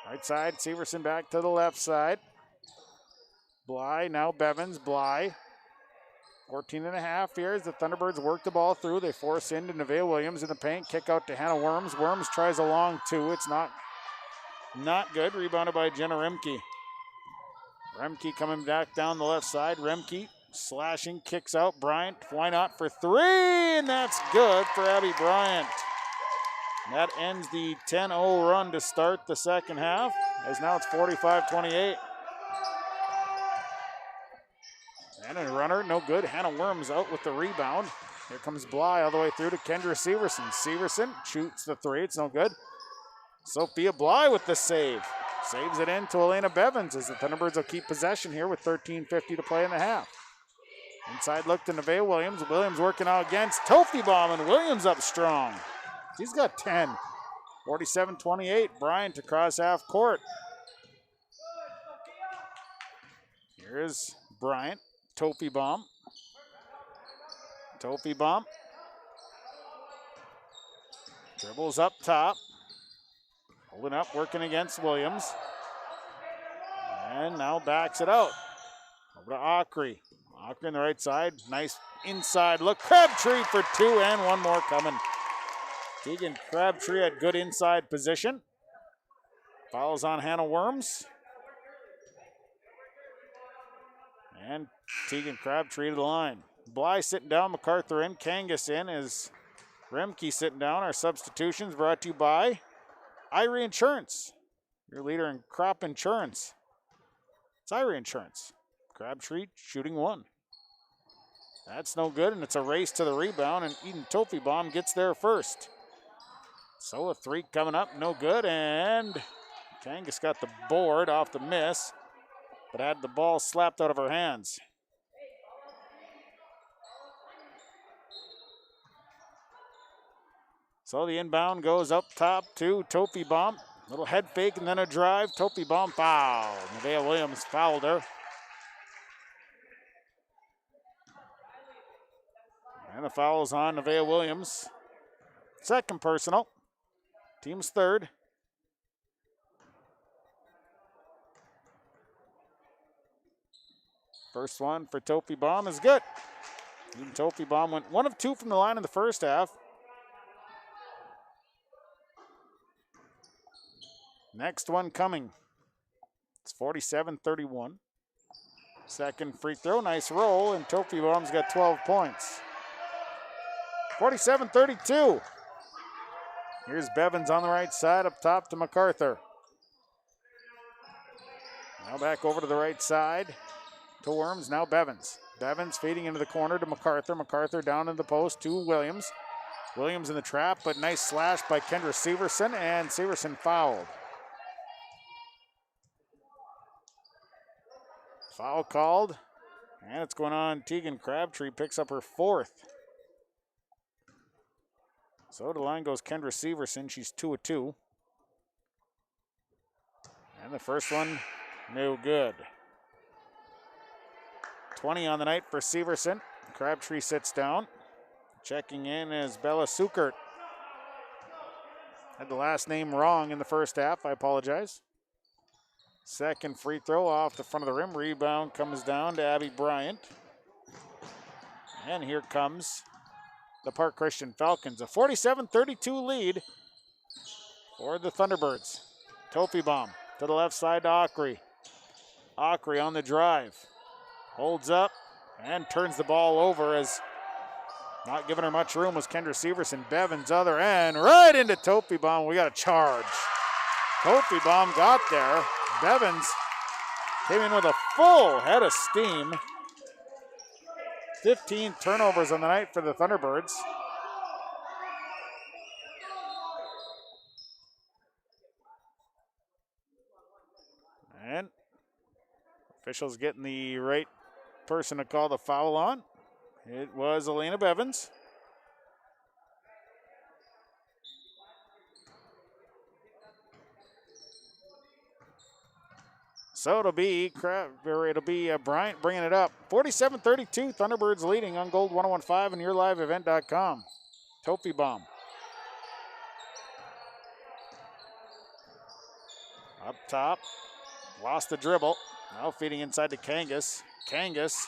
Right side, Severson back to the left side. Bly, now Bevins, Bly. 14.5 here as the Thunderbirds work the ball through. They force into Nevaeh Williams in the paint. Kick out to Hannah Worms. Worms tries a long 2. It's not good. Rebounded by Jenna Remke. Remke coming back down the left side. Remke slashing, kicks out. Bryant, why not for 3? And that's good for Abby Bryant. That ends the 10-0 run to start the second half, as now it's 45-28. And a runner, no good. Hannah Worms out with the rebound. Here comes Bly all the way through to Kendra Severson. Severson shoots the 3, it's no good. Sophia Bly with the save. Saves it in to Elena Bevins as the Thunderbirds will keep possession here with 13:50 to play in the half. Inside look to Nevaeh Williams. Williams working out against Tofibom, and Williams up strong. He's got 10. 47-28, Bryant across half court. Here's Bryant, Tofibom. Tofibom. Dribbles up top. Holding up, working against Williams. And now backs it out. Over to Ockery. Ockery on the right side. Nice inside look. Crabtree for two, and one more coming. Tegan Crabtree at good inside position. Fouls on Hannah Worms. And Tegan Crabtree to the line. Bly sitting down, MacArthur in, Kangas in, as Remke sitting down. Our substitutions brought to you by Irie Insurance, your leader in crop insurance. It's Irie Insurance. Crabtree shooting one. That's no good, and it's a race to the rebound, and Eden Tofibom gets there first. So a three coming up, no good, and Kangas got the board off the miss, but had the ball slapped out of her hands. So the inbound goes up top to Tofibom. Little head fake and then a drive. Tofibom foul. Nevaeh Williams fouled her. And the foul is on Nevaeh Williams. Second personal. Team's third. First one for Tofibom is good. Even Tofibom went 1 of 2 from the line in the first half. Next one coming. It's 47-31. Second free throw, nice roll, and Tofibom's got 12 points. 47-32. Here's Bevins on the right side, up top to MacArthur. Now back over to the right side to Worms, now Bevins. Bevins feeding into the corner to MacArthur. MacArthur down in the post to Williams. Williams in the trap, but nice slash by Kendra Severson, and Severson fouled. Foul called, and it's going on. Tegan Crabtree picks up her fourth. So to the line goes Kendra Severson. She's 2 of 2. And the first one, no good. 20 on the night for Severson. Crabtree sits down. Checking in is Bella Sukert. Had the last name wrong in the first half. I apologize. Second free throw off the front of the rim. Rebound comes down to Abby Bryant. And here comes the Park Christian Falcons. A 47-32 lead for the Thunderbirds. Tofibom to the left side to Ockery. Ockery on the drive. Holds up and turns the ball over, as not giving her much room was Kendra Severson. Bevins other end, right into Tofibom. We got a charge. Tofibom got there. Bevins came in with a full head of steam. 15 turnovers on the night for the Thunderbirds. And officials getting the right person to call the foul on. It was Elena Bevins. So it'll be Bryant bringing it up. 47-32, Thunderbirds leading on Gold 101.5 and YourLiveEvent.com. Tofibom. Up top, lost the dribble. Now feeding inside to Kangas. Kangas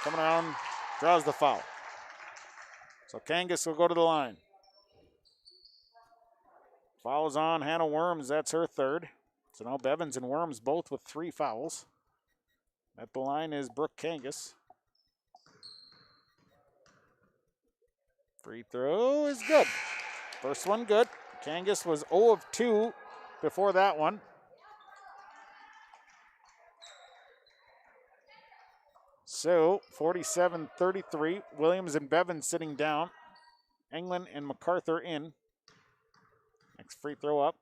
coming around, draws the foul. So Kangas will go to the line. Foul is on Hannah Worms, that's her third. So now Bevins and Worms both with 3 fouls. At the line is Brooke Kangas. Free throw is good. First one good. Kangas was 0 of 2 before that one. So 47-33. Williams and Bevins sitting down. Englund and MacArthur in. Next free throw up.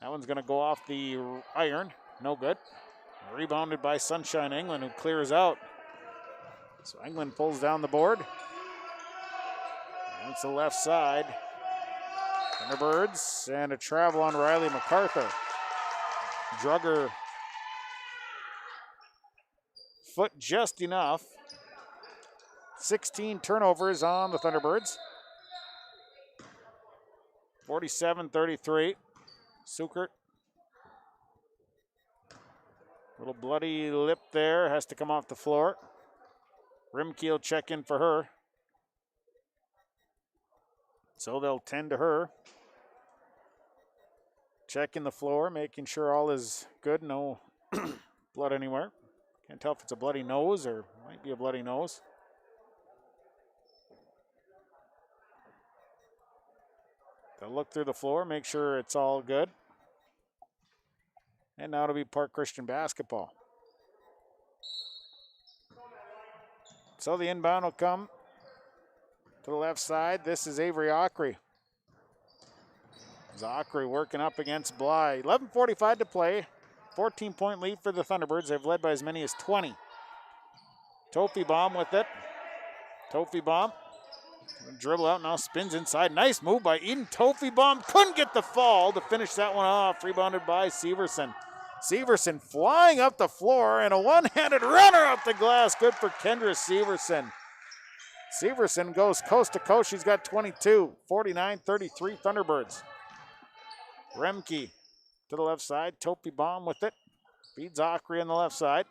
That one's going to go off the iron. No good. Rebounded by Sunshine Englund, who clears out. So England pulls down the board. And it's the left side. Thunderbirds and a travel on Riley MacArthur. Drugger foot just enough. 16 turnovers on the Thunderbirds. 47-33. Sukert. Little bloody lip there, has to come off the floor. Rimke will check in for her. So they'll tend to her. Checking the floor, making sure all is good, no blood anywhere. Can't tell if it's a bloody nose or might be a bloody nose. They'll look through the floor, make sure it's all good. And now it'll be Park Christian basketball. So the inbound will come to the left side. This is Avery Ockery. Ockery working up against Bly. 11:45 to play. 14-point lead for the Thunderbirds. They've led by as many as 20. Tofibomb with it. Tofibomb. Dribble out, now spins inside. Nice move by Eden. Tofibomb couldn't get the fall to finish that one off. Rebounded by Severson. Severson flying up the floor and a one-handed runner up the glass. Good for Kendra Severson. Severson goes coast to coast. She's got 22. 49-33 Thunderbirds. Remke to the left side. Tofibomb with it. Feeds Ockery on the left side.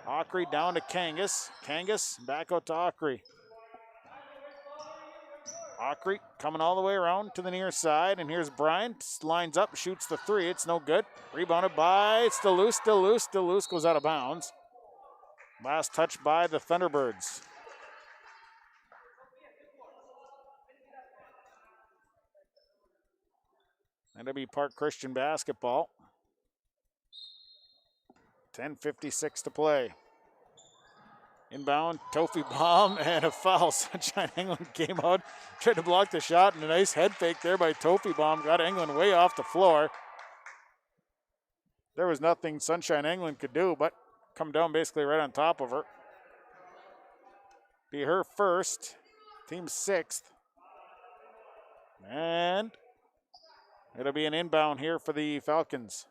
Ockery down to Kangas. Kangas back out to Ockery. Ockery coming all the way around to the near side, and here's Bryant. Lines up, shoots the three. It's no good. Rebounded by Staloose. Staloose goes out of bounds. Last touch by the Thunderbirds. That'll be Park Christian basketball. 10:56 to play. Inbound, Tofibomb, and a foul. Sunshine England came out, tried to block the shot, and a nice head fake there by Tofibomb. Got England way off the floor. There was nothing Sunshine England could do but come down basically right on top of her. Be her first, team sixth. And it'll be an inbound here for the Falcons.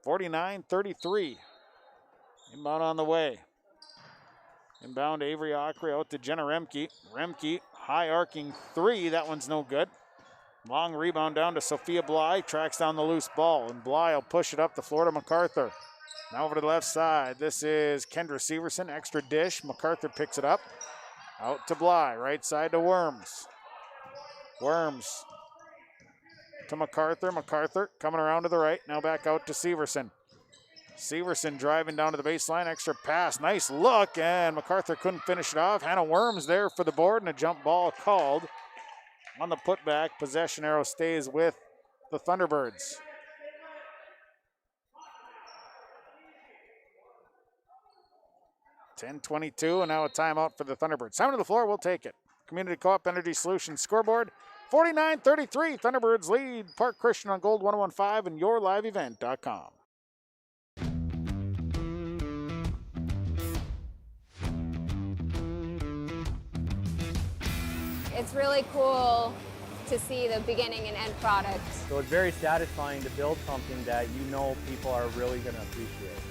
49-33. Inbound on the way. Inbound to Avery Ockery out to Jenna Remke. Remke, high arcing three. That one's no good. Long rebound down to Sophia Bly. Tracks down the loose ball. And Bly will push it up the floor to MacArthur. Now over to the left side. This is Kendra Severson. Extra dish. MacArthur picks it up. Out to Bly. Right side to Worms. Worms to MacArthur. MacArthur coming around to the right. Now back out to Severson. Severson driving down to the baseline. Extra pass. Nice look. And MacArthur couldn't finish it off. Hannah Worms there for the board. And a jump ball called on the putback. Possession arrow stays with the Thunderbirds. .10:22 and now a timeout for the Thunderbirds. Time to the floor. We'll take it. Community Co-op Energy Solutions scoreboard. 49-33. Thunderbirds lead Park Christian on Gold 101.5 and yourliveevent.com. It's really cool to see the beginning and end product. So it's very satisfying to build something that you know people are really going to appreciate.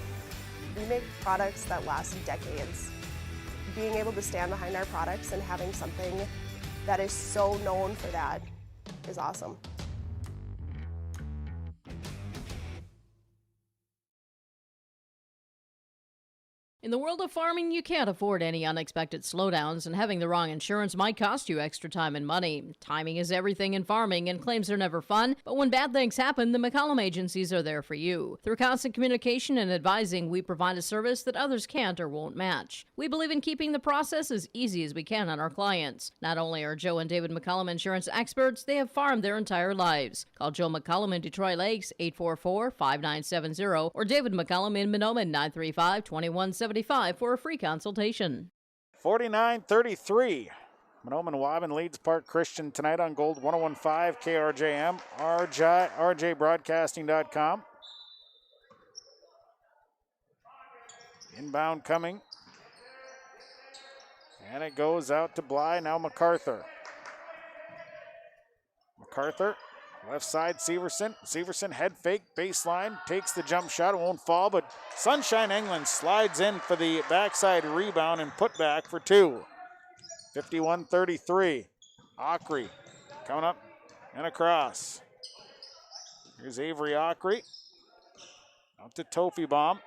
We make products that last decades. Being able to stand behind our products and having something that is so known for that is awesome. In the world of farming, you can't afford any unexpected slowdowns, and having the wrong insurance might cost you extra time and money. Timing is everything in farming, and claims are never fun, but when bad things happen, the McCollum agencies are there for you. Through constant communication and advising, we provide a service that others can't or won't match. We believe in keeping the process as easy as we can on our clients. Not only are Joe and David McCollum insurance experts, they have farmed their entire lives. Call Joe McCollum in Detroit Lakes, 844-5970, or David McCollum in Mahnomen, 935-2175 for a free consultation. 49-33. Mahnomen-Waubuan leads Park Christian tonight on Gold 101.5 KRJM, RJBroadcasting.com. Inbound coming. And it goes out to Bly, now MacArthur. MacArthur, left side, Severson. Severson head fake, baseline, takes the jump shot, it won't fall, but Sunshine England slides in for the backside rebound and put back for two. 51-33. Ockery coming up and across. Here's Avery Ockery. Out to Tofibomb.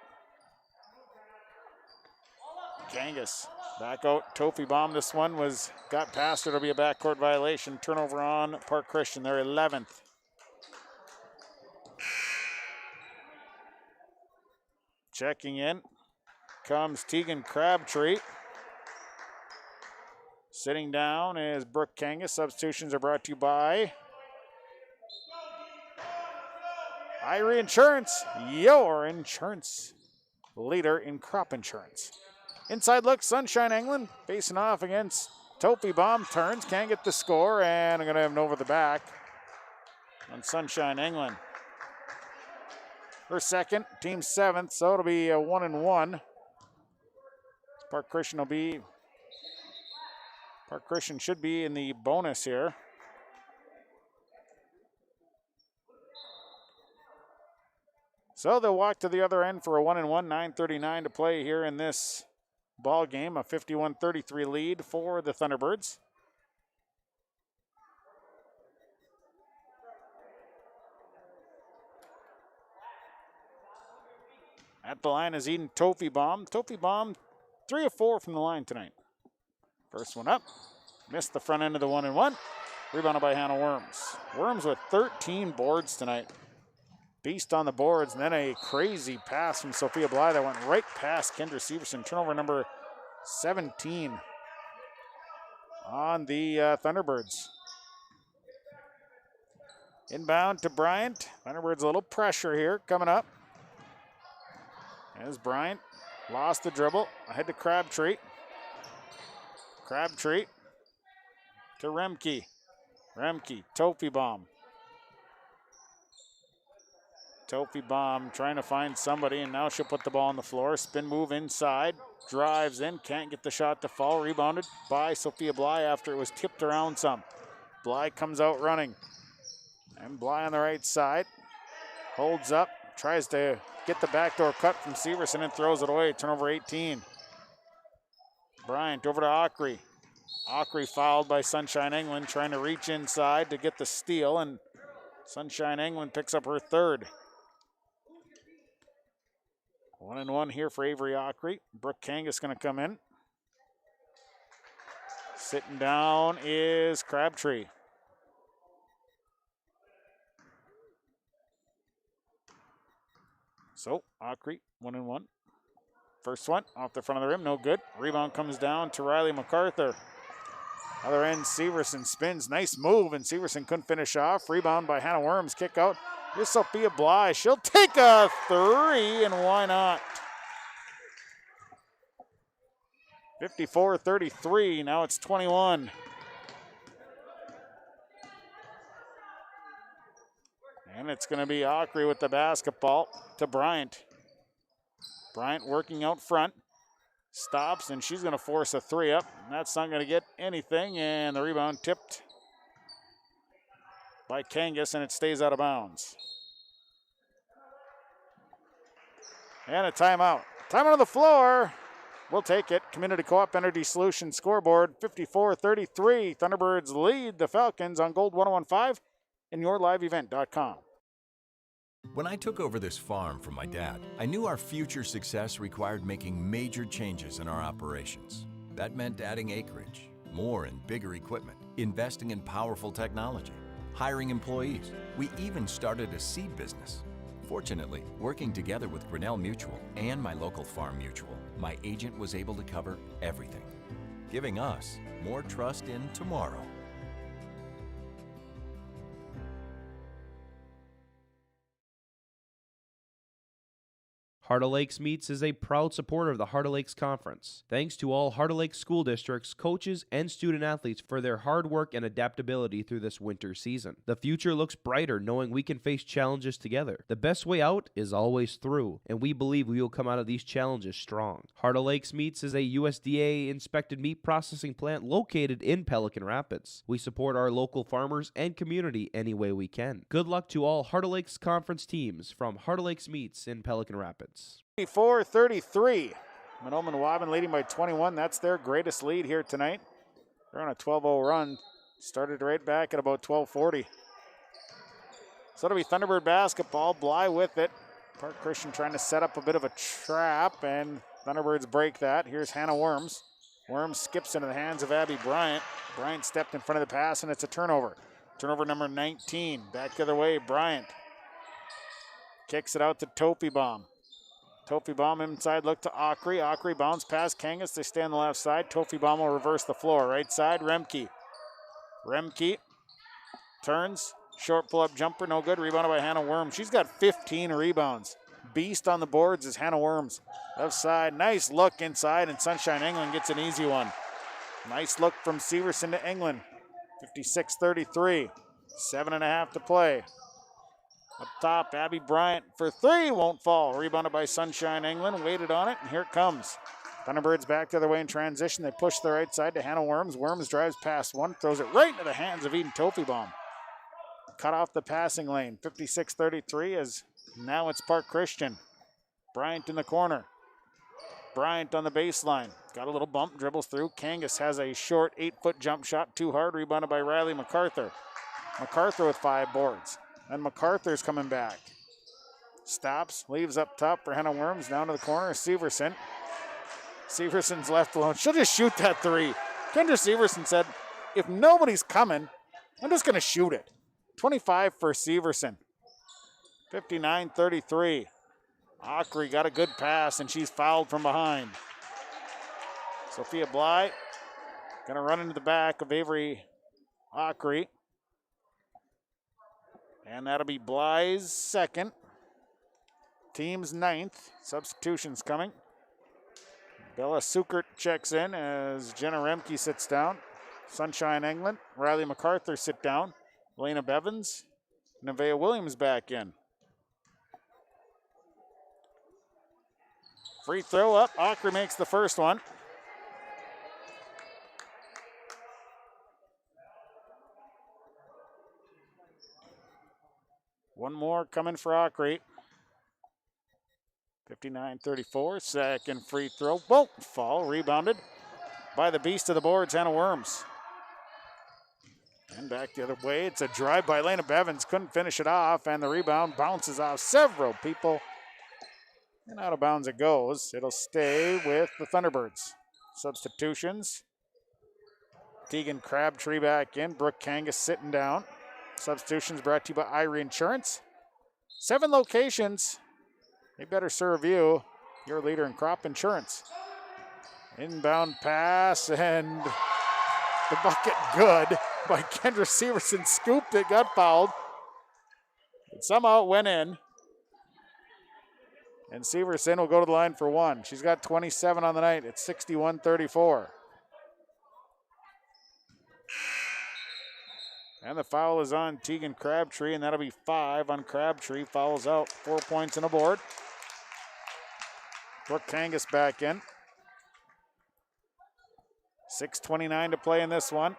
Kangas back out. Tofibomb. This one got past her. It'll be a backcourt violation. Turnover on Park Christian. They're 11th. Checking in comes Tegan Crabtree. Sitting down is Brooke Kangas. Substitutions are brought to you by Irie Insurance, your insurance leader in crop insurance. Inside look, Sunshine England facing off against Tofibomb. Turns, can't get the score, and I'm going to have an over the back on Sunshine England. Her second, team seventh, so it'll be a 1-1. Park Christian should be in the bonus here. So they'll walk to the other end for a 1-1, 9:39 to play here in this ball game. A 51-33 lead for the Thunderbirds. At the line is Eden Tofibomb. Tofibomb, 3 of 4 from the line tonight. First one up, missed the front end of the 1-1. Rebounded by Hannah Worms. Worms with 13 boards tonight. Beast on the boards, and then a crazy pass from Sophia Bly that went right past Kendra Severson. Turnover number 17 on the Thunderbirds. Inbound to Bryant. Thunderbirds a little pressure here coming up. As Bryant lost the dribble, ahead to Crabtree. Crabtree to Remke. Remke, Tofibomb. Tofibomb trying to find somebody, and now she'll put the ball on the floor. Spin move inside, drives in, can't get the shot to fall. Rebounded by Sophia Bly after it was tipped around some. Bly comes out running. And Bly on the right side. Holds up, tries to get the backdoor cut from Severson and throws it away. Turnover 18. Bryant over to Ockery. Ockery fouled by Sunshine England, trying to reach inside to get the steal, and Sunshine England picks up her third. 1-1 here for Avery Ockery. Brooke Kangas going to come in. Sitting down is Crabtree. So, Ockery, 1-1. First one off the front of the rim, no good. Rebound comes down to Riley MacArthur. Other end, Severson spins. Nice move, and Severson couldn't finish off. Rebound by Hannah Worms. Kick out. Here's Sophia Bly. She'll take a three, and why not? 54-33. Now it's 21. And it's going to be Ockery with the basketball to Bryant. Bryant working out front. Stops, and she's going to force a three up. That's not going to get anything, and the rebound tipped by Kangas, and it stays out of bounds. And a timeout. Timeout on the floor. We'll take it. Community Co-op Energy Solutions scoreboard, 54-33. Thunderbirds lead the Falcons on Gold 101.5 and yourliveevent.com. When I took over this farm from my dad, I knew our future success required making major changes in our operations. That meant adding acreage, more and bigger equipment, investing in powerful technology, hiring employees. We even started a seed business. Fortunately, working together with Grinnell Mutual and my local farm mutual, my agent was able to cover everything, giving us more trust in tomorrow. Heart of Lakes Meats is a proud supporter of the Heart of Lakes Conference. Thanks to all Heart of Lakes school districts, coaches, and student athletes for their hard work and adaptability through this winter season. The future looks brighter knowing we can face challenges together. The best way out is always through, and we believe we will come out of these challenges strong. Heart of Lakes Meats is a USDA-inspected meat processing plant located in Pelican Rapids. We support our local farmers and community any way we can. Good luck to all Heart of Lakes Conference teams from Heart of Lakes Meats in Pelican Rapids. 34-33. Mahnomen-Waubuan leading by 21. That's their greatest lead here tonight. They're on a 12-0 run. Started right back at about 12:40. So it'll be Thunderbird basketball. Bly with it. Park Christian trying to set up a bit of a trap, and Thunderbirds break that. Here's Hannah Worms. Worms skips into the hands of Abby Bryant. Bryant stepped in front of the pass, and it's a turnover. Turnover number 19. Back the other way, Bryant. Kicks it out to Topibaum. Topibaum inside, look to Ockery. Ockery bounce past Kangas. They stay on the left side. Topibaum will reverse the floor. Right side, Remke. Remke turns. Short pull-up jumper, no good. Rebounded by Hannah Worms. She's got 15 rebounds. Beast on the boards is Hannah Worms. Left side, nice look inside, and Sunshine England gets an easy one. Nice look from Severson to England. 56-33. 7.5 to play. Up top, Abby Bryant for three, won't fall. Rebounded by Sunshine England, waited on it, and here it comes. Thunderbirds back the other way in transition. They push the right side to Hannah Worms. Worms drives past one, throws it right into the hands of Eden Topibaum. Cut off the passing lane. 56-33 as now it's Park Christian. Bryant in the corner. Bryant on the baseline. Got a little bump, dribbles through. Kangas has a short 8-foot jump shot, too hard, rebounded by Riley MacArthur. MacArthur with 5 boards. And MacArthur's coming back. Stops, leaves up top for Hannah Worms. Down to the corner, Severson. Severson's left alone. She'll just shoot that three. Kendra Severson said, if nobody's coming, I'm just going to shoot it. 25 for Severson. 59-33. Ockery got a good pass, and she's fouled from behind. Sophia Bly going to run into the back of Avery Ockery. And that'll be Bly's second. Team's 9th. Substitutions coming. Bella Sukert checks in as Jenna Remke sits down. Sunshine England, Riley MacArthur sit down. Elena Bevins, Nevaeh Williams back in. Free throw up. Ockery makes the first one. One more coming for Ockery. 59-34. Second free throw. Won't fall. Rebounded by the beast of the boards, Hannah Worms. And back the other way. It's a drive by Elena Bevins. Couldn't finish it off, and the rebound bounces off several people. And out of bounds it goes. It'll stay with the Thunderbirds. Substitutions. Tegan Crabtree back in. Brooke Kangas sitting down. Substitutions brought to you by Irie Insurance. 7 locations. They better serve you. Your leader in crop insurance. Inbound pass, and the bucket good by Kendra Severson. Scooped it, got fouled. But somehow it went in. And Severson will go to the line for one. She's got 27 on the night. It's 61-34. And the foul is on Tegan Crabtree, and that'll be 5 on Crabtree. Fouls out, 4 points and a board. Brooke Kangas back in. 6:29 to play in this one.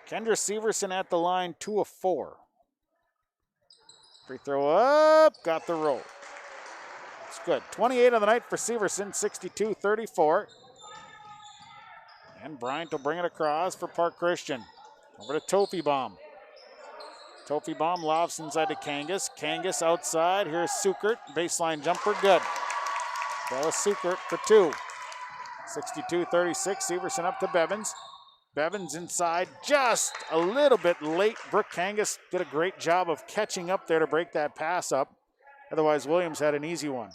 Kendra Severson at the line, 2 of 4. Free throw up, got the roll. It's good. 28 on the night for Severson, 62-34. And Bryant will bring it across for Park Christian. Over to Topibaum. Topibaum lofts inside to Kangas. Kangas outside. Here's Sukert. Baseline jumper, good. Bella Sukert for 2. 62-36. Severson up to Bevins. Bevins inside just a little bit late. Brooke Kangas did a great job of catching up there to break that pass up. Otherwise, Williams had an easy one.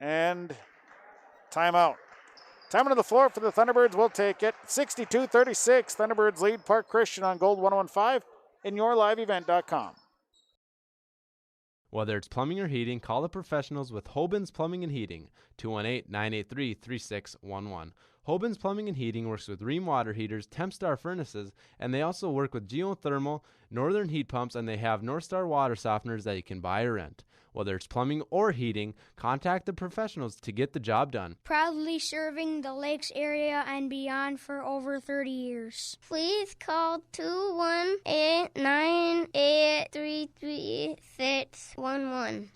And timeout. Time on the floor for the Thunderbirds. We'll take it. 62-36. Thunderbirds lead Park Christian on Gold 101.5 and yourliveevent.com. Whether it's plumbing or heating, call the professionals with Hoban's Plumbing and Heating, 218-983-3611. Hoban's Plumbing and Heating works with Rheem water heaters, Tempstar furnaces, and they also work with geothermal, northern heat pumps, and they have Northstar water softeners that you can buy or rent. Whether it's plumbing or heating, contact the professionals to get the job done. Proudly serving the Lakes area and beyond for over 30 years. Please call 218-983-3611.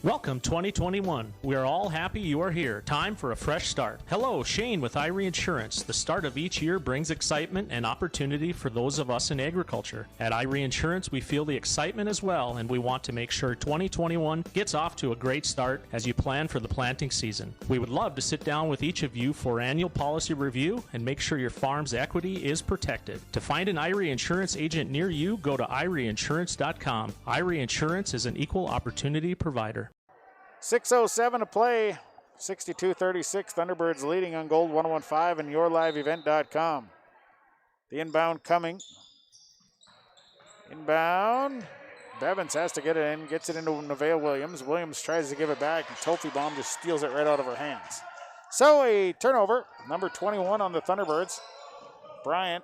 Welcome 2021. We are all happy you are here. Time for a fresh start. Hello, Shane with Irie Insurance. The start of each year brings excitement and opportunity for those of us in agriculture. At Irie Insurance, we feel the excitement as well, and we want to make sure 2021 gets off to a great start as you plan for the planting season. We would love to sit down with each of you for annual policy review and make sure your farm's equity is protected. To find an Irie Insurance agent near you, go to IrieInsurance.com. Irie Insurance is an equal opportunity provider. 6:07 to play. 62-36. Thunderbirds leading on Gold 101.5 and YourLiveEvent.com. The inbound coming. Inbound. Bevins has to get it in. Gets it into Nevaeh Williams. Williams tries to give it back, and Tofibom just steals it right out of her hands. So a turnover. Number 21 on the Thunderbirds. Bryant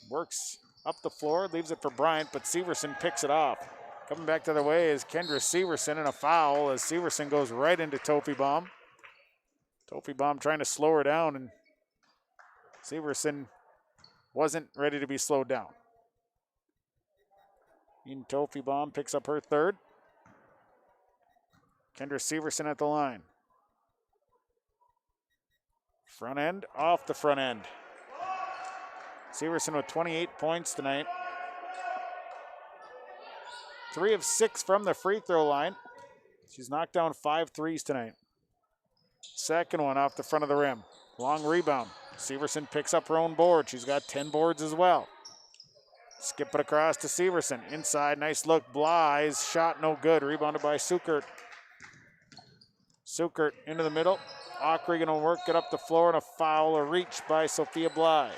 works up the floor. Leaves it for Bryant, but Severson picks it off. Coming back the other way is Kendra Severson, and a foul as Severson goes right into Tofibom. Tofibom trying to slow her down, and Severson wasn't ready to be slowed down. Ian Tofibom picks up her third. Kendra Severson at the line. Front end, off the front end. Severson with 28 points tonight. 3 of 6 from the free throw line. She's knocked down 5 threes tonight. Second one off the front of the rim. Long rebound. Severson picks up her own board. She's got 10 boards as well. Skip it across to Severson. Inside, nice look. Bly's shot no good. Rebounded by Sukert. Sukert into the middle. Ockery gonna work it up the floor, and a foul, a reach by Sophia Bly.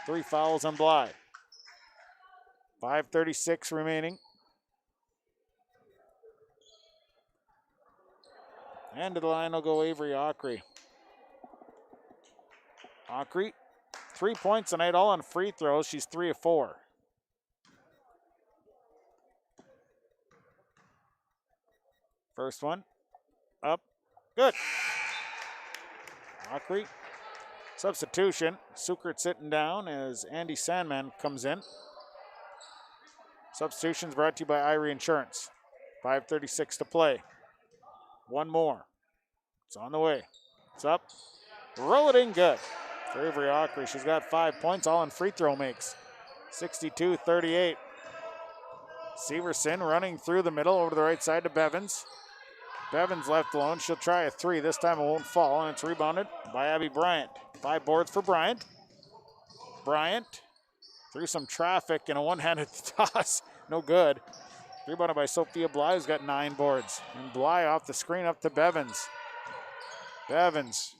3 fouls on Bly. 5:36 remaining. And to the line will go Avery Ockery. Ockery, 3 points tonight, all on free throws. She's 3 of 4. First one, up, good. Ockery, substitution. Sukert sitting down as Andy Sandman comes in. Substitutions brought to you by Irie Insurance. 5:36 to play. One more. It's on the way. It's up. Roll it in good. For Avery Ockery. She's got 5 points, all in free throw makes. 62-38. Severson running through the middle over to the right side to Bevins. Bevins left alone. She'll try a 3. This time it won't fall, and it's rebounded by Abby Bryant. 5 boards for Bryant. Bryant through some traffic and a one-handed toss. No good. Rebounded by Sophia Bly, who's got 9 boards. And Bly off the screen up to Bevins. Bevins,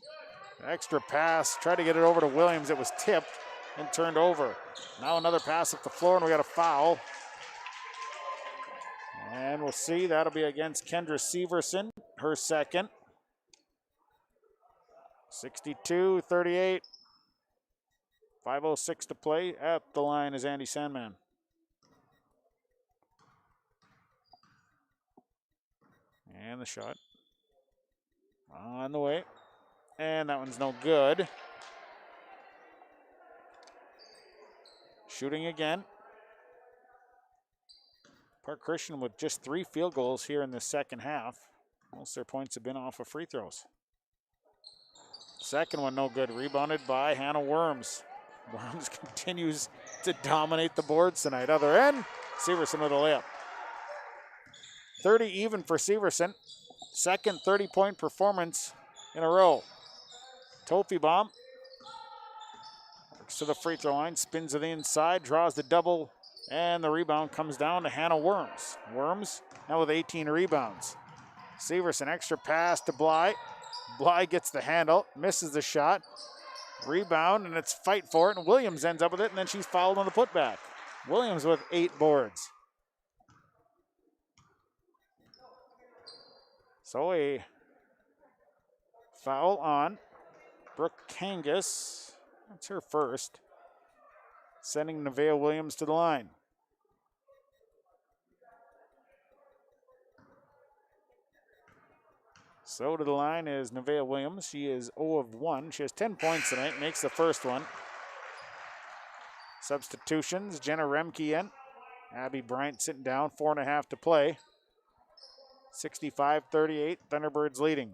extra pass, tried to get it over to Williams. It was tipped and turned over. Now another pass up the floor, and we got a foul. And we'll see, that'll be against Kendra Severson, her second. 62-38. 5:06 to play. At the line is Andy Sandman. And the shot on the way. And that one's no good. Shooting again. Park Christian with just 3 field goals here in the second half. Most of their points have been off of free throws. Second one no good. Rebounded by Hannah Worms. Worms continues to dominate the boards tonight. Other end, Severson with a layup. 30 even for Severson. Second 30-point performance in a row. Tofibom works to the free throw line, spins to the inside, draws the double, and the rebound comes down to Hannah Worms. Worms now with 18 rebounds. Severson extra pass to Bly. Bly gets the handle, misses the shot. Rebound, and it's fight for it, and Williams ends up with it, and then she's fouled on the putback. Williams with 8 boards. So a foul on Brooke Kangas. That's her first. Sending Nevaeh Williams to the line. So to the line is Nevaeh Williams. She is 0 of 1. She has 10 points tonight, makes the first one. Substitutions, Jenna Remke in. Abby Bryant sitting down, 4.5 to play. 65-38, Thunderbirds leading.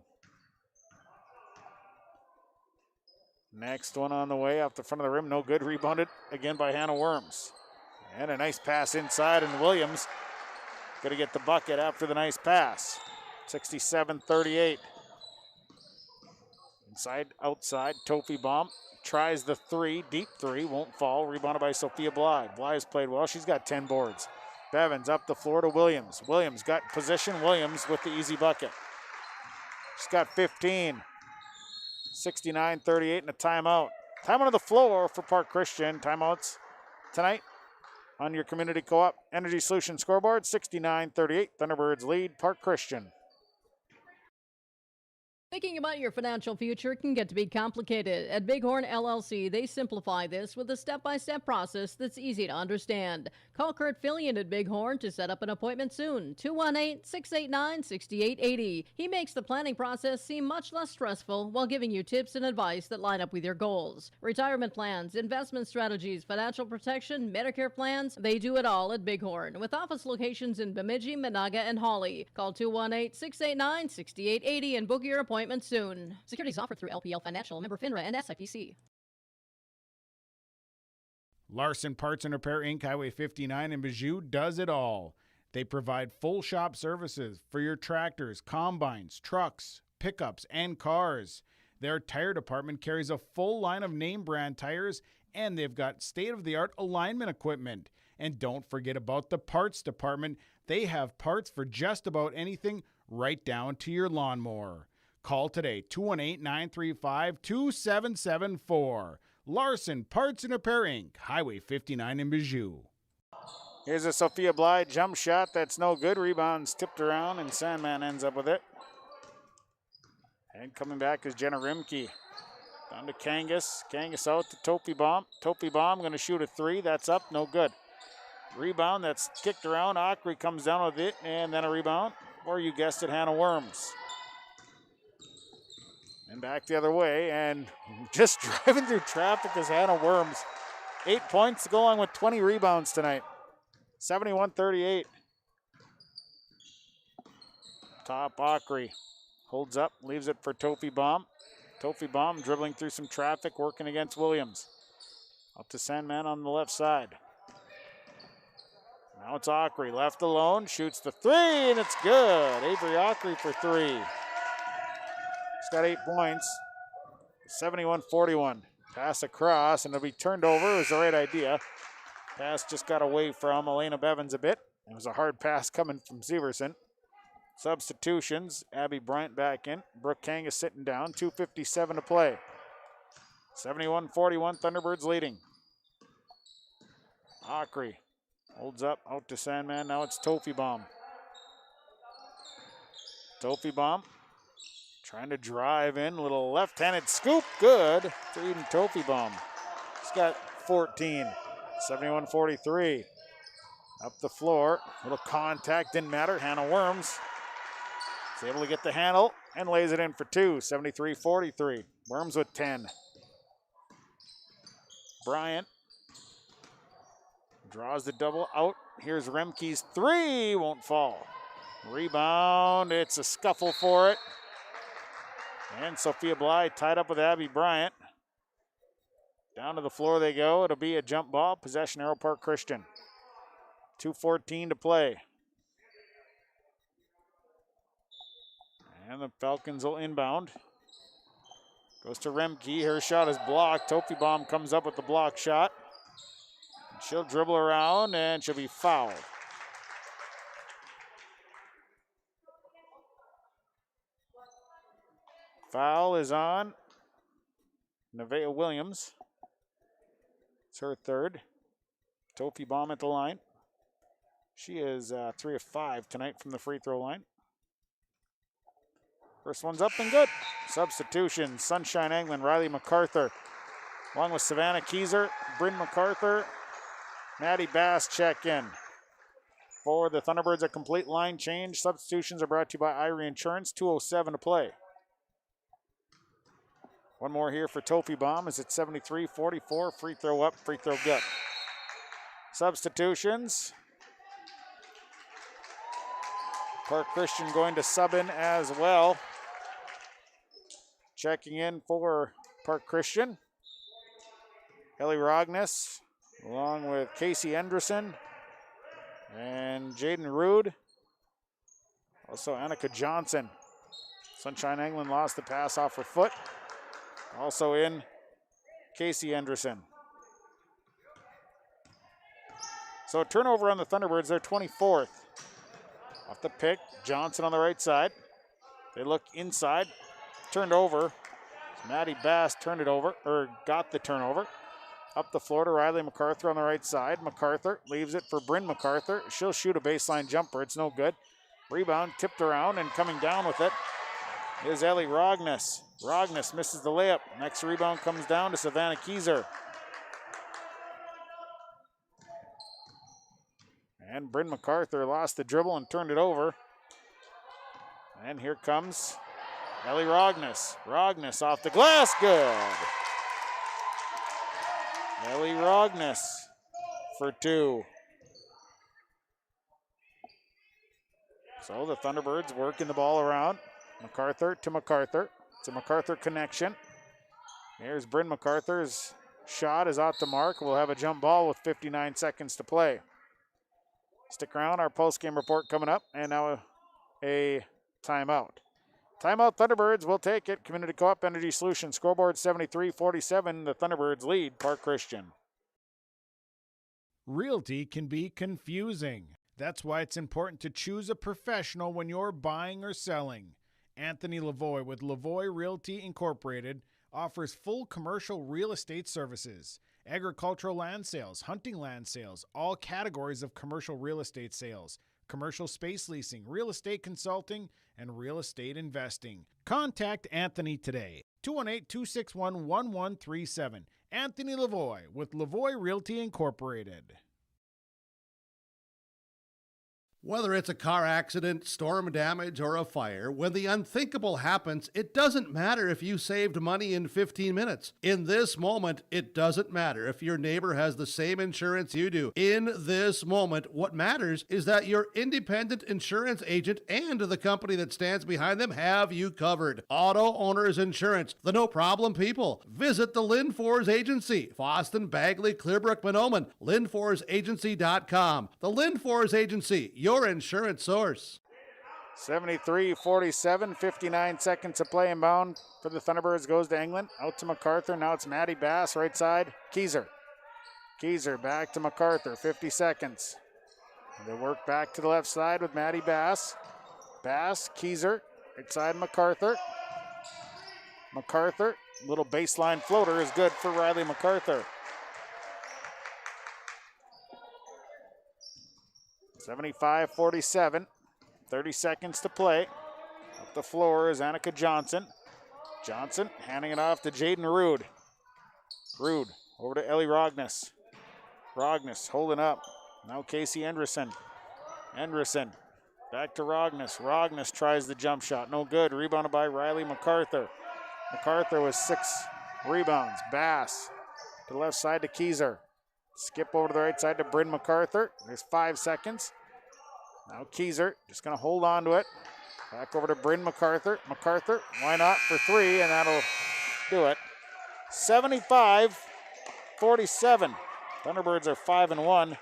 Next one on the way off the front of the rim, no good. Rebounded again by Hannah Worms. And a nice pass inside, and Williams going to get the bucket after the nice pass. 67-38. Inside, outside, Tofi Baum tries the three, deep three, won't fall. Rebounded by Sophia Bly. Bly's played well, she's got 10 boards. Bevins up the floor to Williams. Williams got position, Williams with the easy bucket. She's got 15. 69-38 and a timeout. Time on the floor for Park Christian. Timeouts tonight on your Community Co-op Energy Solution scoreboard. 69-38, Thunderbirds lead Park Christian. Thinking about your financial future can get to be complicated. At Bighorn LLC, they simplify this with a step-by-step process that's easy to understand. Call Kurt Fillion at Bighorn to set up an appointment soon. 218-689-6880. He makes the planning process seem much less stressful while giving you tips and advice that line up with your goals. Retirement plans, investment strategies, financial protection, Medicare plans, they do it all at Bighorn. With office locations in Bemidji, Monaga, and Hawley. Call 218-689-6880 and book your appointment soon. Securities offered through LPL Financial, member FINRA and SIPC. Larson Parts and Repair Inc., Highway 59 in Bijou does it all. They provide full shop services for your tractors, combines, trucks, pickups, and cars. Their tire department carries a full line of name brand tires, and they've got state-of-the-art alignment equipment. And don't forget about the parts department. They have parts for just about anything, right down to your lawnmower. Call today, 218-935-2774. Larson Parts and Repair Inc., Highway 59 in Bijou. Here's a Sophia Bly jump shot that's no good. Rebound's tipped around, and Sandman ends up with it. And coming back is Jenna Rimke. Down to Kangas. Kangas out to Topi Baum. Topi Baum going to shoot a three. That's up, no good. Rebound that's kicked around. Ockery comes down with it, and then a rebound. Or you guessed it, Hannah Worms. And back the other way, and just driving through traffic is Hannah Worms. 8 points to go along with 20 rebounds tonight. 71-38. Top Ockery holds up, leaves it for Tofi Baum. Tofi Baum dribbling through some traffic, working against Williams. Up to Sandman on the left side. Now it's Ockery, left alone, shoots the three, and it's good. Avery Ockery for three. He's got 8 points. 71-41. Pass across, and it'll be turned over. It was the right idea. Pass just got away from Elena Bevins a bit. It was a hard pass coming from Severson. Substitutions. Abby Bryant back in. Brooke Kangas sitting down. 2:57 to play. 71-41. Thunderbirds leading. Ockery holds up out to Sandman. Now it's Tofi Baum. Tofi Baum trying to drive in. Little left-handed scoop. Good for Eden Tofi Baum. He's got 14. 71-43. Up the floor. Little contact, didn't matter. Hannah Worms is able to get the handle and lays it in for two. 73-43. Worms with 10. Bryant draws the double out. Here's Remke's three. Won't fall. Rebound. It's a scuffle for it. And Sophia Bly tied up with Abby Bryant. Down to the floor they go. It'll be a jump ball. Possession, Arrow Park Christian. 2:14 to play. And the Falcons will inbound. Goes to Remke. Her shot is blocked. Tofi Baum comes up with the block shot. She'll dribble around and she'll be fouled. Foul is on Nevaeh Williams. It's her third. Tofi Baum at the line. She is 3 of 5 tonight from the free throw line. First one's up and good. Substitution, Sunshine Anglin, Riley MacArthur, along with Savannah Keyser, Bryn MacArthur, Maddie Bass check in. For the Thunderbirds, a complete line change. Substitutions are brought to you by Irie Insurance. 2:07 to play. One more here for Tofi Baum is at 73-44. Free throw up, free throw good. Substitutions. Park Christian going to sub in as well. Checking in for Park Christian, Ellie Rogness, along with Casey Enderson and Jaden Rude. Also Annika Johnson. Sunshine Anglin lost the pass off her foot. Also in Casey Enderson. So a turnover on the Thunderbirds, they're 24th. Off the pick, Johnson on the right side. They look inside, turned over. Maddie Bass turned it over, or got the turnover. Up the floor to Riley MacArthur on the right side. MacArthur leaves it for Bryn MacArthur. She'll shoot a baseline jumper, it's no good. Rebound tipped around and coming down with it is Ellie Rogness. Rogness misses the layup. Next rebound comes down to Savannah Keyser. And Bryn MacArthur lost the dribble and turned it over. And here comes Ellie Rogness. Rogness off the glass, good. Ellie Rogness for two. So the Thunderbirds working the ball around. MacArthur to MacArthur. It's a MacArthur connection. Here's Bryn MacArthur's shot is out to mark. We'll have a jump ball with 59 seconds to play. Stick around, our post-game report coming up, and now a timeout. Timeout, Thunderbirds will take it. Community Co-op Energy Solutions, scoreboard 73-47. The Thunderbirds lead Park Christian. Realty can be confusing. That's why it's important to choose a professional when you're buying or selling. Anthony Lavoie with Lavoie Realty Incorporated offers full commercial real estate services, agricultural land sales, hunting land sales, all categories of commercial real estate sales, commercial space leasing, real estate consulting, and real estate investing. Contact Anthony today, 218-261-1137. Anthony Lavoie with Lavoie Realty Incorporated. Whether it's a car accident, storm damage, or a fire, when the unthinkable happens, it doesn't matter if you saved money in 15 minutes. In this moment, it doesn't matter if your neighbor has the same insurance you do. In this moment, what matters is that your independent insurance agent and the company that stands behind them have you covered. Auto Owners Insurance, the no-problem people. Visit the Lynn Fours Agency, Foston, Bagley, Clearbrook, Mahnomen, LynnForsAgency.com. The Lynn Fours Agency, your insurance source. 73-47, 59 seconds to play inbound for the Thunderbirds. Goes to England, out to MacArthur. Now it's Maddie Bass, right side. Keyser back to MacArthur, 50 seconds. They work back to the left side with Maddie Bass. Keyser, right side MacArthur. Little baseline floater is good for Riley MacArthur. 75-47, 30 seconds to play. Up the floor is Annika Johnson. Johnson handing it off to Jaden Rude. Rude over to Ellie Rogness. Rogness holding up. Now Casey Enderson. Back to Rogness. Rogness tries the jump shot. No good. Rebounded by Riley MacArthur. MacArthur with 6 rebounds. Bass to the left side to Keyser. Skip over to the right side to Bryn MacArthur. There's 5 seconds. Now Keyser just going to hold on to it. Back over to Bryn MacArthur. MacArthur, why not for 3, and that'll do it. 75-47. Thunderbirds are 5-1.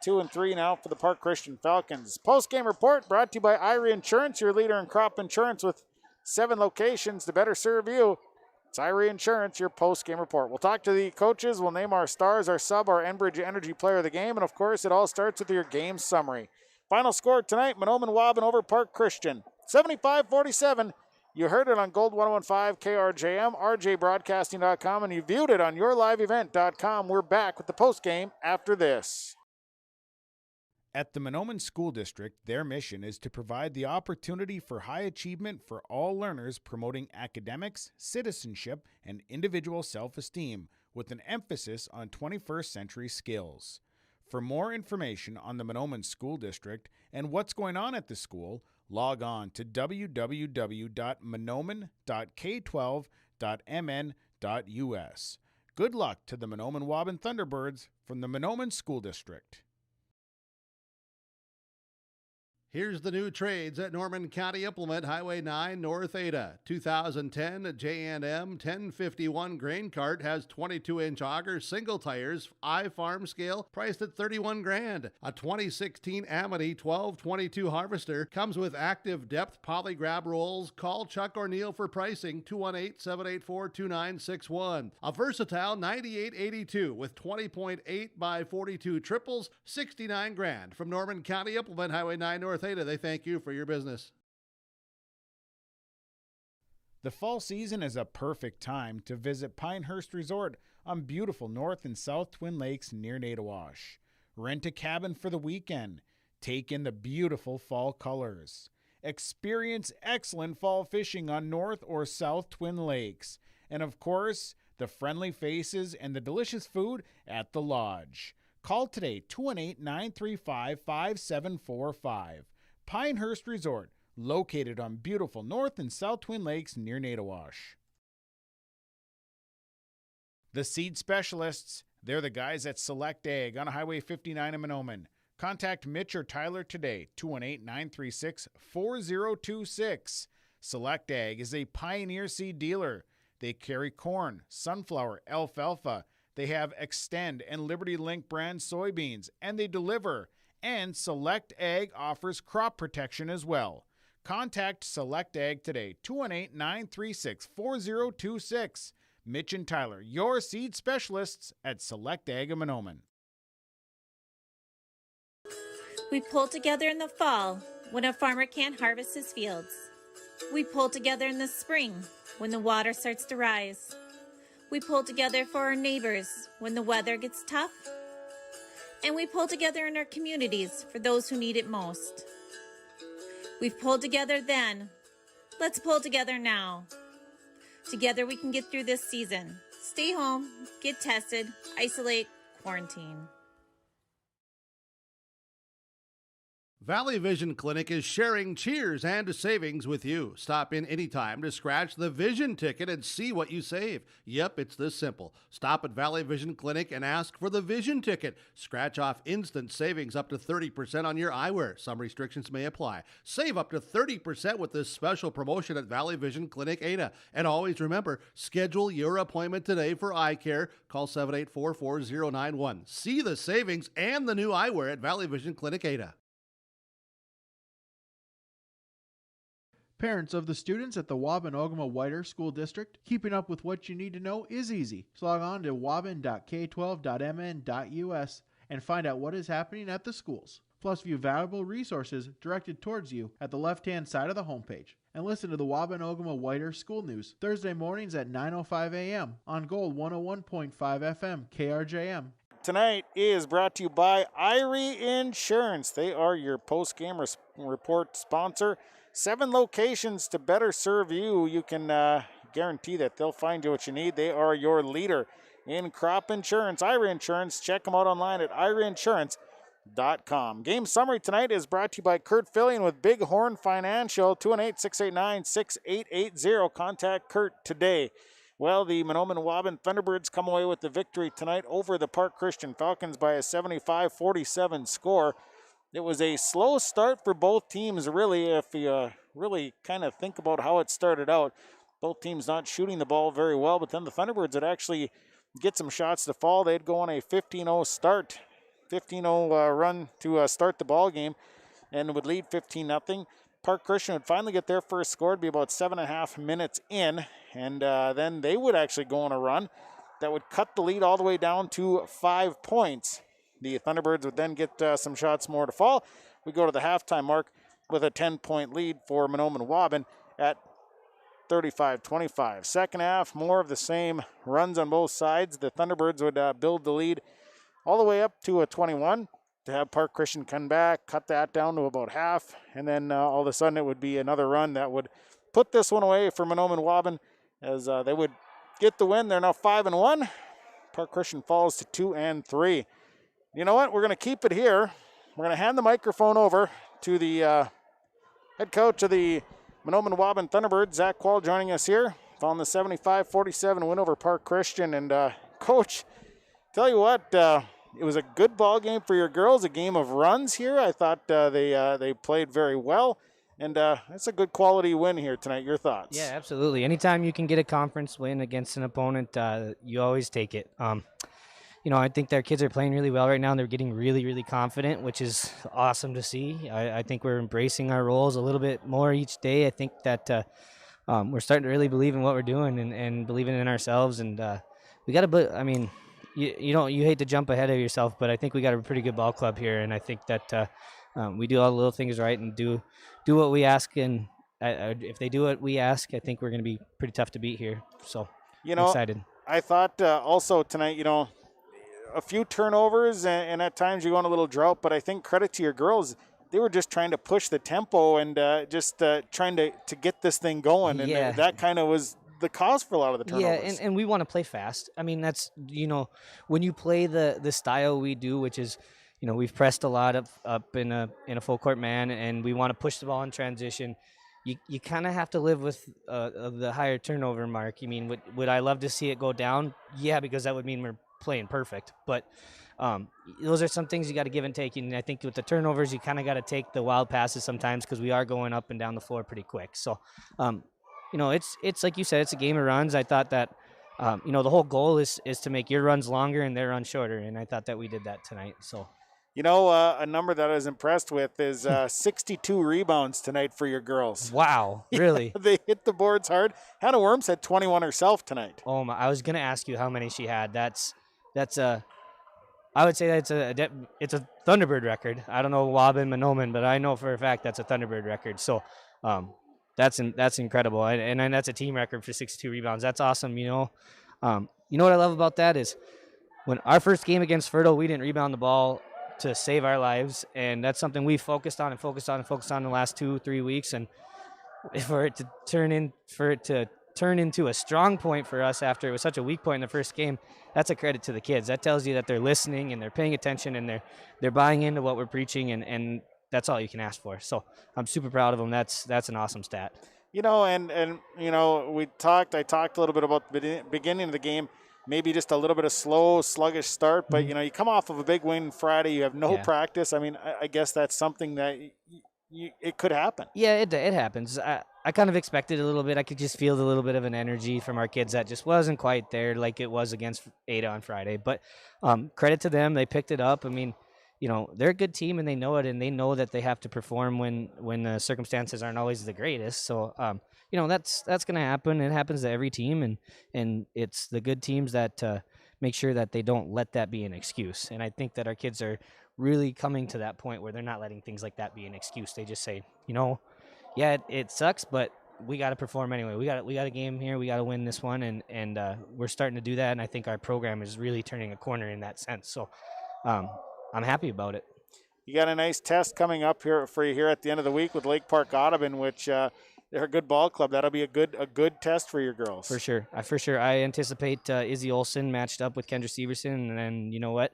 2-3 now for the Park Christian Falcons. Post-game report brought to you by Irie Insurance, your leader in crop insurance with 7 locations to better serve you. It's Irie Insurance, your post-game report. We'll talk to the coaches. We'll name our stars, our sub, our Enbridge Energy player of the game. And, of course, it all starts with your game summary. Final score tonight, Mahnomen-Waubuan over Park Christian. 75-47. You heard it on Gold 101.5 KRJM, rjbroadcasting.com, and you viewed it on yourliveevent.com. We're back with the post-game after this. At the Mahnomen School District, their mission is to provide the opportunity for high achievement for all learners, promoting academics, citizenship, and individual self-esteem, with an emphasis on 21st century skills. For more information on the Mahnomen School District and what's going on at the school, log on to www.mahnomen.k12.mn.us. Good luck to the Mahnomen-Waubuan Thunderbirds from the Mahnomen School District. Here's the new trades at Norman County Implement, Highway 9 North Ada. 2010 J&M 1051 grain cart has 22-inch auger single tires, I-Farm scale, priced at $31,000. A 2016 Amity 1222 harvester comes with active depth poly grab rolls. Call Chuck or Neil for pricing, 218-784-2961. A versatile 9882 with 20.8 by 42 triples, $69,000. From Norman County Implement, Highway 9 North Ada, they thank you for your business. The fall season is a perfect time to visit Pinehurst Resort on beautiful North and South Twin Lakes near Nadawash. Rent a cabin for the weekend. Take in the beautiful fall colors. Experience excellent fall fishing on North or South Twin Lakes. And of course, the friendly faces and the delicious food at the lodge. Call today, 218-935-5745. Pinehurst Resort, located on beautiful North and South Twin Lakes near Nadawash. The Seed Specialists, they're the guys at Select Ag on Highway 59 in Mahnomen. Contact Mitch or Tyler today, 218-936-4026. Select Ag is a Pioneer seed dealer. They carry corn, sunflower, alfalfa. They have Extend and Liberty Link brand soybeans, and they deliver. And Select Ag offers crop protection as well. Contact Select Ag today, 218-936-4026. Mitch and Tyler, your seed specialists at Select Ag in Mahnomen. We pull together in the fall when a farmer can't harvest his fields. We pull together in the spring when the water starts to rise. We pull together for our neighbors when the weather gets tough. And we pull together in our communities for those who need it most. We've pulled together then. Let's pull together now. Together we can get through this season. Stay home, get tested, isolate, quarantine. Valley Vision Clinic is sharing cheers and savings with you. Stop in anytime to scratch the vision ticket and see what you save. Yep, it's this simple. Stop at Valley Vision Clinic and ask for the vision ticket. Scratch off instant savings up to 30% on your eyewear. Some restrictions may apply. Save up to 30% with this special promotion at Valley Vision Clinic Ada. And always remember, schedule your appointment today for eye care. Call 784-4091. See the savings and the new eyewear at Valley Vision Clinic Ada. Parents of the students at the Waubuan-Ogama-Whiter School District, keeping up with what you need to know is easy. So log on to waubuan.k12.mn.us and find out what is happening at the schools. Plus, view valuable resources directed towards you at the left-hand side of the homepage. And listen to the Waubuan-Ogama-Whiter School News Thursday mornings at 9:05 a.m. on Gold 101.5 FM KRJM. Tonight is brought to you by Irie Insurance. They are your post-game report sponsor. 7 locations to better serve you. You can guarantee that they'll find you what you need. They are your leader in crop insurance. Irie Insurance. Check them out online at irieinsurance.com. Game summary tonight is brought to you by Kurt Fillion with Bighorn Financial. 218-689-6880. Contact Kurt today. Well, the Mahnomen-Waubuan Thunderbirds come away with the victory tonight over the Park Christian Falcons by a 75-47 score. It was a slow start for both teams, really, if you really kind of think about how it started out. Both teams not shooting the ball very well, but then the Thunderbirds would actually get some shots to fall. They'd go on a 15-0 start, 15-0 run to start the ball game, and would lead 15-0. Park Christian would finally get their first score. It'd be about 7.5 minutes in, and then they would actually go on a run that would cut the lead all the way down to 5 points. The Thunderbirds would then get some shots more to fall. We go to the halftime mark with a 10-point lead for Mahnomen-Waubuan at 35-25. Second half, more of the same runs on both sides. The Thunderbirds would build the lead all the way up to a 21. to have Park Christian come back, cut that down to about half, and then all of a sudden it would be another run that would put this one away for Mahnomen-Waubuan as they would get the win. They're now 5-1. Park Christian falls to 2-3. You know what? We're going to keep it here. We're going to hand the microphone over to the head coach of the Mahnomen-Waubuan Thunderbirds, Zach Quall, joining us here following the 75-47 win over Park Christian. And Coach, tell you what, it was a good ball game for your girls, a game of runs here. I thought they played very well, and it's a good quality win here tonight. Your thoughts? Yeah, absolutely. Anytime you can get a conference win against an opponent, you always take it. I think their kids are playing really well right now, and they're getting really, really confident, which is awesome to see. I think we're embracing our roles a little bit more each day. I think that we're starting to really believe in what we're doing and believing in ourselves, and we got to. You hate to jump ahead of yourself, but I think we got a pretty good ball club here, and I think that we do all the little things right and do what we ask. And if they do what we ask, I think we're going to be pretty tough to beat here. So I'm excited. I thought also tonight, a few turnovers and at times you go on a little drought, but I think credit to your girls. They were just trying to push the tempo and just trying to get this thing going, and that kind of was the cause for a lot of the turnovers. Yeah, and we want to play fast. I mean, that's, when you play the style we do, which is, we've pressed a lot up in a full court man, and we want to push the ball in transition. You kind of have to live with the higher turnover mark. I mean, would I love to see it go down? Yeah, because that would mean we're playing perfect. But those are some things you got to give and take. And I think with the turnovers, you kind of got to take the wild passes sometimes because we are going up and down the floor pretty quick. So, it's like you said, it's a game of runs. I thought that, the whole goal is to make your runs longer and their runs shorter, and I thought that we did that tonight. So, a number that I was impressed with is 62 rebounds tonight for your girls. Wow, really? They hit the boards hard. Hannah Worms had 21 herself tonight. Oh my! I was gonna ask you how many she had. I would say that's it's a Thunderbird record. I don't know Waubuan, Mahnomen, but I know for a fact that's a Thunderbird record. So, that's incredible, and that's a team record for 62 rebounds. That's awesome. What I love about that is when our first game against Fertile, we didn't rebound the ball to save our lives, and that's something we focused on the last 2-3 weeks. And for it to turn into a strong point for us after it was such a weak point in the first game, that's a credit to the kids. That tells you that they're listening and they're paying attention and they're buying into what we're preaching, and that's all you can ask for. So I'm super proud of them. That's an awesome stat. I talked a little bit about the beginning of the game, maybe just a little bit of slow, sluggish start, but you come off of a big win Friday, you have no practice. I mean, I guess that's something that it could happen. Yeah, it happens. I kind of expected a little bit. I could just feel a little bit of an energy from our kids that just wasn't quite there like it was against Ada on Friday. But credit to them. They picked it up. I mean, they're a good team and they know it, and they know that they have to perform when the circumstances aren't always the greatest. So, that's going to happen. It happens to every team, and it's the good teams that make sure that they don't let that be an excuse. And I think that our kids are really coming to that point where they're not letting things like that be an excuse. They just say, it sucks, but we got to perform anyway. We got a game here. We got to win this one, and we're starting to do that. And I think our program is really turning a corner in that sense. So I'm happy about it. You got a nice test coming up here for you here at the end of the week with Lake Park Audubon, which they're a good ball club. That'll be a good test for your girls. For sure. I anticipate Izzy Olsen matched up with Kendra Severson, and then you know what?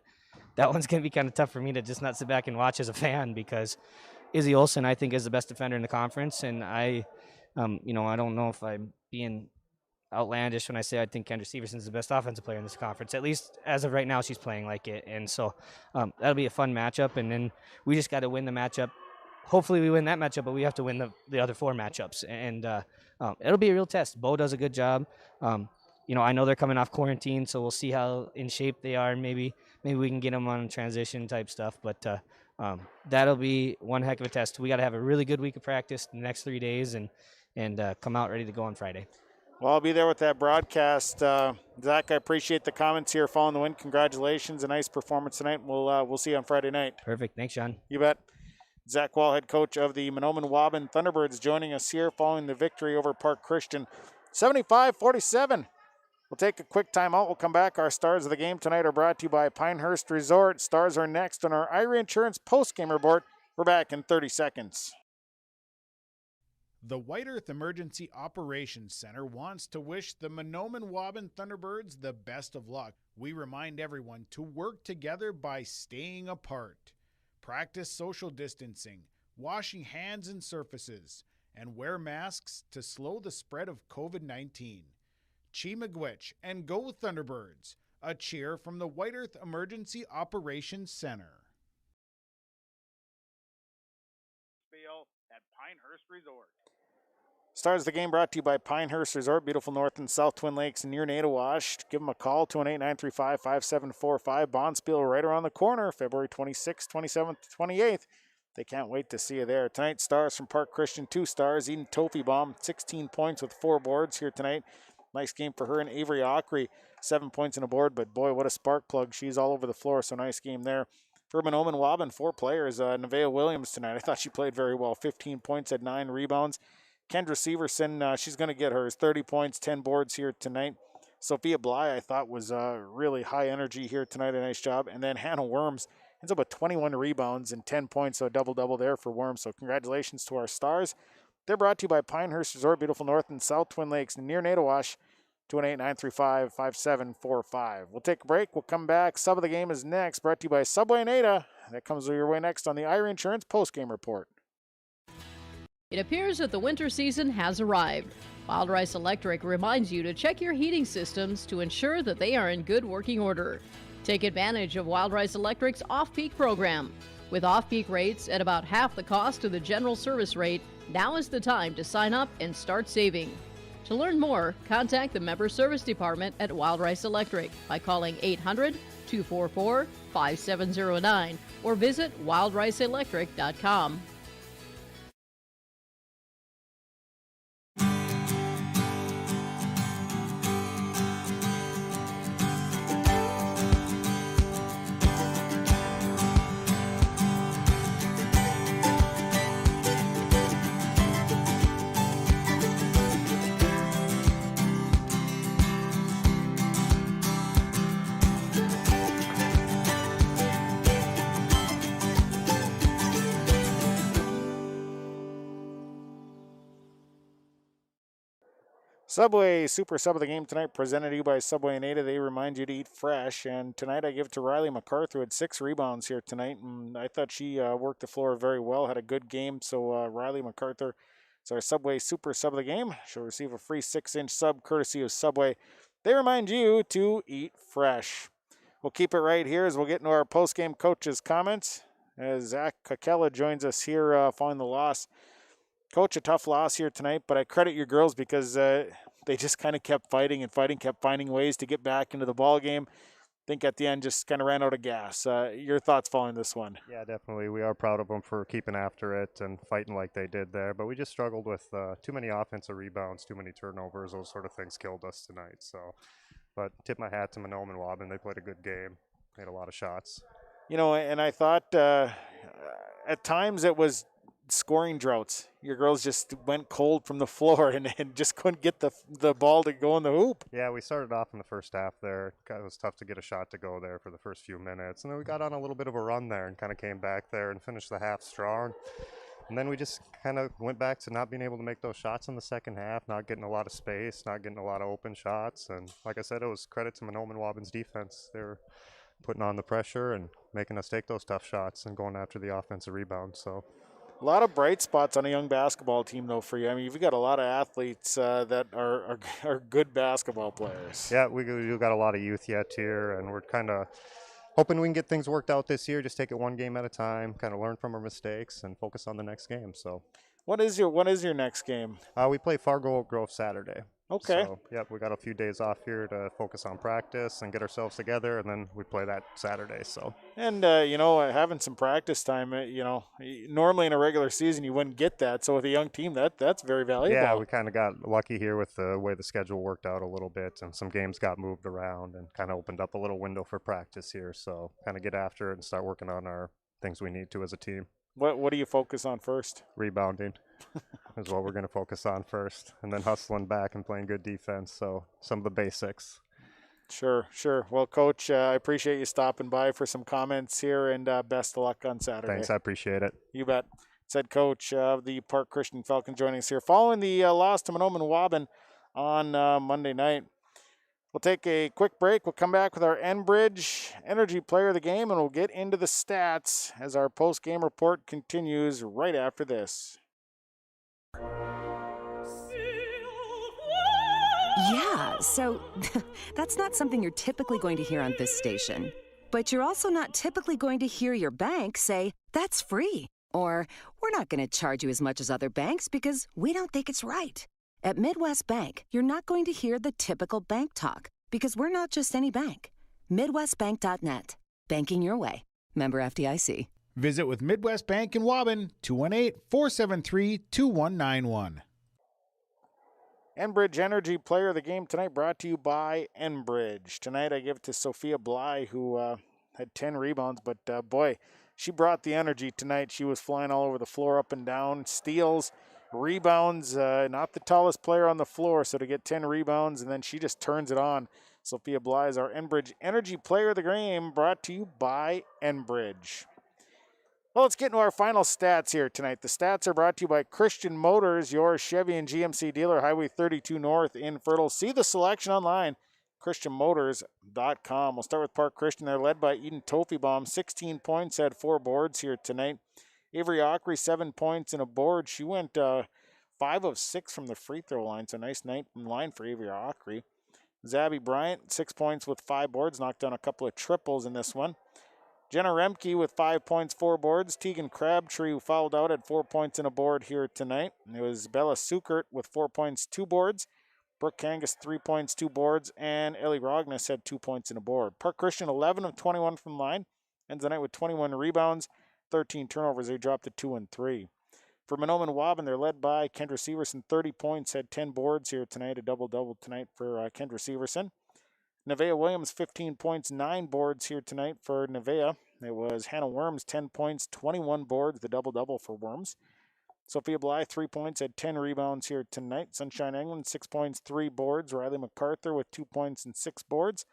That one's going to be kind of tough for me to just not sit back and watch as a fan, because Izzy Olsen, I think, is the best defender in the conference, and I don't know if I'm being outlandish when I say I think Kendra Severson is the best offensive player in this conference. At least as of right now, she's playing like it, and so that'll be a fun matchup. And then we just got to win the matchup. Hopefully, we win that matchup, but we have to win the other 4 matchups, and it'll be a real test. Bo does a good job. I know they're coming off quarantine, so we'll see how in shape they are. Maybe we can get them on transition type stuff, but that'll be one heck of a test. We got to have a really good week of practice the next 3 days and come out ready to go on Friday. Well, I'll be there with that broadcast. Zach, I appreciate the comments here following the win. Congratulations. A nice performance tonight. We'll see you on Friday night. Perfect. Thanks, Sean. You bet. Zach Quall, head coach of the Mahnomen-Waubuan Thunderbirds, joining us here following the victory over Park Christian. 75-47. We'll take a quick timeout. We'll come back. Our stars of the game tonight are brought to you by Pinehurst Resort. Stars are next on our Irie Insurance post-game report. We're back in 30 seconds. The White Earth Emergency Operations Center wants to wish the Mahnomen-Waubuan Thunderbirds the best of luck. We remind everyone to work together by staying apart. Practice social distancing, washing hands and surfaces, and wear masks to slow the spread of COVID-19. Chi Miigwech and go Thunderbirds. A cheer from the White Earth Emergency Operations Center. At Pinehurst Resort. Stars of the game brought to you by Pinehurst Resort, beautiful North and South Twin Lakes near Nadawash. Give them a call, 218-935-5745. Bonspiel right around the corner, February 26th, 27th, 28th. They can't wait to see you there. Tonight, stars from Park Christian, 2 stars. Eden Tofebaum, 16 points with 4 boards here tonight. Nice game for her. And Avery Ockery, 7 points on a board. But boy, what a spark plug. She's all over the floor, so nice game there. For Mahnomen-Waubuan, 4 players. Nevaeh Williams tonight. I thought she played very well. 15 points, had 9 rebounds. Kendra Severson, she's going to get hers. 30 points, 10 boards here tonight. Sophia Bly, I thought, was really high energy here tonight. A nice job. And then Hannah Worms ends up with 21 rebounds and 10 points, so a double-double there for Worms. So congratulations to our stars. They're brought to you by Pinehurst Resort, beautiful North and South Twin Lakes near Nadawash. 218-935-5745. We'll take a break. We'll come back. Sub of the game is next, brought to you by Subway and Ada. That comes your way next on the Irie Insurance postgame report. It appears that the winter season has arrived. Wild Rice Electric reminds you to check your heating systems to ensure that they are in good working order. Take advantage of Wild Rice Electric's off-peak program. With off-peak rates at about half the cost of the general service rate, now is the time to sign up and start saving. To learn more, contact the Member Service Department at Wild Rice Electric by calling 800-244-5709 or visit wildriceelectric.com. Subway Super Sub of the game tonight presented to you by Subway and Ada. They remind you to eat fresh. And tonight I give it to Riley MacArthur, who had 6 rebounds here tonight. And I thought she worked the floor very well, had a good game. So Riley MacArthur is our Subway Super Sub of the game. She'll receive a free 6-inch sub courtesy of Subway. They remind you to eat fresh. We'll keep it right here as we'll get into our post-game coaches' comments. As Zach Kakela joins us here following the loss. Coach, a tough loss here tonight, but I credit your girls because they just kind of kept fighting, kept finding ways to get back into the ball game. I think at the end just kind of ran out of gas. Your thoughts following this one? Yeah, definitely. We are proud of them for keeping after it and fighting like they did there, but we just struggled with too many offensive rebounds, too many turnovers. Those sort of things killed us tonight. So, but tip my hat to Mahnomen-Waubuan. They played a good game, made a lot of shots. You know, and I thought at times it was scoring droughts. Your girls just went cold from the floor and just couldn't get the ball to go in the hoop. Yeah, we started off in the first half there. It was tough to get a shot to go there for the first few minutes. And then we got on a little bit of a run there and kind of came back there and finished the half strong. And then we just kind of went back to not being able to make those shots in the second half, not getting a lot of space, not getting a lot of open shots. And like I said, it was credit to Mahnomen-Waubuan's defense. They were putting on the pressure and making us take those tough shots and going after the offensive rebound. So a lot of bright spots on a young basketball team, though, for you. I mean, you've got a lot of athletes that are good basketball players. Yeah, we've got a lot of youth yet here, and we're kind of hoping we can get things worked out this year. Just take it one game at a time, kind of learn from our mistakes, and focus on the next game. So, what is your next game? We play Fargo Oak Grove Saturday. Okay. So, yep, we got a few days off here to focus on practice and get ourselves together, and then we play that Saturday. So. And, having some practice time, normally in a regular season you wouldn't get that. So with a young team, that's very valuable. Yeah, we kind of got lucky here with the way the schedule worked out a little bit, and some games got moved around and kind of opened up a little window for practice here. So kind of get after it and start working on our things we need to as a team. What do you focus on first? Rebounding. is what we're going to focus on first, and then hustling back and playing good defense. So some of the basics. Sure. Well, Coach, I appreciate you stopping by for some comments here, and best of luck on Saturday. Thanks, I appreciate it. You bet. Said Coach of the Park Christian Falcon joining us here following the loss to Mahnomen-Waubuan on Monday night. We'll take a quick break. We'll come back with our Enbridge Energy Player of the Game, and we'll get into the stats as our post-game report continues right after this. Yeah, so that's not something you're typically going to hear on this station. But you're also not typically going to hear your bank say, that's free. Or, we're not going to charge you as much as other banks because we don't think it's right. At Midwest Bank, you're not going to hear the typical bank talk because we're not just any bank. MidwestBank.net. Banking your way. Member FDIC. Visit with Midwest Bank in Waubuan, 218-473-2191. Enbridge Energy Player of the Game tonight brought to you by Enbridge. Tonight I give it to Sophia Bly, who had 10 rebounds, but boy, she brought the energy tonight. She was flying all over the floor, up and down, steals, rebounds, not the tallest player on the floor, so to get 10 rebounds, and then she just turns it on. Sophia Bly is our Enbridge Energy Player of the Game, brought to you by Enbridge. Well, let's get into our final stats here tonight. The stats are brought to you by Christian Motors, your Chevy and GMC dealer, Highway 32 North in Fertile. See the selection online, christianmotors.com. We'll start with Park Christian. They're led by Eden Tofebaum, 16 points, had 4 boards here tonight. Avery Ockery, 7 points and a board. She went 5 of 6 from the free throw line, so nice night in line for Avery Ockery. Zabby Bryant, 6 points with 5 boards, knocked down a couple of triples in this one. Jenna Remke with 5 points, 4 boards. Tegan Crabtree, who fouled out, had 4 points and a board here tonight. And it was Bella Sukert with 4 points, 2 boards. Brooke Kangas, 3 points, 2 boards. And Ellie Rognes had 2 points and a board. Park Christian, 11 of 21 from the line. Ends the night with 21 rebounds, 13 turnovers. They dropped to 2 and 3. For Mahnomen-Waubuan, they're led by Kendra Severson, 30 points, had 10 boards here tonight. A double-double tonight for Kendra Severson. Nevaeh Williams, 15 points, 9 boards here tonight for Nevaeh. It was Hannah Worms, 10 points, 21 boards, the double-double for Worms. Sophia Bly, 3 points, had 10 rebounds here tonight. Sunshine England, 6 points, 3 boards. Riley MacArthur with 2 points and 6 boards.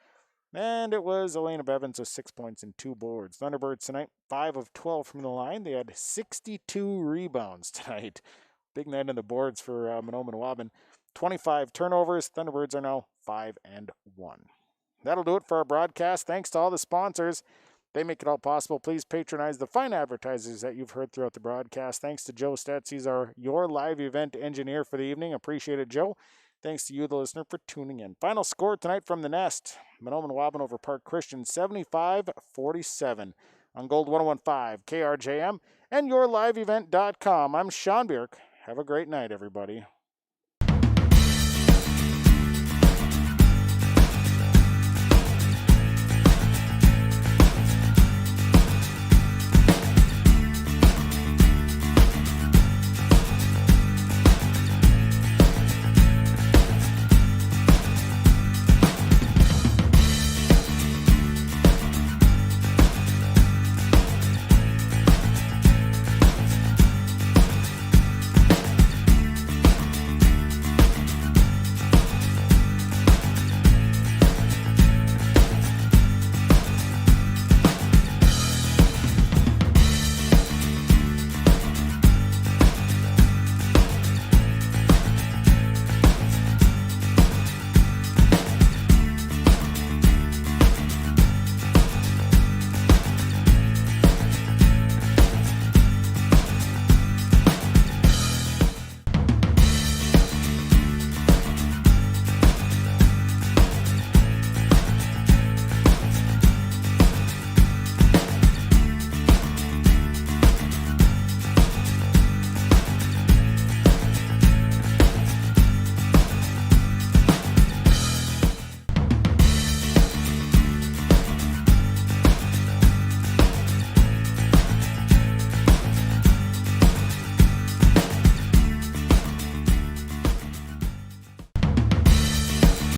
And it was Elena Bevins with 6 points and 2 boards. Thunderbirds tonight, 5 of 12 from the line. They had 62 rebounds tonight. Big night on the boards for Mahnomen-Waubuan. 25 turnovers. Thunderbirds are now 5-1. That'll do it for our broadcast. Thanks to all the sponsors. They make it all possible. Please patronize the fine advertisers that you've heard throughout the broadcast. Thanks to Joe Stetz. He's your live event engineer for the evening. Appreciate it, Joe. Thanks to you, the listener, for tuning in. Final score tonight from the Nest. Mahnomen-Waubuan over Park Christian, 75-47 on Gold 101.5 KRJM and yourliveevent.com. I'm Sean Bierk. Have a great night, everybody.